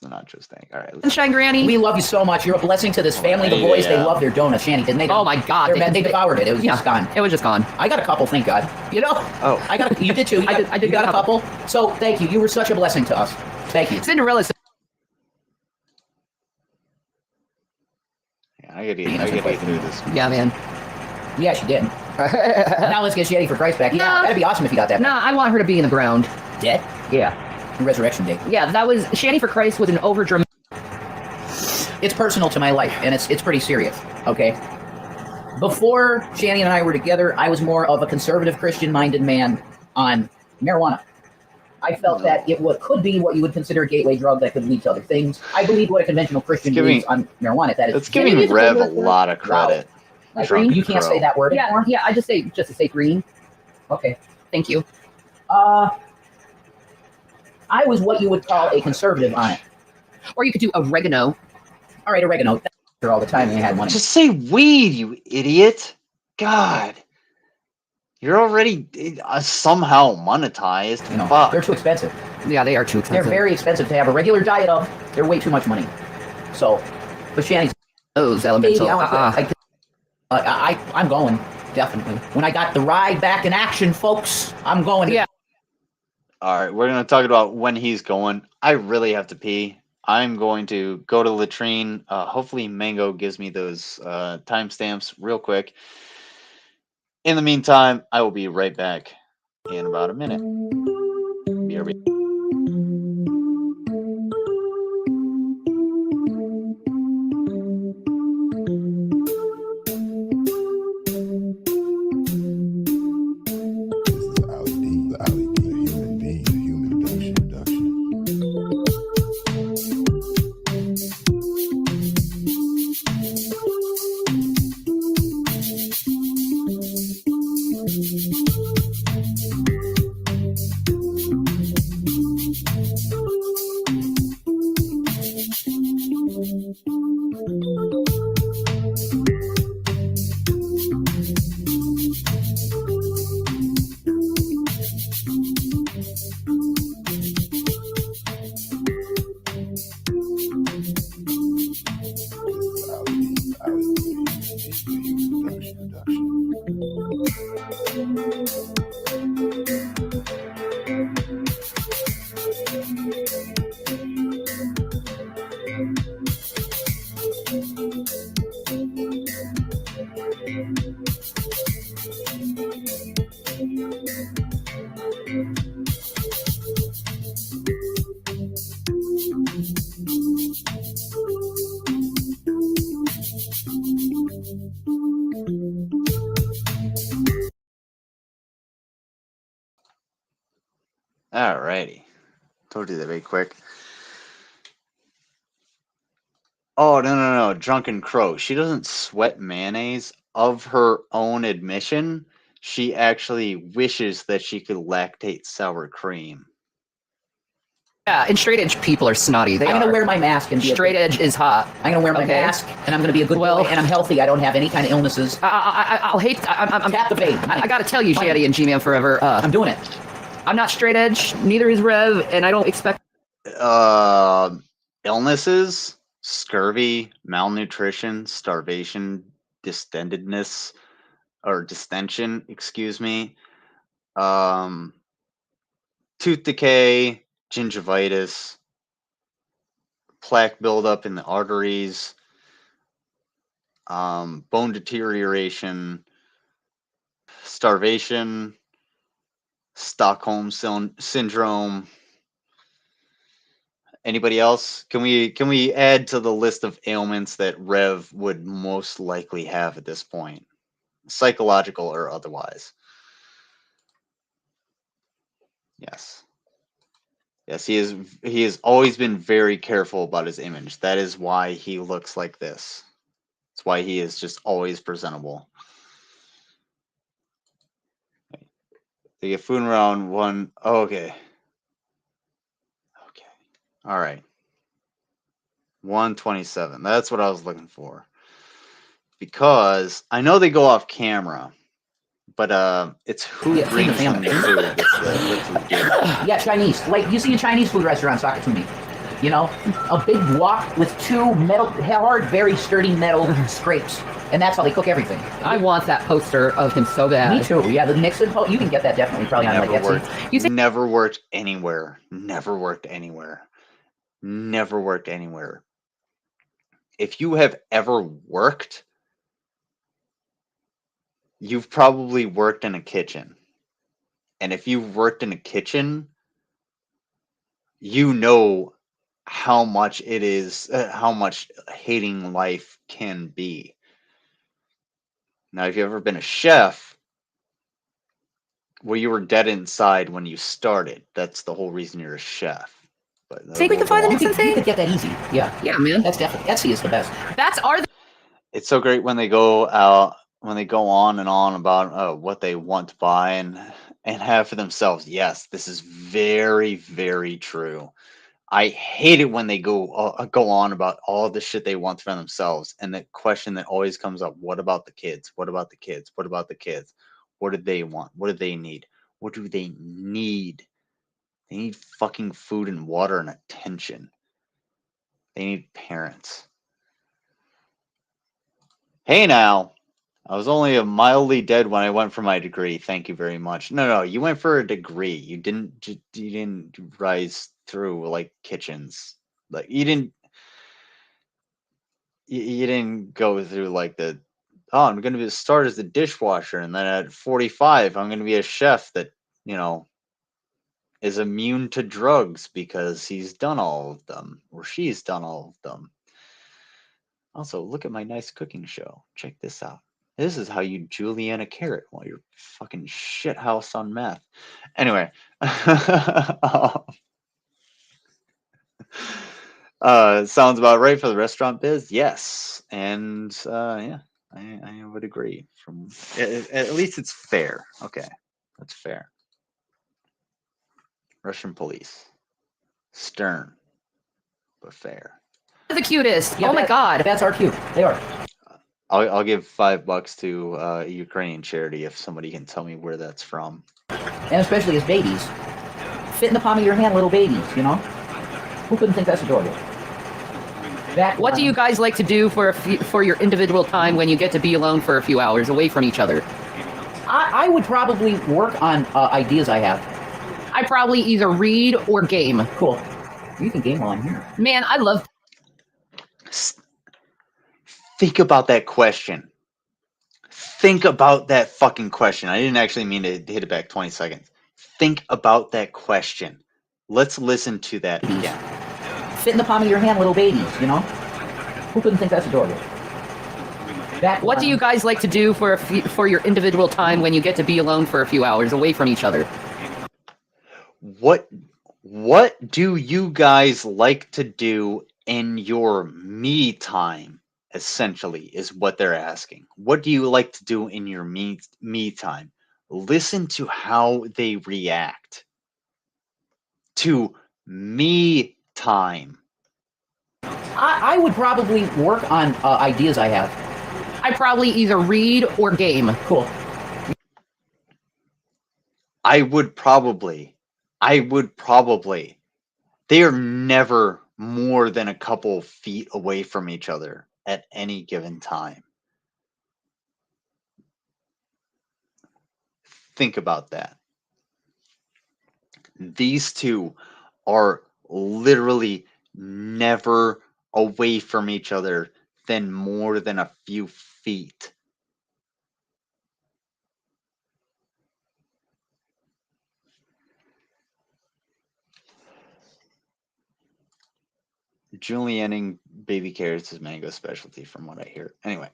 the nachos dank. All right. Sunshine Granny. We love you so much. You're a blessing to this family. The boys, they love their donuts. Shanny, didn't they? Oh my God. They devoured it. It was just gone. It was just gone. I got a couple, thank God. You know? Oh. You did too. I did got a couple. So thank you. You were such a blessing to us. Thank you. Cinderella's. Yeah, I gotta get through this. Yeah, man. Yeah, she did. Now let's get Shady for Christ back. Yeah, No. that'd be awesome if you got that. No, I want her to be in the ground. Dead? Yeah. Resurrection Day. Yeah, that was Shanny for Christ was an overdramatic. It's personal to my life, and it's pretty serious. Okay. Before Shani and I were together, I was more of a conservative Christian-minded man on marijuana. I felt that it could be what you would consider a gateway drug that could lead to other things. I believe what a conventional Christian believes on marijuana. That is, it's giving Rev a lot of credit. Like, you can't say that word anymore? Yeah, I just to say green. Okay. Thank you. I was what you would call a conservative on it. Or you could do oregano. All right, oregano. All the time they had one. Just say weed, you idiot. God. You're already somehow monetized. You know, Fuck. they're too expensive. Yeah, they are too expensive. They're very expensive to have a regular diet of. They're way too much money. So, but Shani's those elemental. I'm going, definitely. When I got the ride back in action, folks, I'm going. Yeah. All right, we're going to talk about when he's going. I really have to pee. I'm going to go to the latrine. Hopefully Mango gives me those timestamps real quick. In the meantime, I will be right back in about a minute. BRB. Alrighty. Told you that very quick. Oh, no. Drunken Crow. She doesn't sweat mayonnaise. Of her own admission, she actually wishes that she could lactate sour cream. Yeah, and straight edge people are snotty. I'm going to wear my mask and be straight edge is hot. I'm going to wear my mask, and I'm going to be a good boy, and I'm healthy. I don't have any kind of illnesses. I'll hate. I'm tap the vape. I got to tell you, Shaddy and G-Man Forever. I'm doing it. I'm not straight edge. Neither is Rev, and I don't expect. Illnesses, scurvy, malnutrition, starvation, distendedness, or distension. Excuse me. Tooth decay, gingivitis, plaque buildup in the arteries, bone deterioration, starvation, Stockholm syndrome. Anybody else? Can we add to the list of ailments that Rev would most likely have at this point? psychological or otherwise. Yes. Yes, he has always been very careful about his image. That is why he looks like this. That's why he is just always presentable. They get food in round one. Oh, okay. Okay. All right. 127. That's what I was looking for. Because I know they go off camera, but it's who brings them the food that's the deal. Yeah, Chinese. Like, you see a Chinese food restaurant, talk to me. You know, a big wok with two metal, hard, very sturdy metal scrapes. And that's how they cook everything. I want that poster of him so bad. Me too. Yeah, the Nixon, you can get that definitely probably on like Etsy. Never worked anywhere. Never worked anywhere. Never worked anywhere. If you have ever worked, you've probably worked in a kitchen. And if you've worked in a kitchen, you know how much it is, how much hating life can be. Now, if you've ever been a chef, well, you were dead inside when you started. That's the whole reason you're a chef. But think we can find the Nixon thing? You could get that easy. Yeah. Yeah, man. That's definitely, Etsy is the best. That's our... It's so great when they go out, when they go on and on about what they want to buy and have for themselves. Yes, this is very, very true. I hate it when they go on about all the shit they want for themselves, and the question that always comes up: what about the kids? What about the kids? What about the kids? What do they want? What do they need? What do they need? They need fucking food and water and attention. They need parents. Hey now, I was only mildly dead when I went for my degree. Thank you very much. No, you went for a degree. You didn't rise through like kitchens. Like you didn't go through like the, oh, I'm going to start as a dishwasher, and then at 45 I'm going to be a chef that, you know, is immune to drugs because he's done all of them, or she's done all of them. Also, look at my nice cooking show. Check this out. This is how you julienne a carrot while you're fucking shithouse on meth. Anyway. Sounds about right for the restaurant biz. Yes. And yeah, I would agree. From at least it's fair. Okay. That's fair. Russian police. Stern, but fair. The cutest. Yeah, oh my god. Bats are cute. They are. I'll give $5 to a Ukrainian charity if somebody can tell me where that's from. And especially as babies. Fit in the palm of your hand, little babies, you know? Who couldn't think that's adorable? What do you guys like to do for your individual time when you get to be alone for a few hours away from each other? I would probably work on ideas I have. I probably either read or game. Cool. You can game while I'm here. Man, I love... Think about that question. Think about that fucking question. I didn't actually mean to hit it back 20 seconds. Think about that question. Let's listen to that again. Fit in the palm of your hand, little babies, you know? Who couldn't think that's adorable? What do you guys like to do for your individual time when you get to be alone for a few hours away from each other? What do you guys like to do in your me time? Essentially, is what they're asking. What do you like to do in your me time? Listen to how they react to me time. I would probably work on ideas I have. I probably either read or game. Cool. I would probably. They are never more than a couple feet away from each other at any given time. Think about that. These two are literally never away from each other than more than a few feet. Julienning baby carrots is Mango's specialty, from what I hear. Anyway,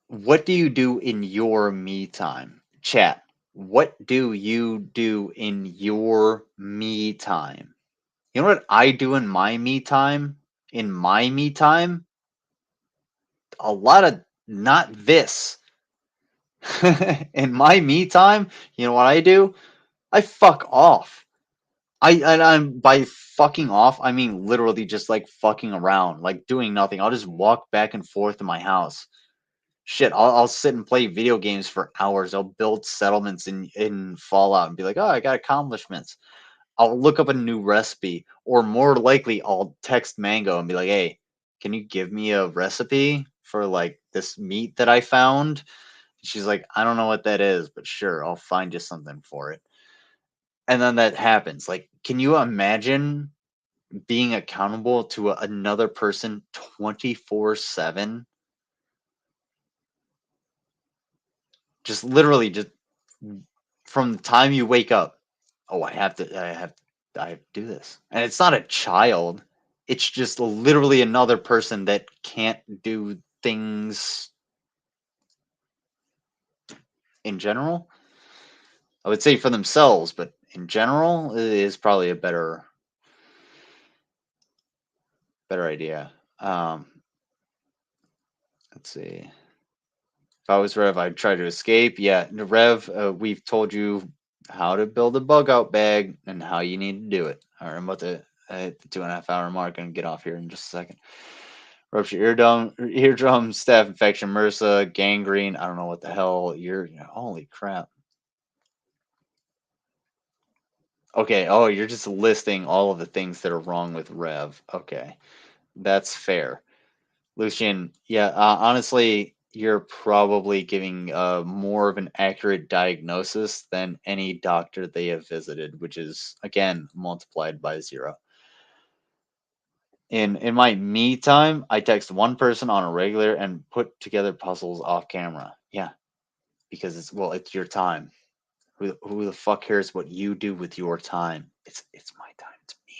what do you do in your me time? Chat, what do you do in your me time? You know what I do in my me time? In my me time? A lot of not this. In my me time, you know what I do? I fuck off. I'm by fucking off, I mean literally just like fucking around, like doing nothing. I'll just walk back and forth in my house. Shit, I'll sit and play video games for hours. I'll build settlements in Fallout and be like, oh, I got accomplishments. I'll look up a new recipe, or more likely, I'll text Mango and be like, hey, can you give me a recipe for like this meat that I found? She's like, I don't know what that is, but sure, I'll find you something for it. And then that happens. Like, can you imagine being accountable to another person 24/7? Just literally just from the time you wake up. Oh, I have to do this. And it's not a child. It's just literally another person that can't do things in general. I would say for themselves, but in general it is probably a better idea. Let's see. If I was Rev, I'd try to escape. Yeah, Rev, we've told you how to build a bug out bag and how you need to do it. All right, I'm about to hit the 2.5 hour mark and get off here in just a second. Rupture eardrum, staph infection, MRSA, gangrene. I don't know what the hell holy crap. Okay, oh, you're just listing all of the things that are wrong with Rev. Okay, that's fair. Lucian, yeah, honestly, you're probably giving more of an accurate diagnosis than any doctor they have visited, which is, again, multiplied by 0. In my me time, I text one person on a regular and put together puzzles off camera. Yeah, because it's your time. Who the fuck cares what you do with your time? It's my time. It's me.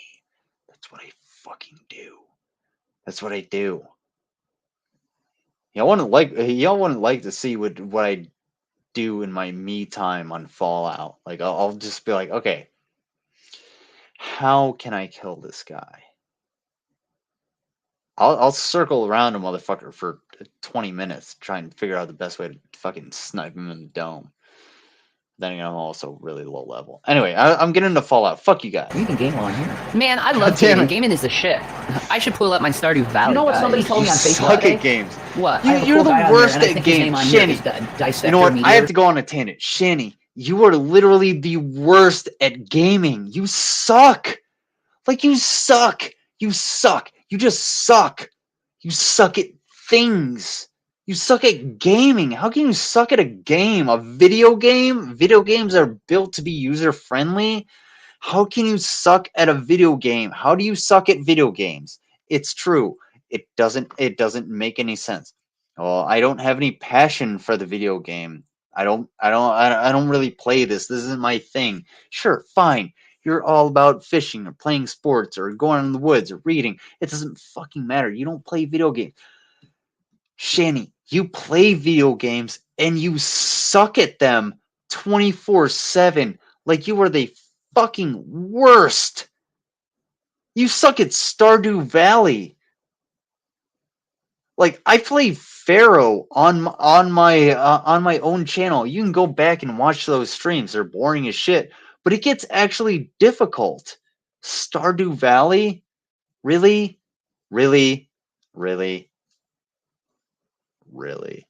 That's what I fucking do. That's what I do. Y'all wouldn't like to see what I do in my me time on Fallout. Like I'll just be like, okay, how can I kill this guy? I'll circle around a motherfucker for 20 minutes, trying to figure out the best way to fucking snipe him in the dome. Then again, I'm also really low level. Anyway, I'm getting into Fallout. Fuck you guys. You can game on here. Man, I love gaming. Gaming is the shit. I should pull up my Stardew Valley. You know what somebody told me on Facebook? Suck at games. What? You're the worst at games, Shanny. You know what? I have to go on a tangent. Shanny, you are literally the worst at gaming. You suck. Like, you suck. You suck. You just suck. You suck at things. You suck at gaming. How can you suck at a game? A video game? Video games are built to be user-friendly. How can you suck at a video game? How do you suck at video games? It's true. It doesn't make any sense. Well, I don't have any passion for the video game. I don't really play this. This isn't my thing. Sure, fine. You're all about fishing or playing sports or going in the woods or reading. It doesn't fucking matter. You don't play video games. Shanny, you play video games and you suck at them 24/7 like you are the fucking worst. You suck at Stardew Valley. Like, I play Pharaoh on my own channel. You can go back and watch those streams. They're boring as shit, but it gets actually difficult. Stardew Valley? Really? Really? Really? Really?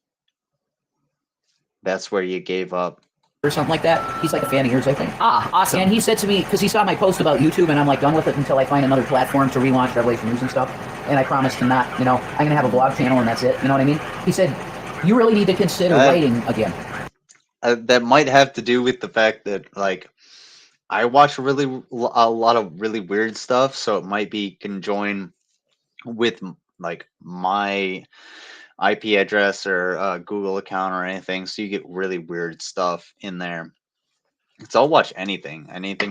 That's where you gave up? Or something like that. He's like a fan of yours, I think. Ah, awesome. And he said to me, because he saw my post about YouTube, and I'm like done with it until I find another platform to relaunch Revelation News and stuff. And I promised to not, I'm going to have a blog channel and that's it. You know what I mean? He said, you really need to consider writing again. That might have to do with the fact that, like, I watch a lot of really weird stuff, so it might be conjoined with, like, my IP address or Google account or anything, so you get really weird stuff in there. So I'll watch anything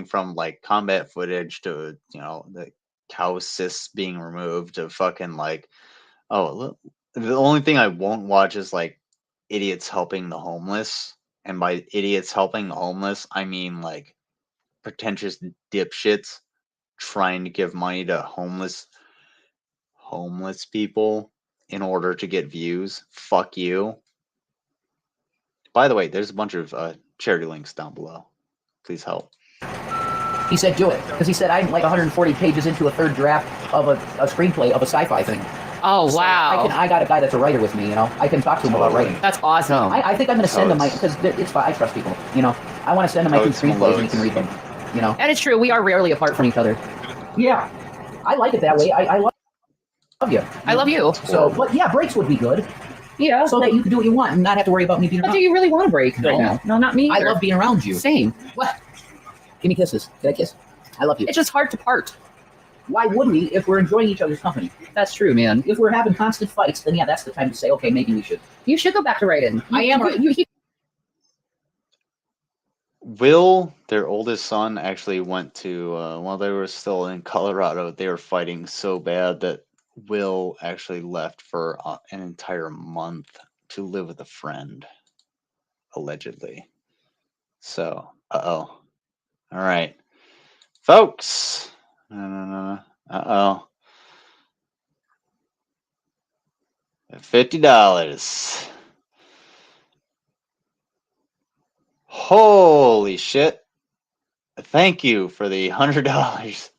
from like combat footage to the cow cysts being removed to fucking like the only thing I won't watch is like idiots helping the homeless. And by idiots helping the homeless, I mean like pretentious dipshits trying to give money to homeless people in order to get views. Fuck you. By the way, there's a bunch of charity links down below. Please help. He said do it, because he said I'm like 140 pages into a third draft of a screenplay of a sci-fi thing. Oh, wow. I got a guy that's a writer with me, you know. I can talk to him about writing. That's awesome. I think I'm going to send him my, because it's fine, I trust people, you know. I want to send him my 2 screenplays and he can read them, you know. And it's true, we are rarely apart from each other. Yeah, I like it that way. I love you. I love you. So, but yeah, breaks would be good. Yeah. So that you can do what you want and not have to worry about me being around. But do you really want a break right now? No, not me I either. love being around you. Same. What? Give me kisses. Get a kiss. I love you. It's just hard to part. Why would we if we're enjoying each other's company? That's true, man. If we're having constant fights, then yeah, that's the time to say, okay, maybe we should. You should go back to writing. I am. Will, their oldest son, actually went to, while they were still in Colorado, they were fighting so bad that Will actually left for an entire month to live with a friend, allegedly. So, uh-oh. All right. Folks. Uh-oh. $50. Holy shit. Thank you for the $100.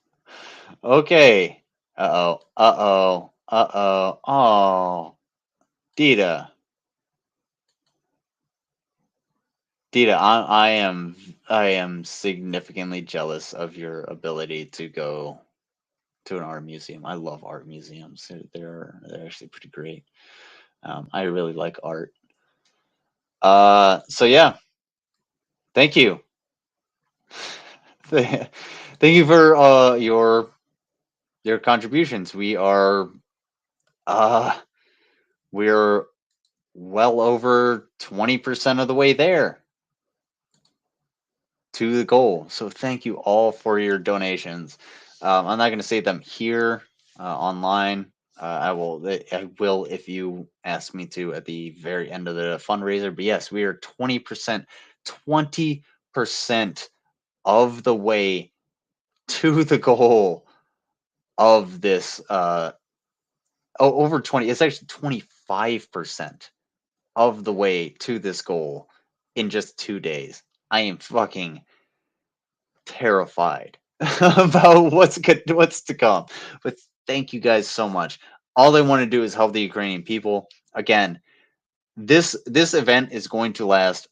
Okay. Uh-oh. Uh-oh. Uh-oh. Oh. Dita. Dita, I am significantly jealous of your ability to go to an art museum. I love art museums. They're actually pretty great. I really like art. So yeah. Thank you. Thank you for your contributions. We're well over 20% of the way there to the goal. So thank you all for your donations. I'm not going to say them here online. I will if you ask me to at the very end of the fundraiser. But yes, we are 20% of the way to the goal of this. Over 20. It's actually 25% of the way to this goal in just 2 days. I am fucking terrified about what's to come. But thank you guys so much. All they want to do is help the Ukrainian people. Again, this event is going to last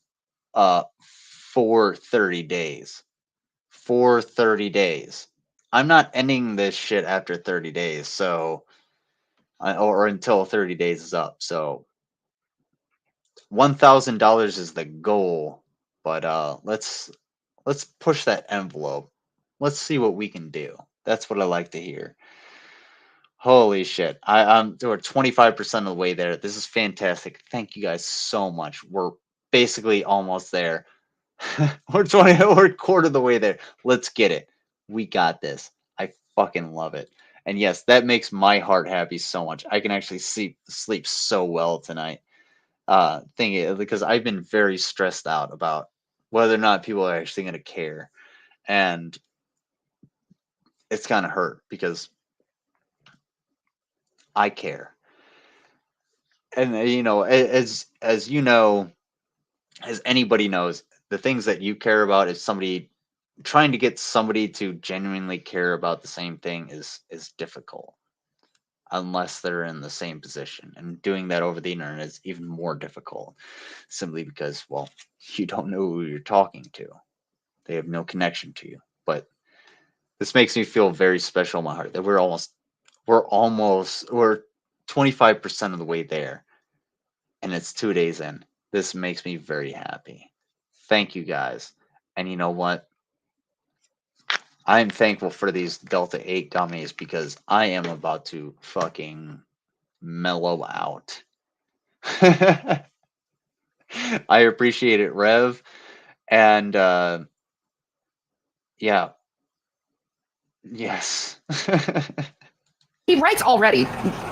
for 30 days. For 30 days. I'm not ending this shit after 30 days, so or until 30 days is up. So $1,000 is the goal, but let's push that envelope. Let's see what we can do. That's what I like to hear. Holy shit. We're 25% of the way there. This is fantastic. Thank you guys so much. We're basically almost there. we're a quarter of the way there. Let's get it. We got this. I fucking love it. And yes, that makes my heart happy so much. I can actually sleep so well tonight. Thinking, because I've been very stressed out about whether or not people are actually going to care. And it's kind of hurt because I care. And you know, as you know, as anybody knows, the things that you care about is trying to get somebody to genuinely care about the same thing is difficult unless they're in the same position, and doing that over the internet is even more difficult simply because, well, you don't know who you're talking to. They have no connection to you. But this makes me feel very special in my heart that we're 25% of the way there, and it's 2 days in. This makes me very happy. Thank you guys. And you know what? I'm thankful for these Delta 8 gummies because I am about to fucking mellow out. I appreciate it, Rev. And yeah. Yes. He writes already.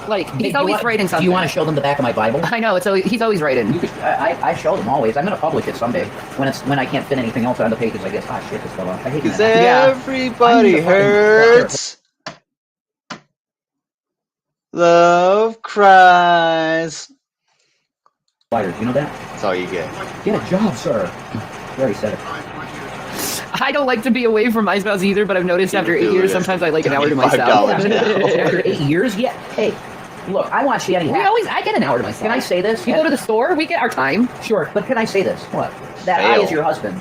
Like, Hey, he's always writing something. Do you want to show them the back of my Bible? I know, he's always writing. You could, I show them always. I'm gonna publish it someday when I can't fit anything else on the pages. I guess. Ah, shit, this fell off. I hate Because that. everybody hurts. Love cries. Flyers, you know that? That's all you get. Get a job, sir. You already said it. I don't like to be away from my spouse either, but I've noticed after 8 do years, it. sometimes I like an hour to $5 myself. After 8 years? Yeah. Hey, look, I want Shanny. I get an hour to myself. Can I say this? You go to the store, we get our time. Sure, but can I say this? What? That Fail. I is your husband.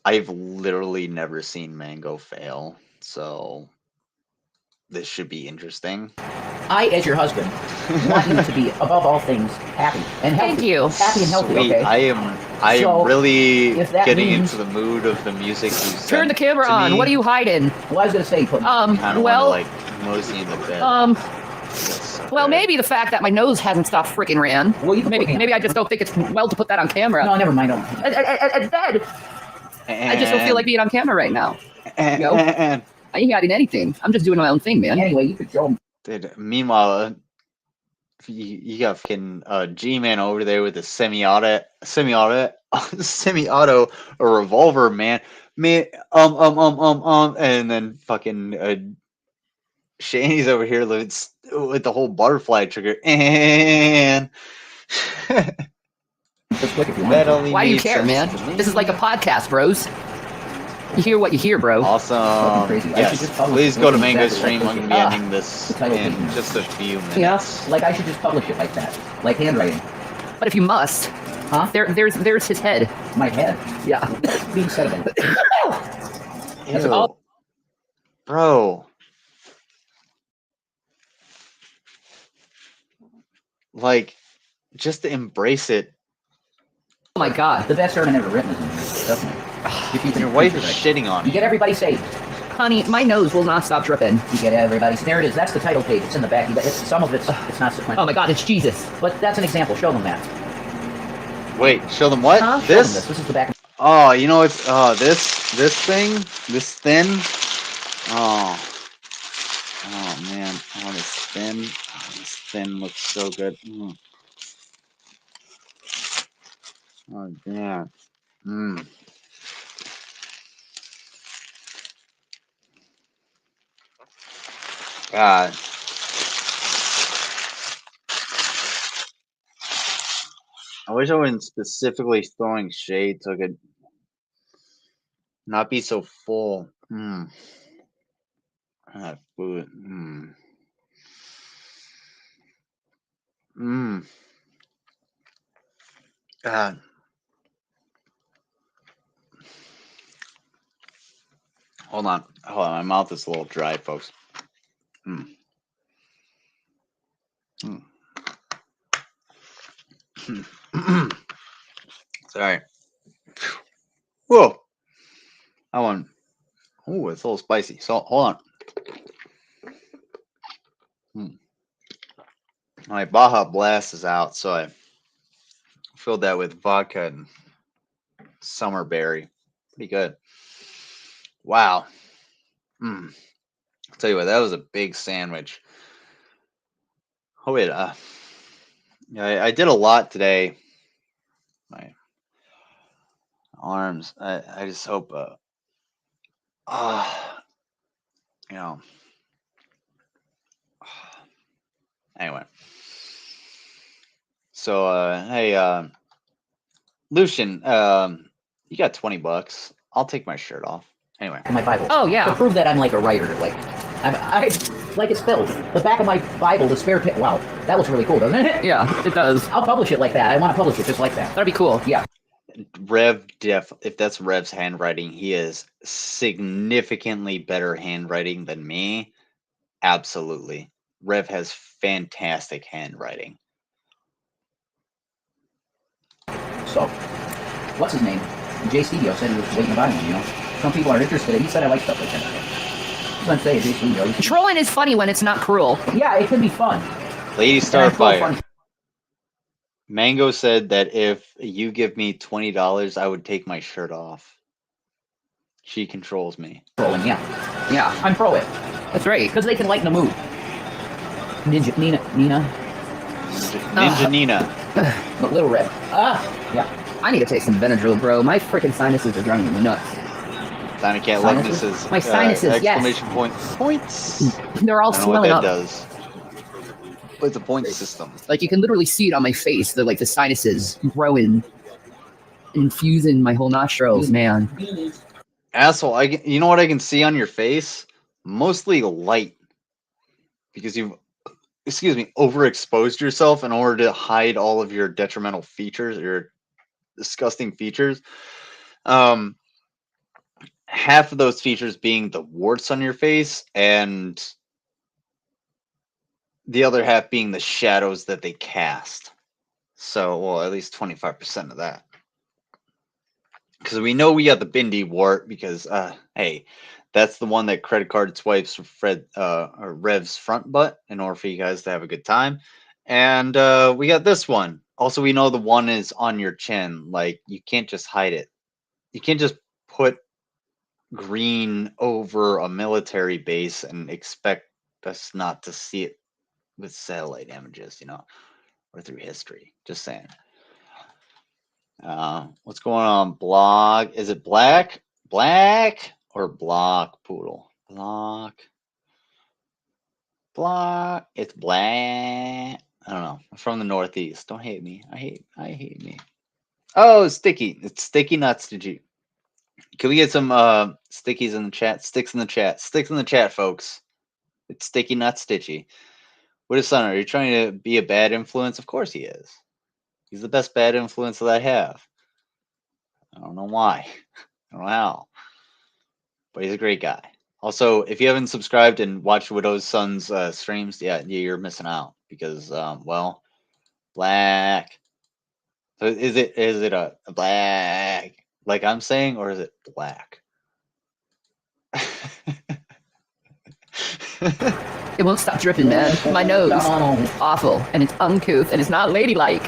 I've literally never seen Mango fail, so this should be interesting. I, as your husband, want you to be above all things happy and healthy. Thank you. Happy and healthy. Sweet. Okay. I am So, really if that getting means- into the mood of the music you sent Turn the camera to on. me. What are you hiding? Well, I was gonna say, put. I don't Well, want to, like, mosey in the bed. well, maybe the fact that my nose hasn't stopped freaking ran. Well, you can put- Maybe I just don't think it's well to put that on camera. No, never mind. Don't. And then, I just don't feel like being on camera right now. No. I ain't hiding anything. I'm just doing my own thing, man. Anyway, you could show him. Dude, meanwhile, you got fucking G-Man over there with a semi-auto, a revolver, man, and then fucking Shani's over here with the whole butterfly trigger, and Just click if you that want. only Why do you made care, man? sense to me. This is like a podcast, bros. You hear what you hear, bro. Awesome. Crazy. I should Yes, just publish please it. go to Exactly Mango's what stream. they I'm gonna do. be ending this the title in page. just a few minutes. Yeah. Like I should just publish it like that, like handwriting. But if you must, Huh? there's his head. My head. Yeah. Being said of it. Ew. Bro. Like, just embrace it. Oh my god. The best sermon ever written is in here, doesn't it? If you can Your wife preach is it right. shitting on You you. get everybody saved. Honey, my nose will not stop dripping. You get everybody. There it is. That's the title page. It's in the back. Some of it's not sequential. Oh my god, it's Jesus. But that's an example. Show them that. Wait, show them what? Huh? Show them This? This is the back. Oh, you know it's this thing, this thin. Oh man, oh this thin. Oh, this thin looks so good. Mm. Oh yeah. Mm. God. I wish I wasn't specifically throwing shade so I could not be so full. Mm. Food. Mm. Mm. God. Hold on. My mouth is a little dry, folks. Mm. Mm. Sorry. Whoa. That one. Oh, it's a little spicy. So hold on. My Baja Blast is out, so I filled that with vodka and summer berry. Pretty good. Wow. I'll tell you what, that was a big sandwich. Oh wait, I did a lot today. My arms. I just hope you know. Anyway. So hey Lucian, you got $20. I'll take my shirt off. Anyway. My Bible. Oh yeah. To prove that I'm like a writer, like I like it's filled. The back of my Bible, the spare page. Wow, that looks really cool, doesn't it? Yeah, it does. I'll publish it like that. I want to publish it just like that. That'd be cool. Yeah. Rev if that's Rev's handwriting, he is significantly better handwriting than me. Absolutely. Rev has fantastic handwriting. So, what's his name? Jay Studio said he was waiting to buy one, you know? Some people are interested. He said I like stuff like that. That's what I'm saying, Jay Studio. Trolling is funny when it's not cruel. Yeah, it can be fun. Lady And it's real Starfire. fun. Mango said that if you give me $20, I would take my shirt off. She controls me. Trolling, yeah. Yeah, I'm pro it. That's right, because they can lighten the mood. Ninja Nina. Ninja Nina. Little Red. Yeah. I need to take some Benadryl, bro. My freaking sinuses are driving me nuts. Tiny Cat Sinuses? Likenesses. My sinuses, Exclamation point. Points. They're all I don't know what swelling that up. does. But it's a point system. Like, you can literally see it on my face. The sinuses growing, infusing my whole nostrils, man. Asshole, you know what I can see on your face? Mostly light. Because you've, overexposed yourself in order to hide all of your detrimental features, your disgusting features. Half of those features being the warts on your face, and the other half being the shadows that they cast. So, well, at least 25% of that. Because we know we got the Bindi wart because, hey, that's the one that credit card swipes or Rev's front butt in order for you guys to have a good time. And we got this one. Also, we know the one is on your chin. Like, you can't just hide it. You can't just put green over a military base and expect us not to see it with satellite images, or through history. Just saying. What's going on? Blog. Is it black? Black or block poodle? Block. It's black. I don't know. I'm from the Northeast. Don't hate me. I hate me. Oh, sticky. It's sticky, not stitchy. Can we get some stickies in the chat? Sticks in the chat. Sticks in the chat, folks. It's sticky, not stitchy. What is son? Are you trying to be a bad influence? Of course he is. He's the best bad influence that I have. I don't know why. I don't know how. But he's a great guy. Also, if you haven't subscribed and watched Widow's Son's streams, yeah, you're missing out because, well, black. So is it a black like I'm saying, or is it black? It won't stop dripping, man. My nose is awful, and it's uncouth, and it's not ladylike.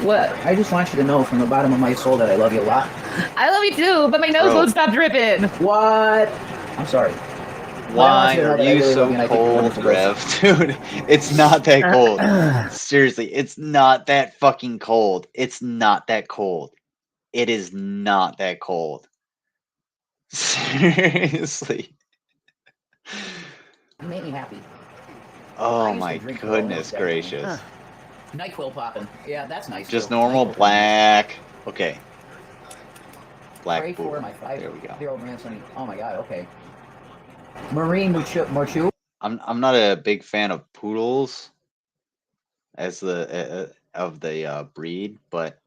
What? I just want you to know from the bottom of my soul that I love you a lot. I love you too, but my nose won't stop dripping. What? I'm sorry. Why are you so cold, Rev? Dude, it's not that cold. Seriously, it's not that fucking cold. It's not that cold. It is not that cold. Seriously. You made me happy. Oh my goodness gracious. NyQuil popping. Yeah, that's nice. Just normal black. Okay. Black Pray pool. for my There we go. 5-year-old grandson. Oh my god, okay. Marie Morchu. I'm not a big fan of poodles as the breed, but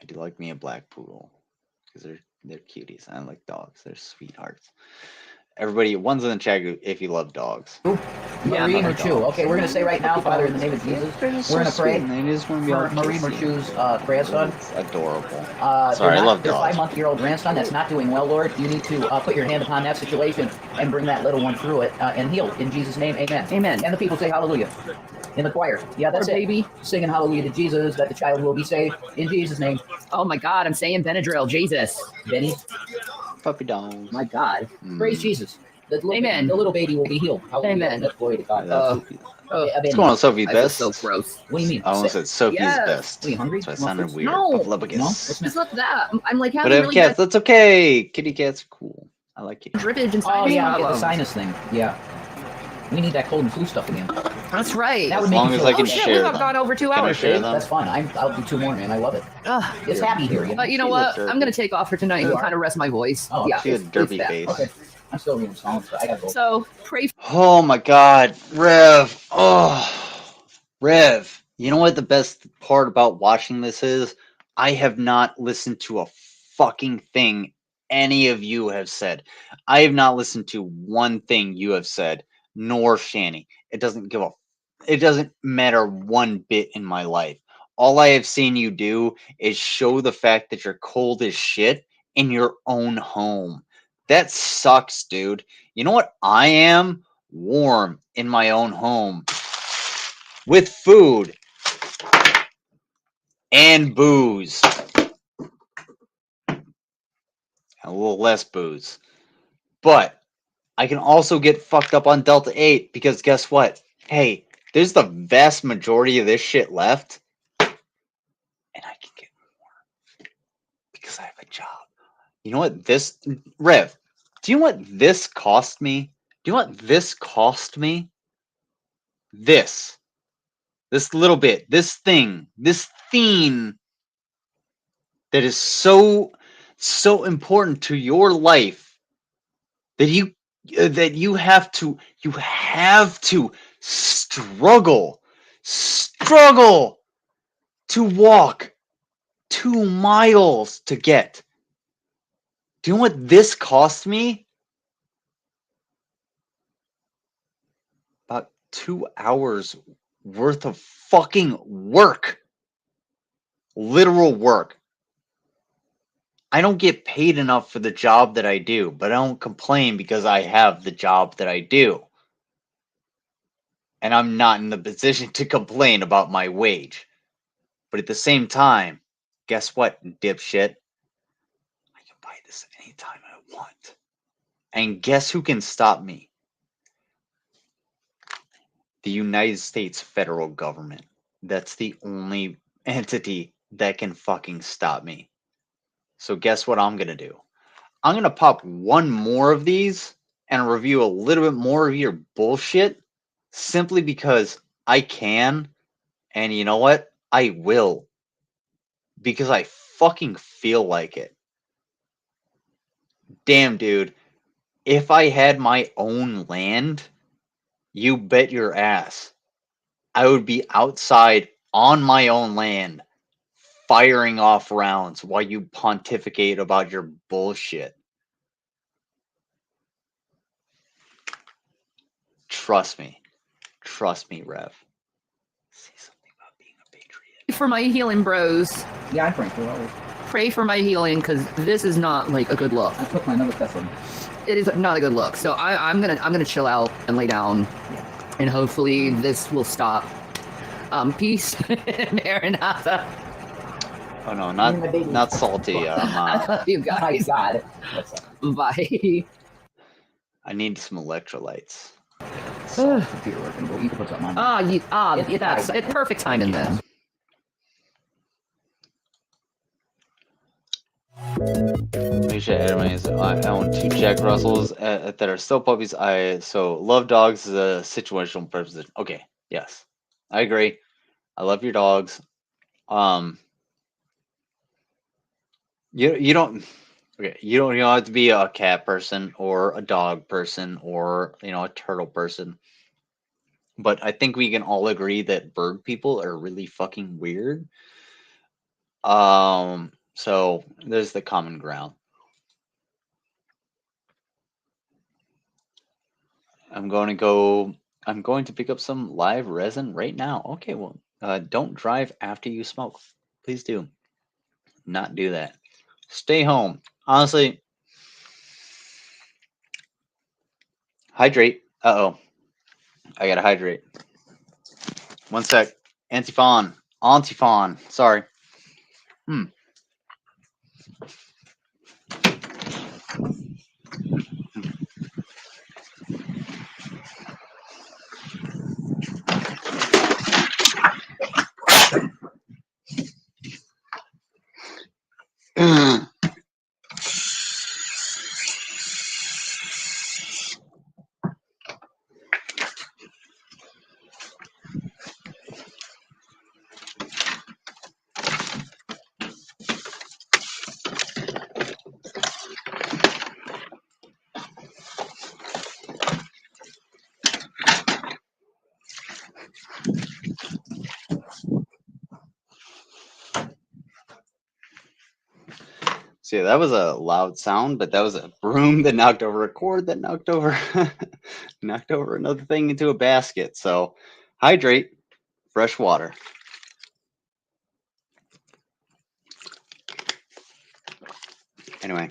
I do like me a black poodle because they're cuties. I like dogs. They're sweethearts. Everybody, one's in the chat group if you love dogs. Marie Morchu. Okay, we're gonna say right now, Father, in the name of Jesus, we're gonna pray for Marie Morchu's grandson. It's adorable. Sorry, I love their dogs. 5-month-old grandson that's not doing well, Lord. You need to put your hand upon that situation and bring that little one through it and heal. In Jesus' name, amen. Amen. And the people say hallelujah. In the choir. Yeah, that's it. Baby. Singing hallelujah to Jesus, that the child will be saved. In Jesus' name. Oh my God, I'm saying Benadryl, Jesus. Benny. Puppy dogs. My God. Praise Jesus. Amen. The little baby will be healed. Hallelujah. Amen. That's glory to God. What's going on, Sophie's I feel best? so gross. What do you mean? I almost said Sophie's Yes. best. Are you hungry? That's why it sounded weird. No. Buffalubicus. It's not that. I'm like But having I have really cats. bad That's okay. Kitty cats are cool. I like kitty. drippage and Oh sinus yeah, get the problems. sinus thing. Yeah. We need that cold and flu stuff again. That's right. That would As make long you as feel I can Oh shit, share we have them. gone over 2 Can I hours. share them? That's fine. I'll do 2 more, man. I love it. It's happy here. You know? But you know She what? looks I'm gonna take off for tonight You and are? kind of rest my voice. Oh, yeah, She had a derpy that. face. Okay. I'm still reading songs, but I gotta go. So pray. Oh my god, Rev. Oh, Rev. You know what the best part about watching this is? I have not listened to a fucking thing any of you have said. I have not listened to one thing you have said, nor Shani. It doesn't matter one bit in my life. All I have seen you do is show the fact that you're cold as shit in your own home. That sucks, dude. You know what I am? Warm in my own home. With food. And booze. A little less booze. But I can also get fucked up on Delta 8 because guess what? Hey, there's the vast majority of this shit left. And I can get more because I have a job. You know what this... Rev, do you know what this cost me? Do you know what this cost me? This little bit, this thing that is so important to your life that you have to struggle to walk 2 miles to get. Do you know what this cost me? About 2 hours worth of fucking work. Literal work. I don't get paid enough for the job that I do, but I don't complain because I have the job that I do. And I'm not in the position to complain about my wage. But at the same time, guess what, dipshit? I can buy this anytime I want. And guess who can stop me? The United States federal government. That's the only entity that can fucking stop me. So guess what I'm gonna do? I'm gonna pop one more of these and review a little bit more of your bullshit simply because I can, and you know what? I will. Because I fucking feel like it. Damn, dude. If I had my own land, you bet your ass I would be outside on my own land firing off rounds while you pontificate about your bullshit. Trust me, Rev. Say something about being a patriot. For my healing, bros. Yeah, I'm Frankie. Always. Pray for my healing, because this is not like a good look. I took my another Tesla. It is not a good look. So I'm gonna chill out and lay down, and hopefully this will stop. Peace, Maranatha. Oh no, not salty. I love you guys. God. Bye. I need some electrolytes. Computer working, but you can put something on. That's it's perfect timing then. Misha Edmonds, I own 2 Jack Russells that are still puppies. So love dogs is a situational purpose. Okay, yes, I agree. I love your dogs. You don't have to be a cat person or a dog person or a turtle person. But I think we can all agree that bird people are really fucking weird. So there's the common ground. I'm going to pick up some live resin right now. Okay, well, don't drive after you smoke. Please do not do that. Stay home. Honestly, hydrate. Uh-oh. I gotta hydrate. One sec. Antiphon. Sorry. See, that was a loud sound, but that was a broom that knocked over a cord that knocked over another thing into a basket. So hydrate, fresh water. Anyway.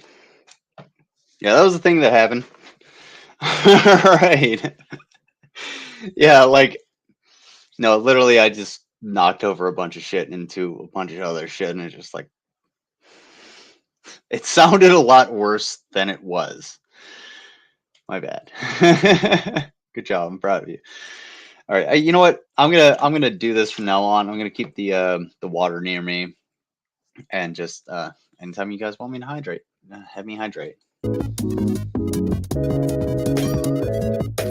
Yeah, that was the thing that happened. Right. Yeah, no, literally I just knocked over a bunch of shit into a bunch of other shit, and it's just it sounded a lot worse than it was. My bad. Good job. I'm proud of you. All right. You know what? I'm gonna do this from now on. I'm gonna keep the water near me, and just anytime you guys want me to hydrate, have me hydrate.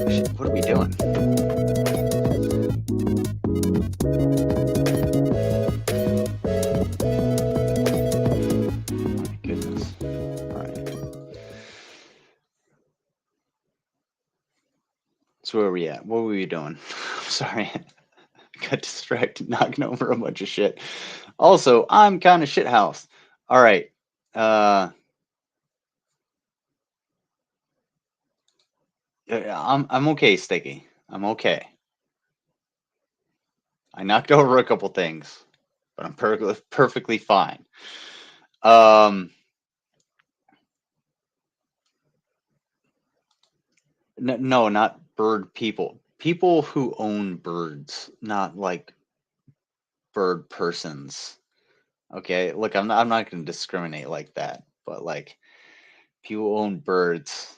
Shit, what are we doing? Oh my goodness. All right. So where are we at? What were we doing? I'm sorry. Got distracted knocking over a bunch of shit. Also, I'm kind of shithouse. All right. I'm okay, Sticky. I'm okay. I knocked over a couple things, but I'm perfectly fine. No, not bird people. People who own birds, not like bird persons. Okay, look, I'm not going to discriminate like that, but like people who own birds.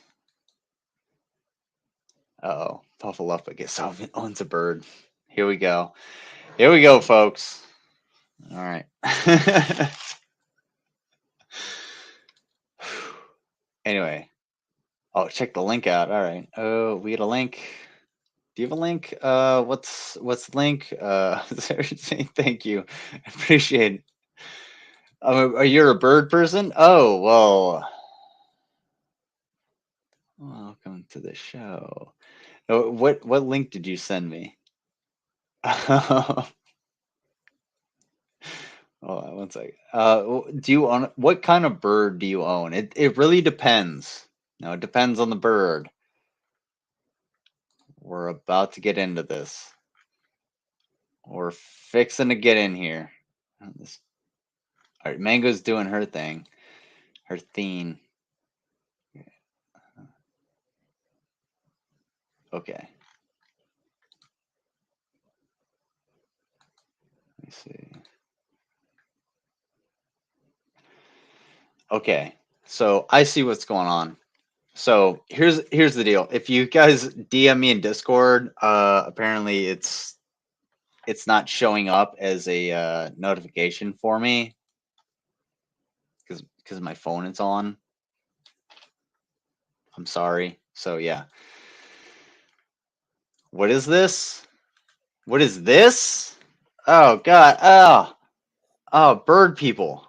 Uh-oh, Puffaluffa gets owns a bird. Here we go. Here we go, folks. All right. Anyway. Oh, check the link out. All right. Oh, we get a link. Do you have a link? What's the link? Thank you. I appreciate it. Are you a bird person? Oh, well. Welcome to the show. Oh, what link did you send me? Hold on one second. Do you own what kind of bird do you own? It really depends. No, it depends on the bird. We're about to get into this. We're fixing to get in here. All right, Mango's doing her thing. Her theme. Okay. Let me see. Okay. So I see what's going on. So here's the deal. If you guys DM me in Discord, apparently it's not showing up as a notification for me because my phone is on. I'm sorry. So yeah. What is this? What is this? Oh God. Oh, bird people.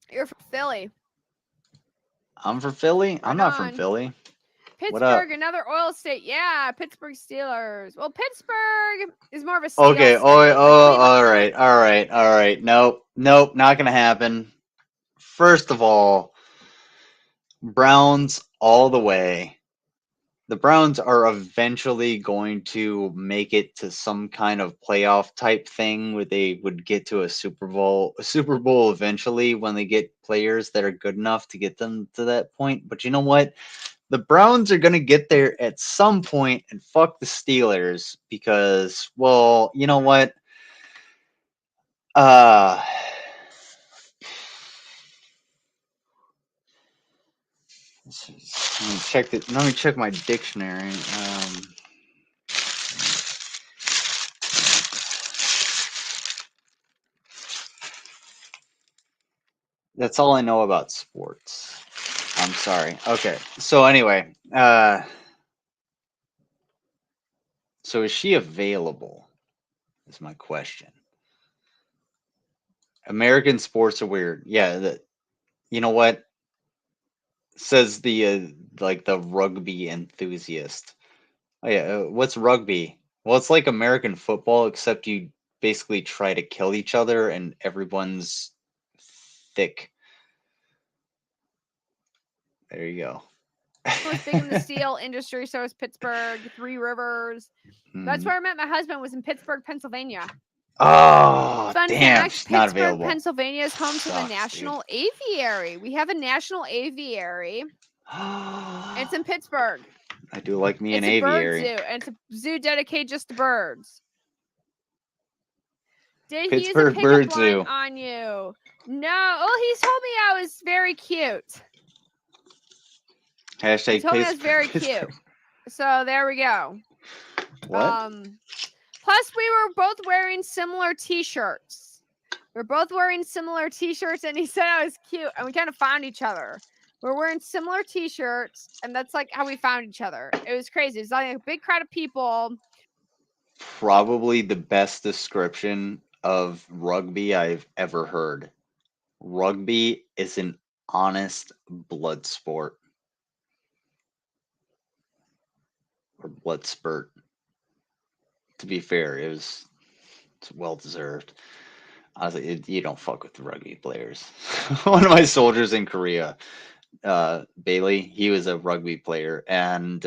You're from Philly. I'm from Philly. Right I'm not from on. Philly. Pittsburgh, another oil state. Yeah, Pittsburgh Steelers. Well, Pittsburgh is more of a steel Okay. state. Oh, like all right. All right. All right. Nope. Nope. Not gonna happen. First of all, Browns all the way. The Browns are eventually going to make it to some kind of playoff type thing where they would get to a Super Bowl eventually when they get players that are good enough to get them to that point. But you know what? The Browns are going to get there at some point and fuck the Steelers because, well, you know what? Let me check my dictionary. That's all I know about sports. I'm sorry. Okay. So anyway, so is she available? Is my question. American sports are weird. Yeah, you know what? Says the like the rugby enthusiast. Oh yeah, what's rugby? Well, it's like American football, except you basically try to kill each other and everyone's thick. There you go. was big in the steel industry, so is Pittsburgh, Three Rivers. That's where I met my husband, was in Pittsburgh, Pennsylvania. Oh, Fun damn, fact, she's not Pittsburgh, available. Pennsylvania is home to the Sucks, National Aviary. We have a National Aviary. It's in Pittsburgh. I do like me It's an a bird aviary. zoo, and it's a zoo dedicated just to birds. Did he use a Pittsburgh pickup Bird line Zoo. on you? No. Oh, he told me I was very cute. Hashtag He told me that's very Pittsburgh. cute. So there we go. What? Plus, we were both wearing similar T-shirts. We're both wearing similar T-shirts, and he said I was cute, and we kind of found each other. We're wearing similar T-shirts, and that's like how we found each other. It was crazy. It's like a big crowd of people. Probably the best description of rugby I've ever heard. Rugby is an honest blood sport. Or blood spurt. To be fair, it's well deserved. I was like, you don't fuck with the rugby players. One of my soldiers in Korea, Bailey, he was a rugby player, and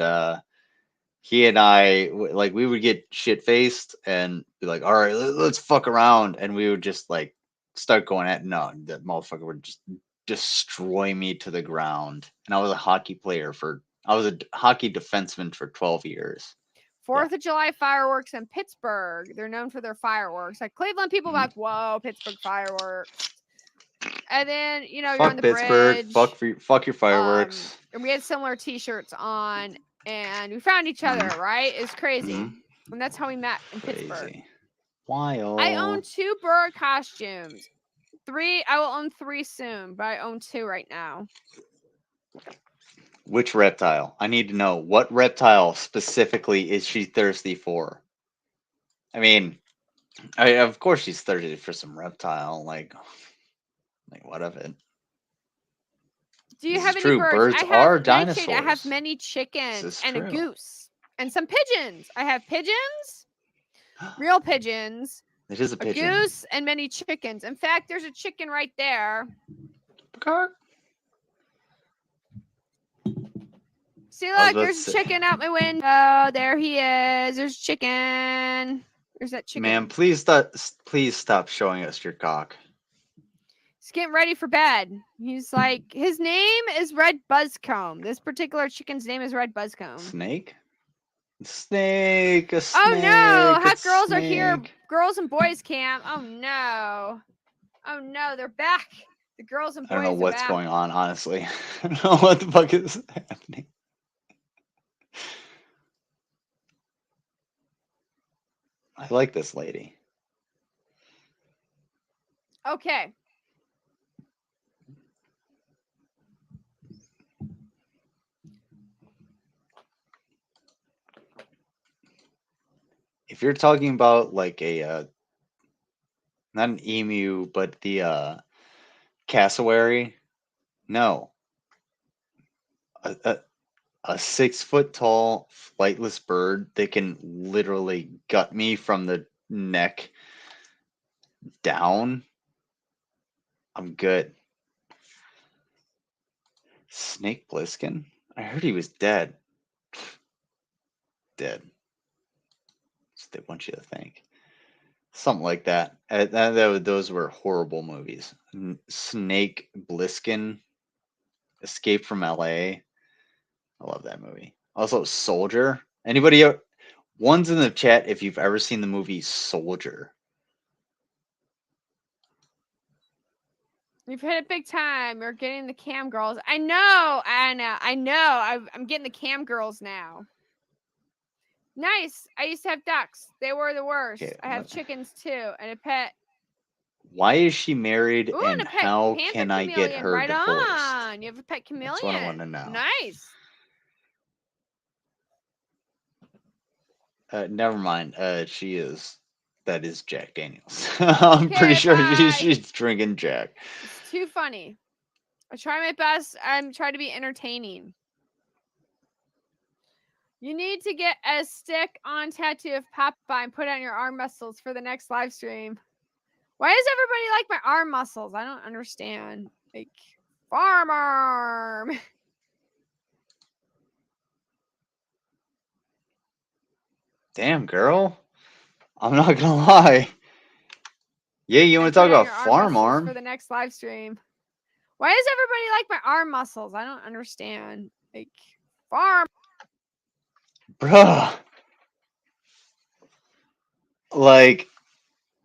he and I, like, we would get shit faced and be like, all right, let's fuck around, and we would just like start going at no, that motherfucker would just destroy me to the ground. And I was a hockey defenseman for 12 years. 4th of July fireworks in Pittsburgh. They're known for their fireworks. Like Cleveland people like, whoa, Pittsburgh fireworks. And then, you know, you're on the Pittsburgh, bridge. fuck your fireworks. And we had similar T-shirts on, and we found each other, right? It's crazy. And that's how we met in Pittsburgh. Wild. I own 2 bird costumes. 3, I will own 3 soon, but I own 2 right now. Which reptile? I need to know what reptile specifically is she thirsty for? I mean, of course she's thirsty for some reptile. Like what of it? Do you have any true. birds? Birds I have are Nightshade, dinosaurs. I have many chickens and true. a goose and some pigeons. I have pigeons, real pigeons. It is a pigeon. A goose and many chickens. In fact, there's a chicken right there. See, look, there's a chicken out my window. There he is. There's chicken. There's that chicken. Man, please stop showing us your cock. He's getting ready for bed. He's like, his name is Red Buzzcomb. This particular chicken's name is Red Buzzcomb. Snake? Snake, a snake. Oh no, hot girls are here. Girls and boys camp. Oh no. Oh no, they're back. The girls and boys I don't know what's back. going on, honestly. I don't know what the fuck is happening. I like this lady. Okay. If you're talking about like a not an emu, but the cassowary, no. A 6 foot tall flightless bird that can literally gut me from the neck down. I'm good. Snake Plissken? I heard he was dead. Dead. That's what they want you to think. Something like that. Those were horrible movies. Snake Plissken, Escape from LA. I love that movie. Also, Soldier. Anybody? One's in the chat if you've ever seen the movie Soldier. You've hit it big time. You're getting the cam girls. I know, Anna. I know. I'm getting the cam girls now. Nice. I used to have ducks. They were the worst. Okay, I have chickens too, and a pet. Why is she married, Ooh, and a pet how panther can I get chameleon. her Right divorced? on. You have a pet chameleon. That's what I want to know. Nice. Never mind. She is. That is Jack Daniels. I'm pretty sure she's drinking Jack. It's too funny. I try my best. I'm trying to be entertaining. You need to get a stick-on tattoo of Popeye and put it on your arm muscles for the next live stream. Why does everybody like my arm muscles? I don't understand. Like, farm arm. Damn, girl. I'm not gonna lie. Yeah, you want to talk about farm arm? For the next live stream. Why does everybody like my arm muscles? I don't understand. Like, farm. Bruh. Like,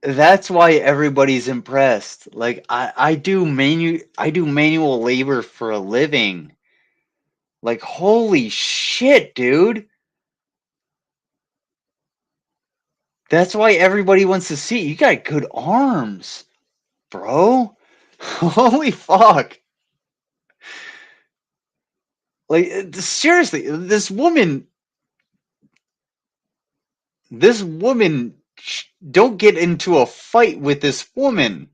that's why everybody's impressed. Like, I do manual labor for a living. Like, holy shit, dude. That's why everybody wants to see. You got good arms, bro. Holy fuck. Like, seriously, this woman, don't get into a fight with this woman.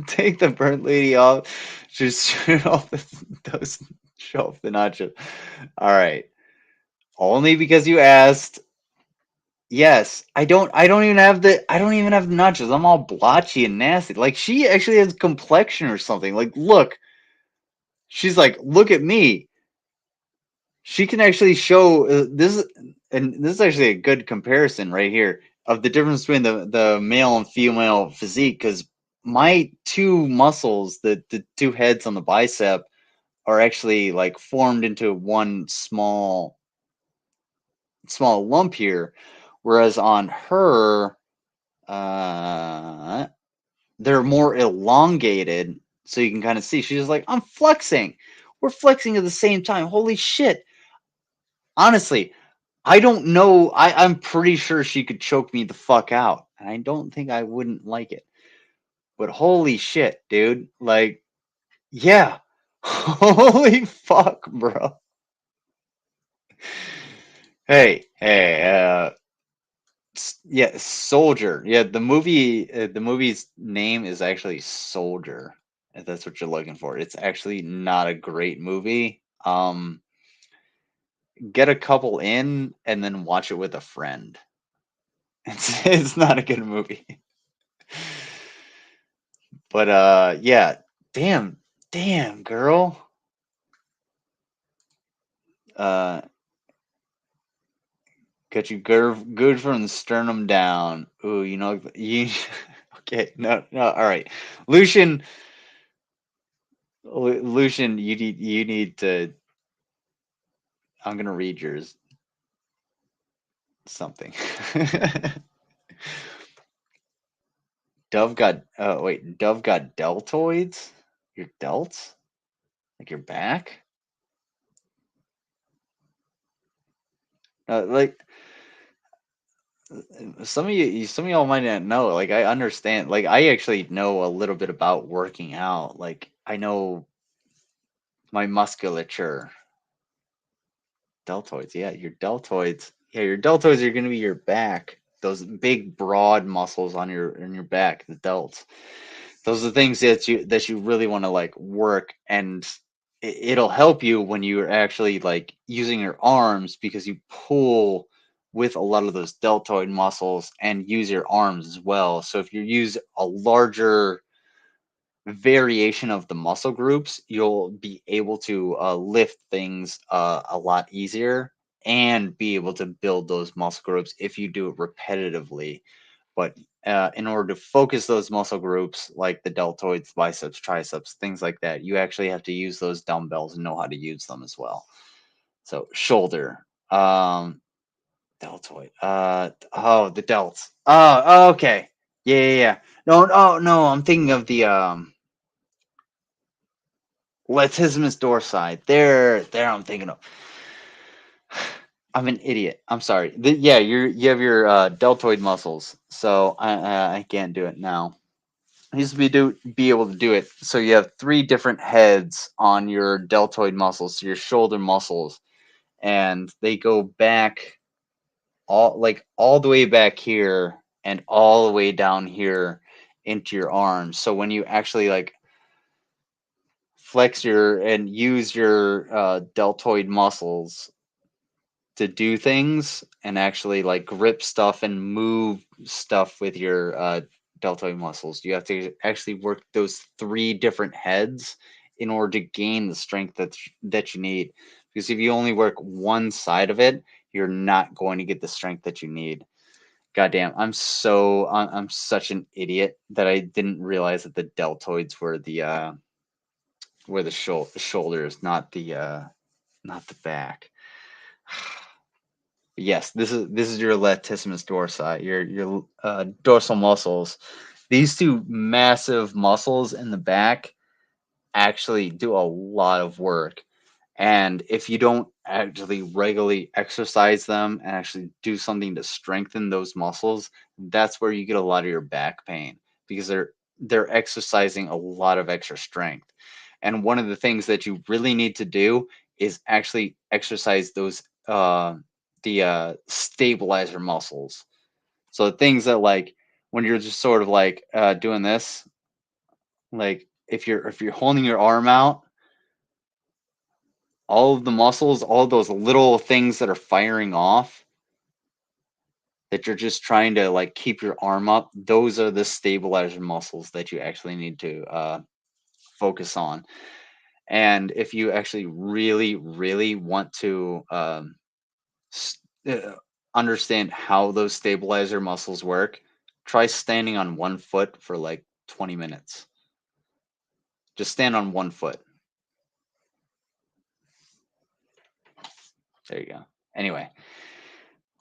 Take the burnt lady off. Just shoot off show off the nachos. All right. Only because you asked. Yes, I don't even have the nachos. I'm all blotchy and nasty. Like, she actually has complexion or something. Like, look. She's like, look at me. She can actually show this, and this is actually a good comparison right here of the difference between the male and female physique, because my two muscles, the two heads on the bicep, are actually like formed into one small lump here, whereas on her, they're more elongated, so you can kind of see. She's just like, I'm flexing. We're flexing at the same time. Holy shit. Honestly, I don't know. I'm pretty sure she could choke me the fuck out. And I don't think I wouldn't like it. But holy shit, dude. Like, yeah. Holy fuck, bro. Hey, yeah, Soldier. Yeah, the movie's name is actually Soldier, if that's what you're looking for. It's actually not a great movie. Get a couple in and then watch it with a friend. It's not a good movie. But yeah, damn, girl. Uh, got you good from the sternum down. Ooh, you. Okay, no, all right, Lucian. Lucian, you need to. I'm gonna read yours. Something. Dove got. Oh wait, Dove got deltoids. Your delts, like your back. Like some of y'all might not know. Like, I understand. Like, I actually know a little bit about working out. Like, I know my musculature. Deltoids, yeah, your deltoids. Yeah, your deltoids are gonna be your back. Those big, broad muscles on your back, the delts. Those are the things that you really want to like work, and it'll help you when you're actually like using your arms, because you pull with a lot of those deltoid muscles and use your arms as well. So if you use a larger variation of the muscle groups, you'll be able to lift things a lot easier and be able to build those muscle groups if you do it repetitively. But in order to focus those muscle groups, like the deltoids, biceps, triceps, things like that, you actually have to use those dumbbells and know how to use them as well. So shoulder, deltoid, oh, the delts. Oh, okay. Yeah. No, I'm thinking of the latissimus dorsi. There I'm thinking of. I'm an idiot. I'm sorry. Yeah, you have your deltoid muscles, so I can't do it now. I used to be able to do it. So you have 3 different heads on your deltoid muscles, so your shoulder muscles, and they go back all the way back here and all the way down here into your arms. So when you actually like flex and use your deltoid muscles to do things and actually like grip stuff and move stuff with your deltoid muscles, you have to actually work those 3 different heads in order to gain the strength that you need. Because if you only work one side of it, you're not going to get the strength that you need. Goddamn, I'm such an idiot that I didn't realize that the deltoids were the shoulders, not the back. Yes, this is your latissimus dorsi, your dorsal muscles. These two massive muscles in the back actually do a lot of work. And if you don't actually regularly exercise them and actually do something to strengthen those muscles, that's where you get a lot of your back pain because they're exercising a lot of extra strength. And one of the things that you really need to do is actually exercise those the stabilizer muscles. So things that like when you're just sort of like doing this, like if you're holding your arm out, all of the muscles, all of those little things that are firing off that you're just trying to like keep your arm up, those are the stabilizer muscles that you actually need to focus on. And if you actually really, really want to s- uh, understand how those stabilizer muscles work, try standing on one foot for like 20 minutes. Just stand on one foot. There you go. Anyway,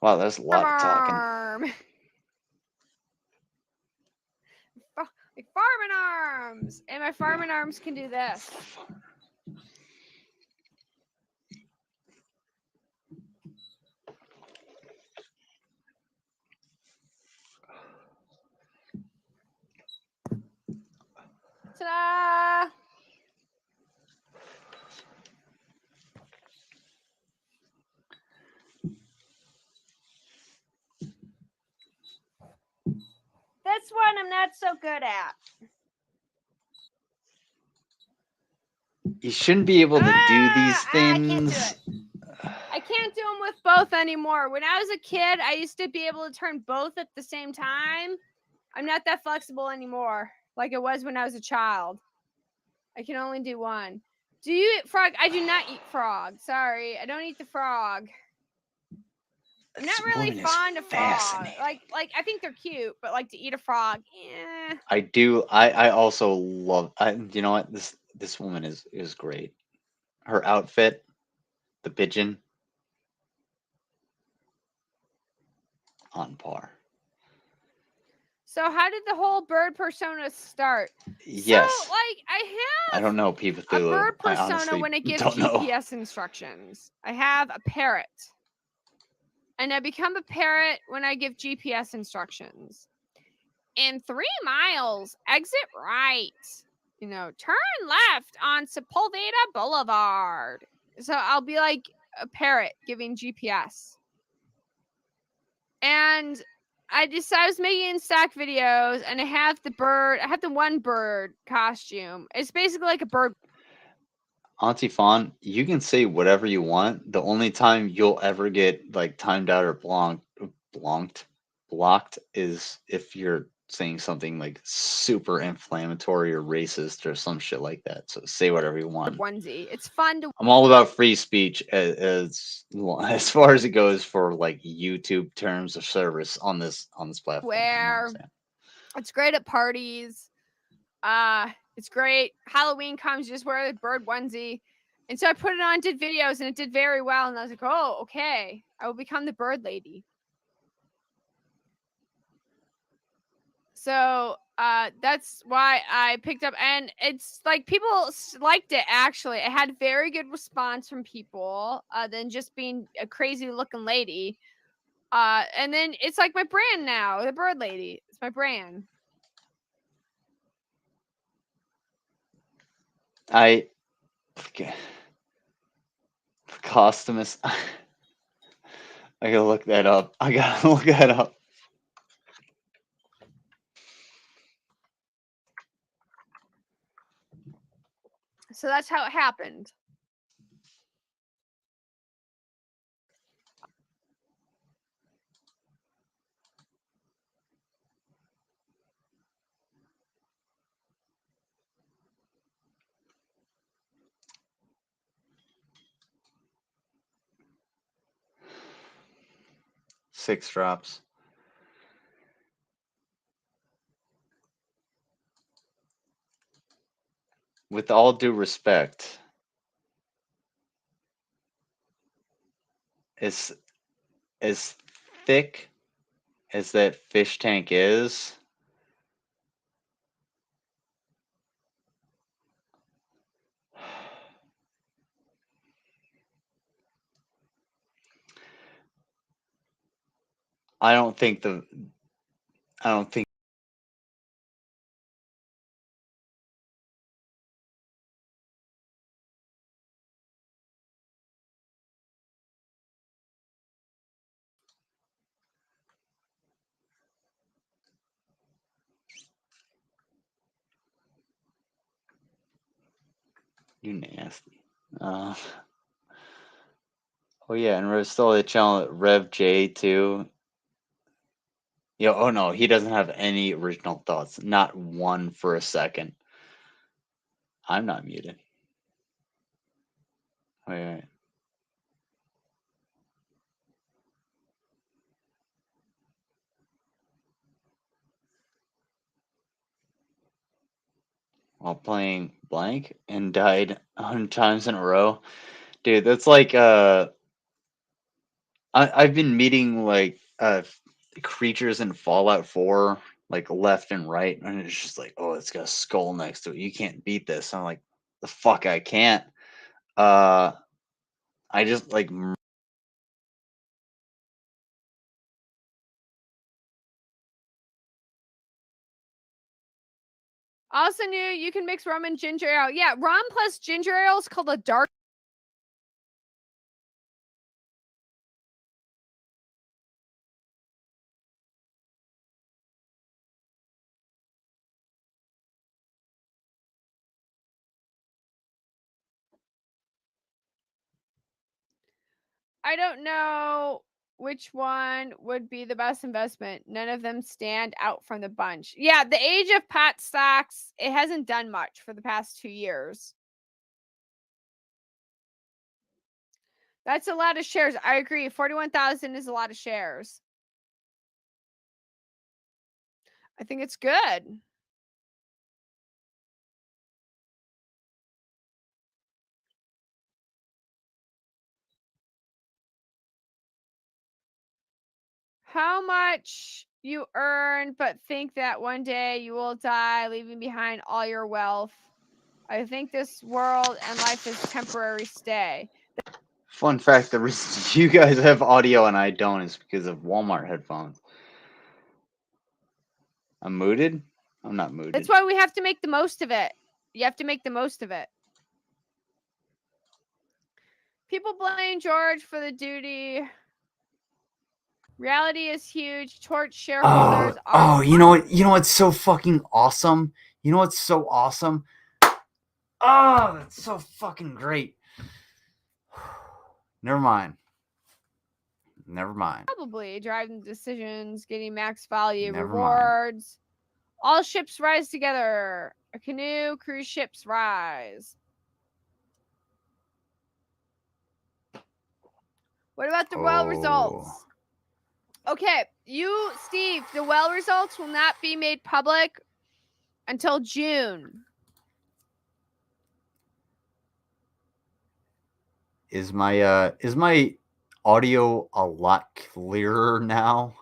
wow, that's a lot of talking. Arm. My farming arms, and my farming arms can do this. Ta-da! This one I'm not so good at. You shouldn't be able to do these things. I can't do them with both anymore. When I was a kid, I used to be able to turn both at the same time. I'm not that flexible anymore, like it was when I was a child. I can only do one. Do you eat frog? I do not eat frog. Sorry, I don't eat the frog. I'm not really fond of frog. Like I think they're cute, but like to eat a frog, eh. I do. I also love. You know what? This woman is great. Her outfit, the pigeon, on par. So how did the whole bird persona start? Yes. So like I I don't know, P. have a Cthulhu. bird I persona honestly when it gives don't know. GPS instructions. I have a parrot. And I become a parrot when I give GPS instructions. In 3 miles, exit right. You know, turn left on Sepulveda Boulevard. So I'll be like a parrot giving GPS. And I was making stack videos, and I have the one bird costume. It's basically like a bird. Auntie Fawn, you can say whatever you want. The only time you'll ever get like timed out or blocked is if you're saying something like super inflammatory or racist or some shit like that. So say whatever you want. Onesie. It's fun to. I'm all about free speech as far as it goes for like YouTube terms of service on this platform. Wear. It's great at parties. It's great. Halloween comes, just wear the bird onesie. And so I put it on, did videos, and it did very well. And I was like, oh, okay. I will become the bird lady. So that's why I picked up, and it's like people liked it. Actually, I had very good response from people than just being a crazy looking lady. And then it's like my brand now, the bird lady. It's my brand. Okay. Costumus. I gotta look that up. I gotta look that up. So that's how it happened. Six drops. With all due respect, it's as thick as that fish tank is, I don't think you nasty. Oh yeah, and Rev stole the channel Rev J too. Yo, oh no, he doesn't have any original thoughts. Not one for a second. I'm not muted. Wait. While playing blank and died 100 times in a row. Dude, that's like I've been meeting like creatures in Fallout 4 like left and right, and it's just like, oh, it's got a skull next to it. You can't beat this. I'm like, the fuck I can't. I just like Also knew you can mix rum and ginger ale. Yeah, rum plus ginger ale is called a dark. I don't know which one would be the best investment. None of them stand out from the bunch. Yeah, the age of Pat stocks, it hasn't done much for the past 2 years. That's a lot of shares. I agree. 41,000 is a lot of shares. I think it's good. How much you earn, but think that one day you will die, leaving behind all your wealth. I think this world and life is temporary stay. fun fact, the reason you guys have audio and I don't is because of Walmart headphones. I'm mooted? I'm not mooted. That's why we have to make the most of it. You have to make the most of it. People blame George for the duty. Reality is huge. Torch shareholders are. Oh, you know what? You know what's so fucking awesome? You know what's so awesome? Oh, that's so fucking great. Never mind. Never mind. Probably driving decisions, getting max value, Never rewards. All ships rise together. A canoe, cruise ships rise. What about the well results? Okay, Steve, the well results will not be made public until June. Is my audio a lot clearer now?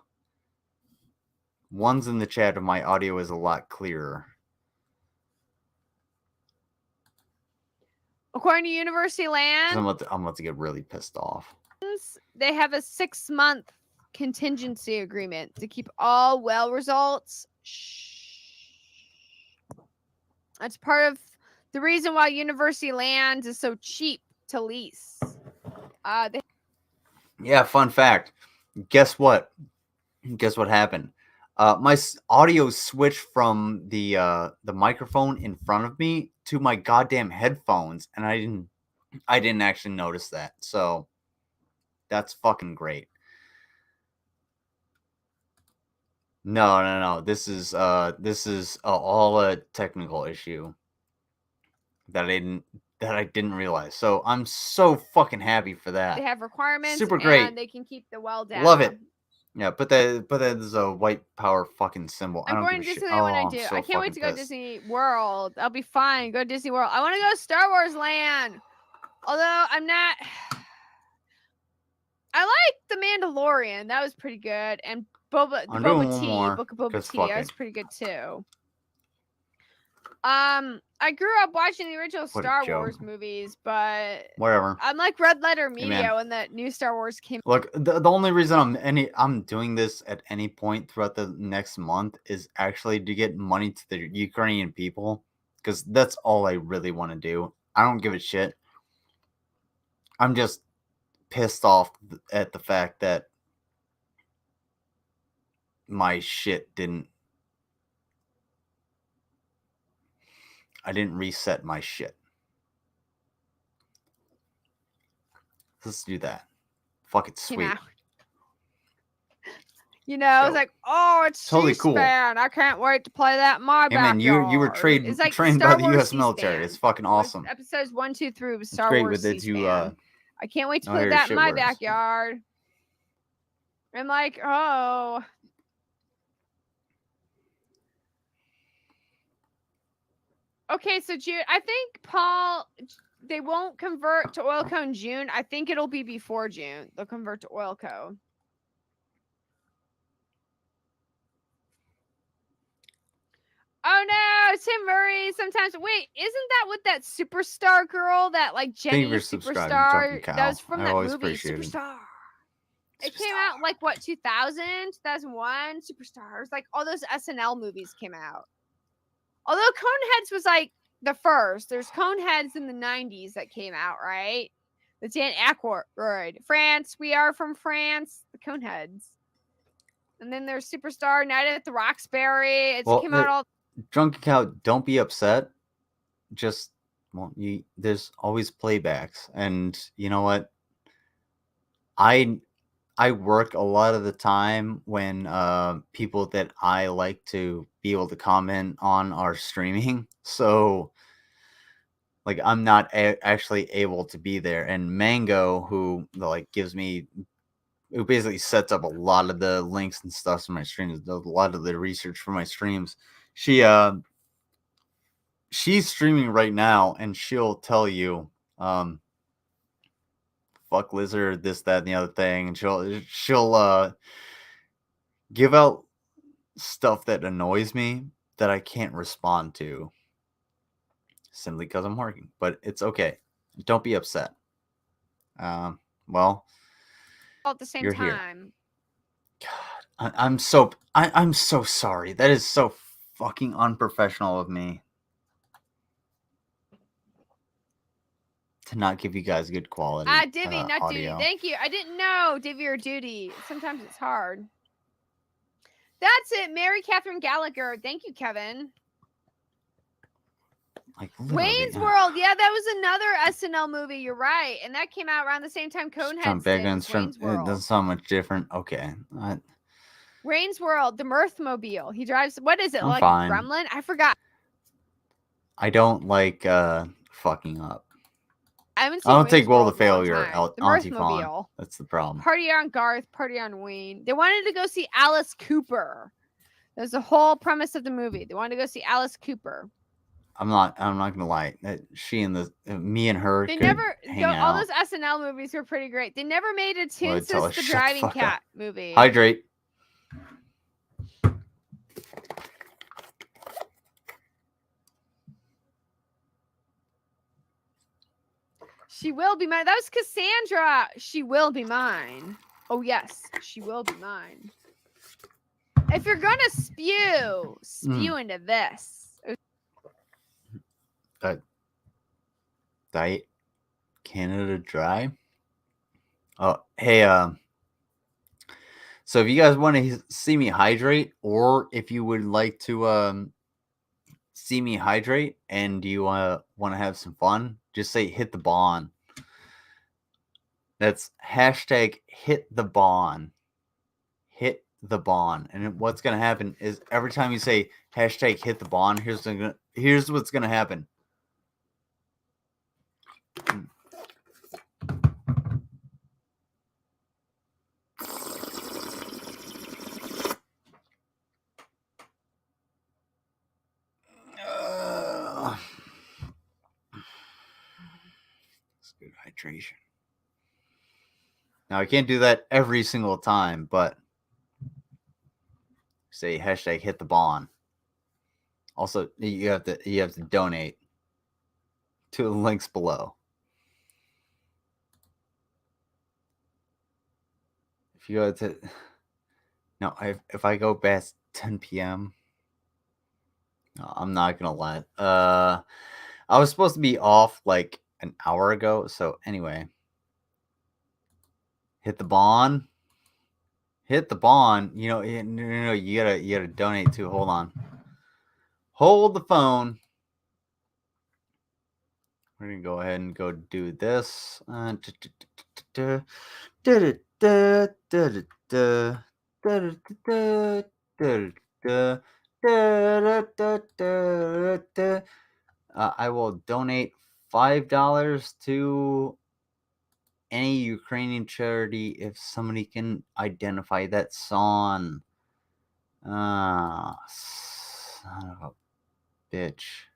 One's in the chat, and my audio is a lot clearer. According to University Land, I'm about to get really pissed off. They have a 6-month contingency agreement to keep all well results. That's part of the reason why University Land is so cheap to lease. Yeah, fun fact. Guess what? Guess what happened? My audio switched from the microphone in front of me to my goddamn headphones, and I didn't actually notice that. So that's fucking great. No. This is all a technical issue that I didn't realize. So I'm so fucking happy for that. They have requirements. Super great. And they can keep the well down. Love it. Yeah, but there's a white power fucking symbol. I'm going to Disneyland when I do. I can't wait to go to Disney World. I'll be fine. Go to Disney World. I want to go to Star Wars Land. Although I'm not. I like The Mandalorian. That was pretty good. And Boba I'm doing Boba one Tea, more, Book of Boba 'cause Tea. fuck That it. was pretty good too. I grew up watching the original What a Star joke. Wars movies, but Whatever. I'm like Red Letter Hey, Media man. when the new Star Wars came. Look, the only reason I'm doing this at any point throughout the next month is actually to get money to the Ukrainian people, because that's all I really want to do. I don't give a shit. I'm just pissed off at the fact that my shit I didn't reset my shit. Let's do that. Fuck it, Came sweet. out. You know, I was Dope. like, oh, it's Totally cool. C-SPAN. I can't wait to play that in my Hey man, backyard. you were trained It's like by Star the Wars U.S. military. C-SPAN. It's fucking It was awesome. episodes 1, 2, 3 was It's Star great Wars with it. C-SPAN. I can't wait to know play how your that in shit my works. backyard. I'm like, oh. Okay, so June, I think Paul, they won't convert to Oilco in June. I think it'll be before June. They'll convert to Oilco. Oh no, Tim Murray. Sometimes wait, isn't that with that superstar girl that like Thank you Jenny for subscribing, Superstar? Drunken That Cow. was from I that always movie appreciate it. Superstar. It came out like what 2000, 2001. Superstars, like all those SNL movies came out. Although Coneheads was like the first. There's Coneheads in the 90s that came out, right? The Dan Aykroyd. France, we are from France. The Coneheads. And then there's Superstar, Night at the Roxbury. It came out all. Drunken Cow, don't be upset. Just there's always playbacks, and you know what? I work a lot of the time when people that I like to be able to comment on are streaming, so like I'm not actually able to be there. And Mango, who like gives me, who basically sets up a lot of the links and stuff for my streams, does a lot of the research for my streams. She's streaming right now, and she'll tell you, fuck Lizard, this, that, and the other thing, and she'll give out stuff that annoys me that I can't respond to simply because I'm working. But it's okay. Don't be upset. Well, All at the same you're here. time. God, I'm so sorry. That is so fucking unprofessional of me to not give you guys good quality. Divvy, not audio. Duty. Thank you. I didn't know Divvy or Duty. Sometimes it's hard. That's it. Mary Catherine Gallagher. Thank you, Kevin. Like Wayne's World. Yeah, that was another SNL movie. You're right. And that came out around the same time Coneheads did. Wayne's World. It doesn't sound much different. Okay. Wayne's World, the Mirthmobile. He drives, what is it, I'm like fine. a gremlin? I forgot. I don't like fucking up. I haven't seen I don't Wayne's take well to World in a long failure, time. The Auntie Mirthmobile. Fawn. That's the problem. Party on Garth, party on Wayne. They wanted to go see Alice Cooper. There's the whole premise of the movie. They wanted to go see Alice Cooper. I'm not gonna lie. She and me and her. They could never hang go. out. All those SNL movies were pretty great. They never made a Well, Toonsis tell her, the shut the Driving fuck Cat up. movie. Hydrate. She will be mine. That was Cassandra. She will be mine. Oh yes, she will be mine. If you're gonna spew into this. Diet Canada Dry. Oh, hey, so if you guys want to see me hydrate, or if you would like to see me hydrate and you want to have some fun, just say hit the bond. That's hashtag hit the bond. Hit the bond. And what's going to happen is every time you say hashtag hit the bond, here's what's going to happen. It's good hydration. Now I can't do that every single time, but say hashtag hit the bond. Also, you have to donate to the links below. If you go to if I go past 10 p.m., no, I'm not gonna lie. I was supposed to be off like an hour ago. So anyway, hit the bond. Hit the bond. You know, no, you gotta donate too. Hold on. Hold the phone. We're gonna go ahead and go do this. I will donate $5 to any Ukrainian charity if somebody can identify that song. Son of a bitch.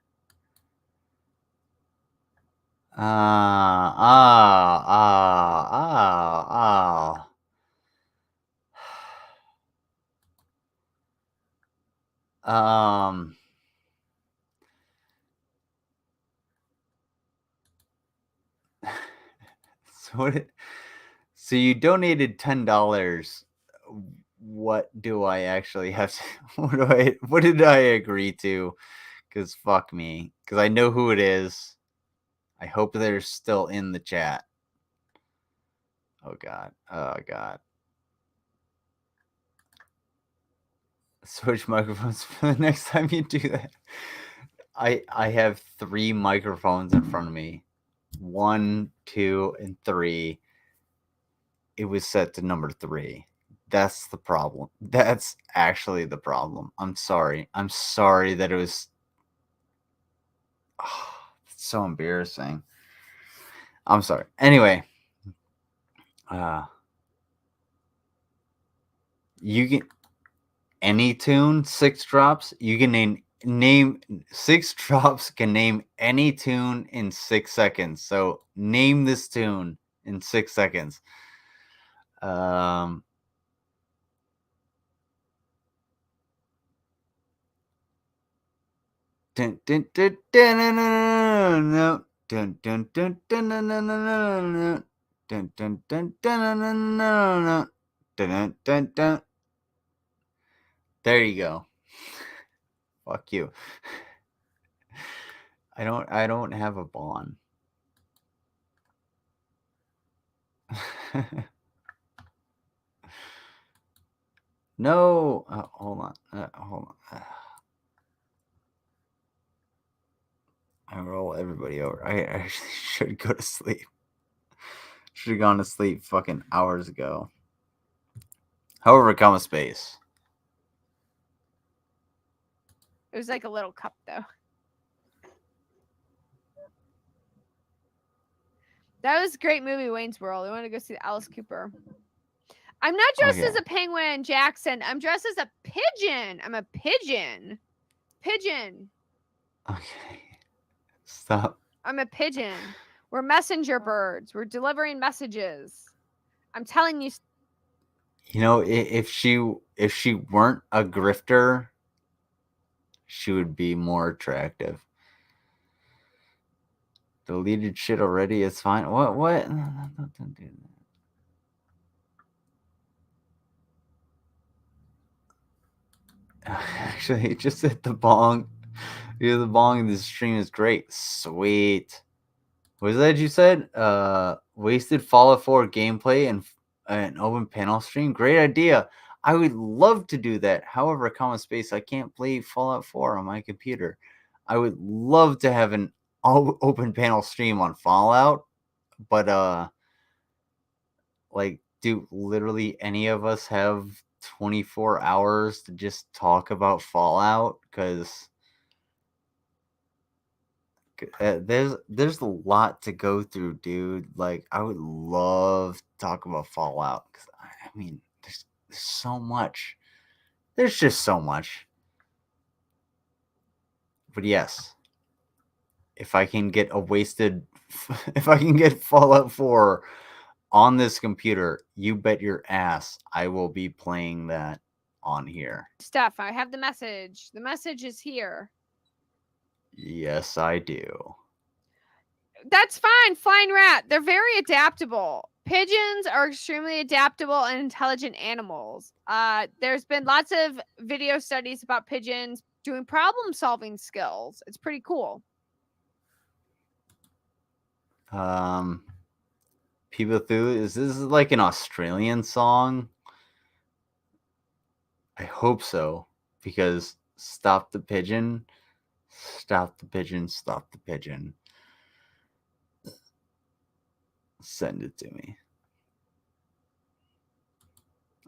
So you donated $10. What do I actually have to, what did I agree to? Because fuck me. Because I know who it is. I hope they're still in the chat. Oh god. Oh god. Switch microphones for the next time you do that. I have 3 microphones in front of me. 1, 2, and 3. It was set to number 3. That's the problem. That's actually the problem. I'm sorry. I'm sorry that it was. Oh, it's so embarrassing. I'm sorry. Anyway, you can any tune 6 drops. You can name 6 drops. Can name any tune in 6 seconds. So name this tune in 6 seconds. Dun, dun, dun, dun, dun, dun, dun, dun, dun, dun, dun, dun, dun, dun, dun, dun, dun. There you go. Fuck you. I don't have a bond. No. Hold on. Hold on. I roll everybody over. I actually should go to sleep. Should have gone to sleep fucking hours ago. However, comma space. It was like a little cup, though. That was a great movie, Wayne's World. I want to go see Alice Cooper. I'm not dressed as a penguin, Jackson. I'm dressed as a pigeon. I'm a pigeon. Pigeon. Okay. Stop. I'm a pigeon. We're messenger birds. We're delivering messages. I'm telling you. You know, if she weren't a grifter, she would be more attractive. Deleted shit already. It's fine. What? Don't do that. Actually, just hit the bong. Yeah, the bong in this stream is great. Sweet. What was that you said? Wasted Fallout 4 gameplay and an open panel stream. Great idea. I would love to do that. However, comma space, I can't play Fallout 4 on my computer. I would love to have an open panel stream on Fallout, but like, do literally any of us have 24 hours to just talk about Fallout? Because there's a lot to go through, dude. Like, I would love to talk about Fallout because I mean, there's so much. There's just so much. But yes, if I can get if I can get Fallout 4 on this computer, you bet your ass I will be playing that on here. Stuff. I have the message. The message is here. Yes, I do. That's fine. Flying rat. They're very adaptable. Pigeons are extremely adaptable and intelligent animals. There's been lots of video studies about pigeons doing problem-solving skills. It's pretty cool. People through, is this like an Australian song? I hope so, because stop the pigeon, stop the pigeon, stop the pigeon. Send it to me.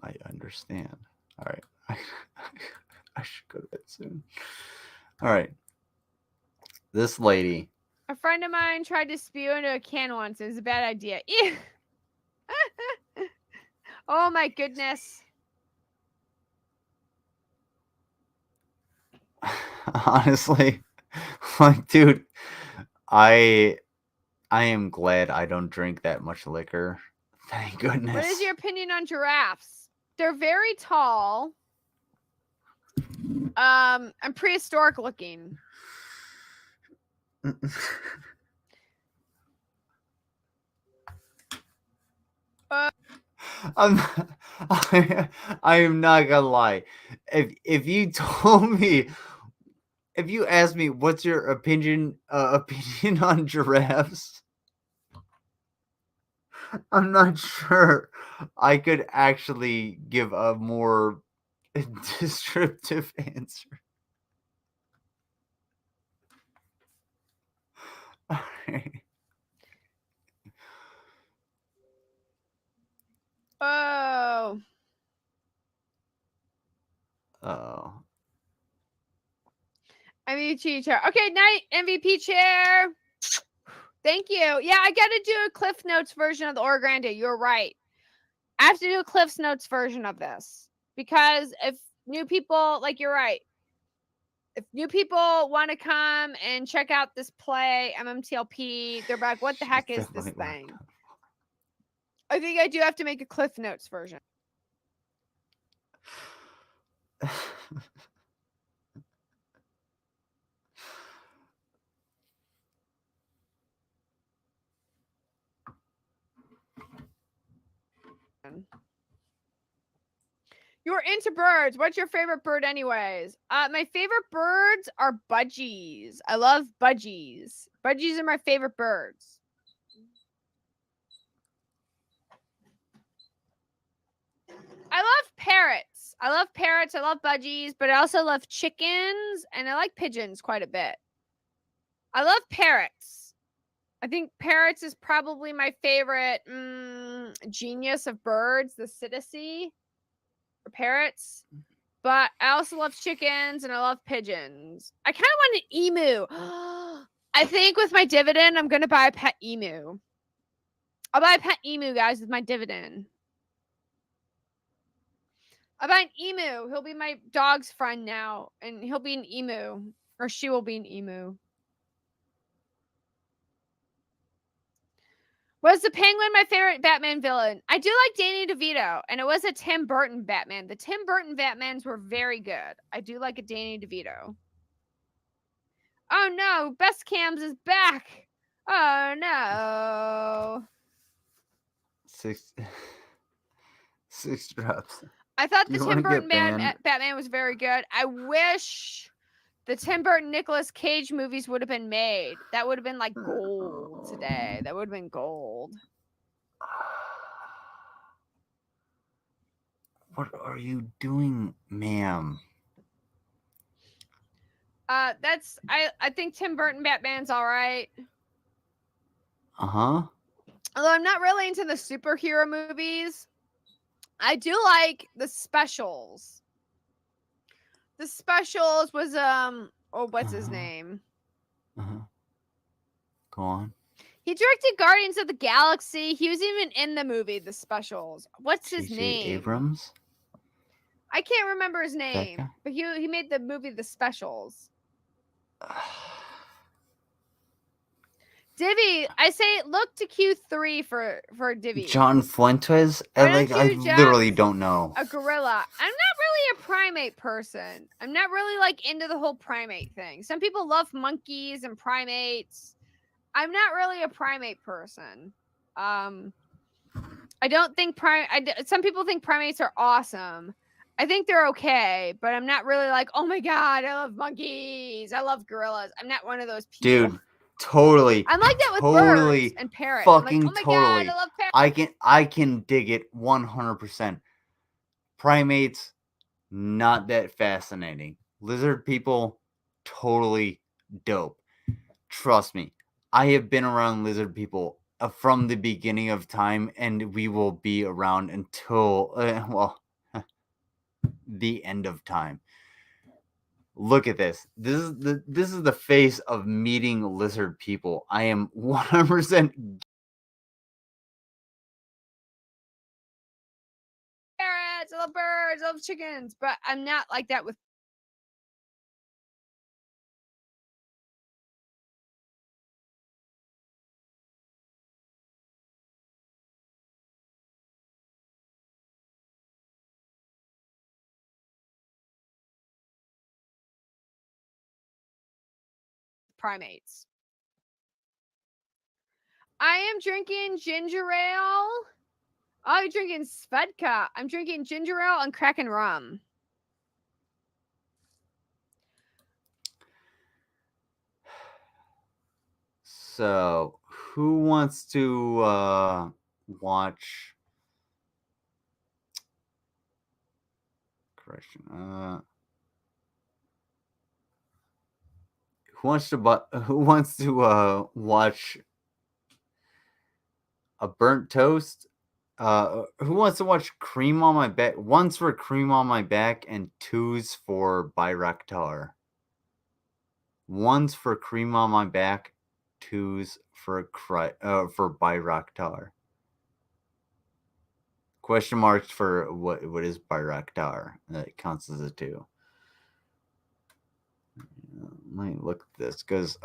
I understand. All right. I should go to bed soon. All right. This lady. A friend of mine tried to spew into a can once. It was a bad idea. Ew. Oh my goodness. Honestly, like, dude, I am glad I don't drink that much liquor. Thank goodness. What is your opinion on giraffes? They're very tall. And prehistoric looking. I am not gonna lie. If you told me, if you asked me what's your opinion on giraffes, I'm not sure I could actually give a more descriptive answer. Oh. Oh. MVP chair. Okay, night MVP chair. Thank you. Yeah, I got to do a Cliff Notes version of the Ora Grande. You're right. I have to do a Cliff Notes version of this because if new people, like you're right, if new people want to come and check out this play, MMTLP, they're like, what the heck is this thing? I think I do have to make a Cliff Notes version. You're into birds. What's your favorite bird anyways? My favorite birds are budgies. I love budgies. Budgies are my favorite birds. I love parrots. I love parrots. I love budgies, but I also love chickens and I like pigeons quite a bit. I love parrots. I think parrots is probably my favorite genius of birds, the Psittaci. Or parrots, but I also love chickens and I love pigeons. I kind of want an emu. I think with my dividend, I'm going to buy a pet emu. I'll buy a pet emu, guys, with my dividend. I'll buy an emu. He'll be my dog's friend now, and he'll be an emu, or she will be an emu. Was the Penguin my favorite Batman villain? I do like Danny DeVito, and it was a Tim Burton Batman. The Tim Burton Batmans were very good. I do like a Danny DeVito. Oh no, Best Cams is back. Oh no. Six drops. I thought the Tim Burton Batman was very good. I wish the Tim Burton Nicolas Cage movies would have been made. That would have been like gold today. That would have been gold. What are you doing, ma'am? I think Tim Burton Batman's all right. Uh-huh. Although I'm not really into the superhero movies. I do like the specials. The specials was what's his name? Go on. He directed Guardians of the Galaxy. He was even in the movie The Specials. What's his name? Abrams? I can't remember his name, but he made the movie The Specials. Divvy, I say look to Q3 for Divvy. John Fuentes? Why I don't you literally just don't know. a gorilla. I'm not really a primate person. I'm not really like into the whole primate thing. Some people love monkeys and primates. I'm not really a primate person. I don't think some people think primates are awesome. I think they're okay, but I'm not really like, oh my god, I love monkeys. I love gorillas. I'm not one of those people. Dude, totally. I'm like that with totally, birds and parrots. I'm like, fucking oh my totally. god, I love parrots. I can dig it 100%. Primates, not that fascinating. Lizard people, totally dope. Trust me, I have been around lizard people from the beginning of time, and we will be around until the end of time. Look at this. This is the face of meeting lizard people. I am 100%. Parrots, I love birds, I love chickens, but I'm not like that with primates. I am drinking ginger ale. I'm drinking Svedka. I'm drinking ginger ale and Kraken rum. So, who wants to watch? Correction. Who wants to watch a burnt toast? Who wants to watch Cream on My Back? One's for Cream on My Back and two's for Bayraktar. One's for Cream on My Back, two's for Bayraktar. Question marks for what is Bayraktar? That counts as a 2. Let me look at this because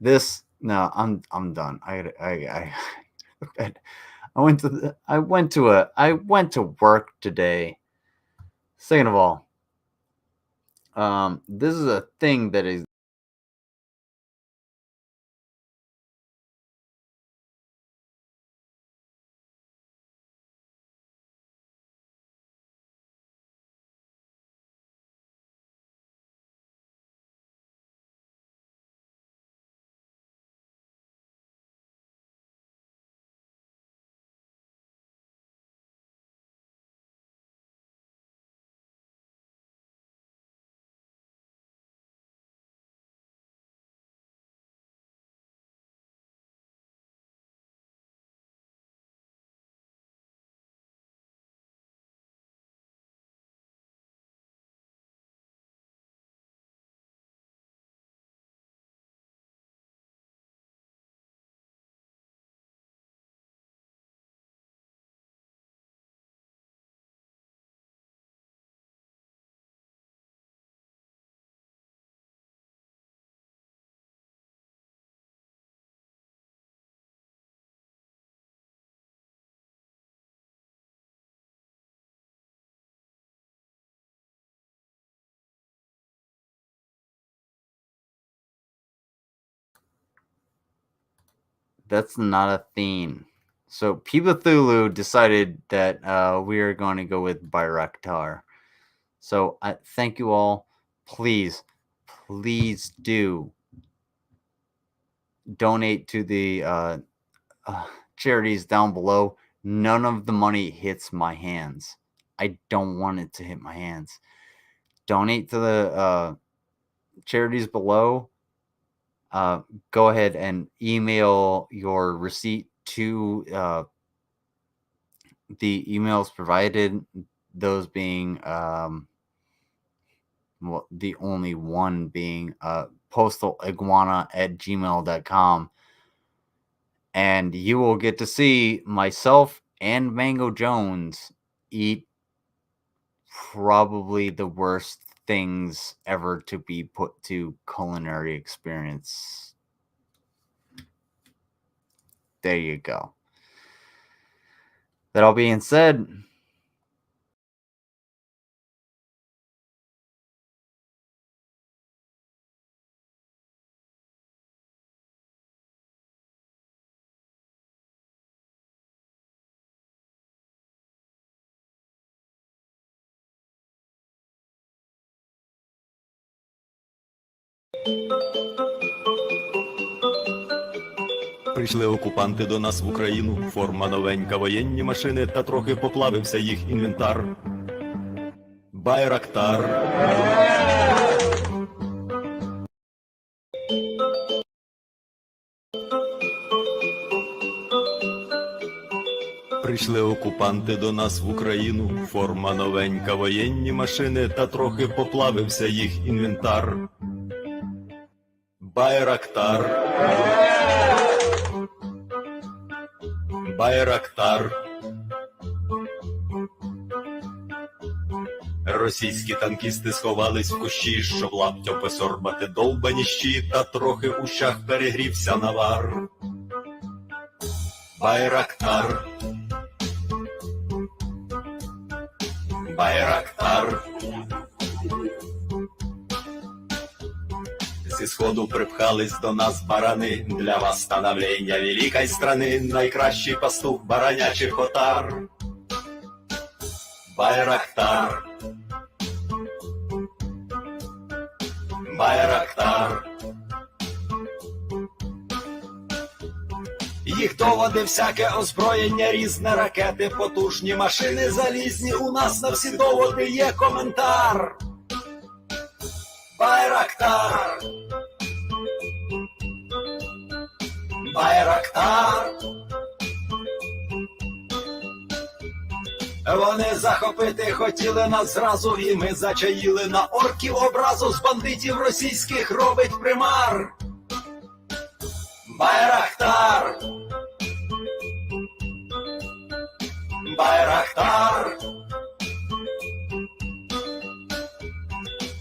this no, I'm done. I went to work today. Second of all, this is a thing that is that's not a theme. So Cthulhu decided that we are going to go with Bayraktar. So I thank you all. Please do donate to the charities down below. None of the money hits my hands. I don't want it to hit my hands. Donate to the charities below. Go ahead and email your receipt to the emails provided, those being the only one being postaliguana@gmail.com, and you will get to see myself and Mango Jones eat probably the worst things ever to be put to culinary experience. there you go. That all being said, Прийшли окупанти до нас в Україну, форма новенька, воєнні машини, та трохи поплавився їх інвентар. Байрактар. Прийшли окупанти до нас в Україну, форма новенька, воєнні машини, та трохи поплавився їх інвентар. Байрактар. Байрактар. Російські танкісти сховались в кущі, щоб лаптям посорбати довбані щі, та трохи у щах перегрівся навар. Байрактар. Байрактар. Зі сходу припхались до нас барани, для вас становлення великої страни, найкращий пастух баранячих отар. Байрактар. Байрактар. Їх доводи, всяке озброєння, різне, ракети, потужні машини залізні, у нас на всі доводи є коментар. Байрактар. Байрактар. Вони захопити хотіли нас зразу, і ми зачаїли на орків образу, з бандитів російських робить примар. Байрактар. Байрактар.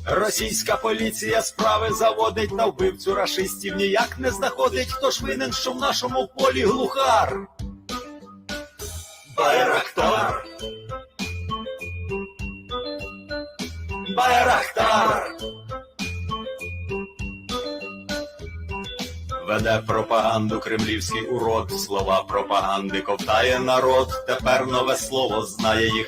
Російська поліція справи заводить, на вбивцю рашистів ніяк не знаходить, хто ж винен, що в нашому полі глухар. Байрактар. Байрактар. Веде пропаганду кремлівський урод, слова пропаганди ковтає народ, тепер нове слово знає їх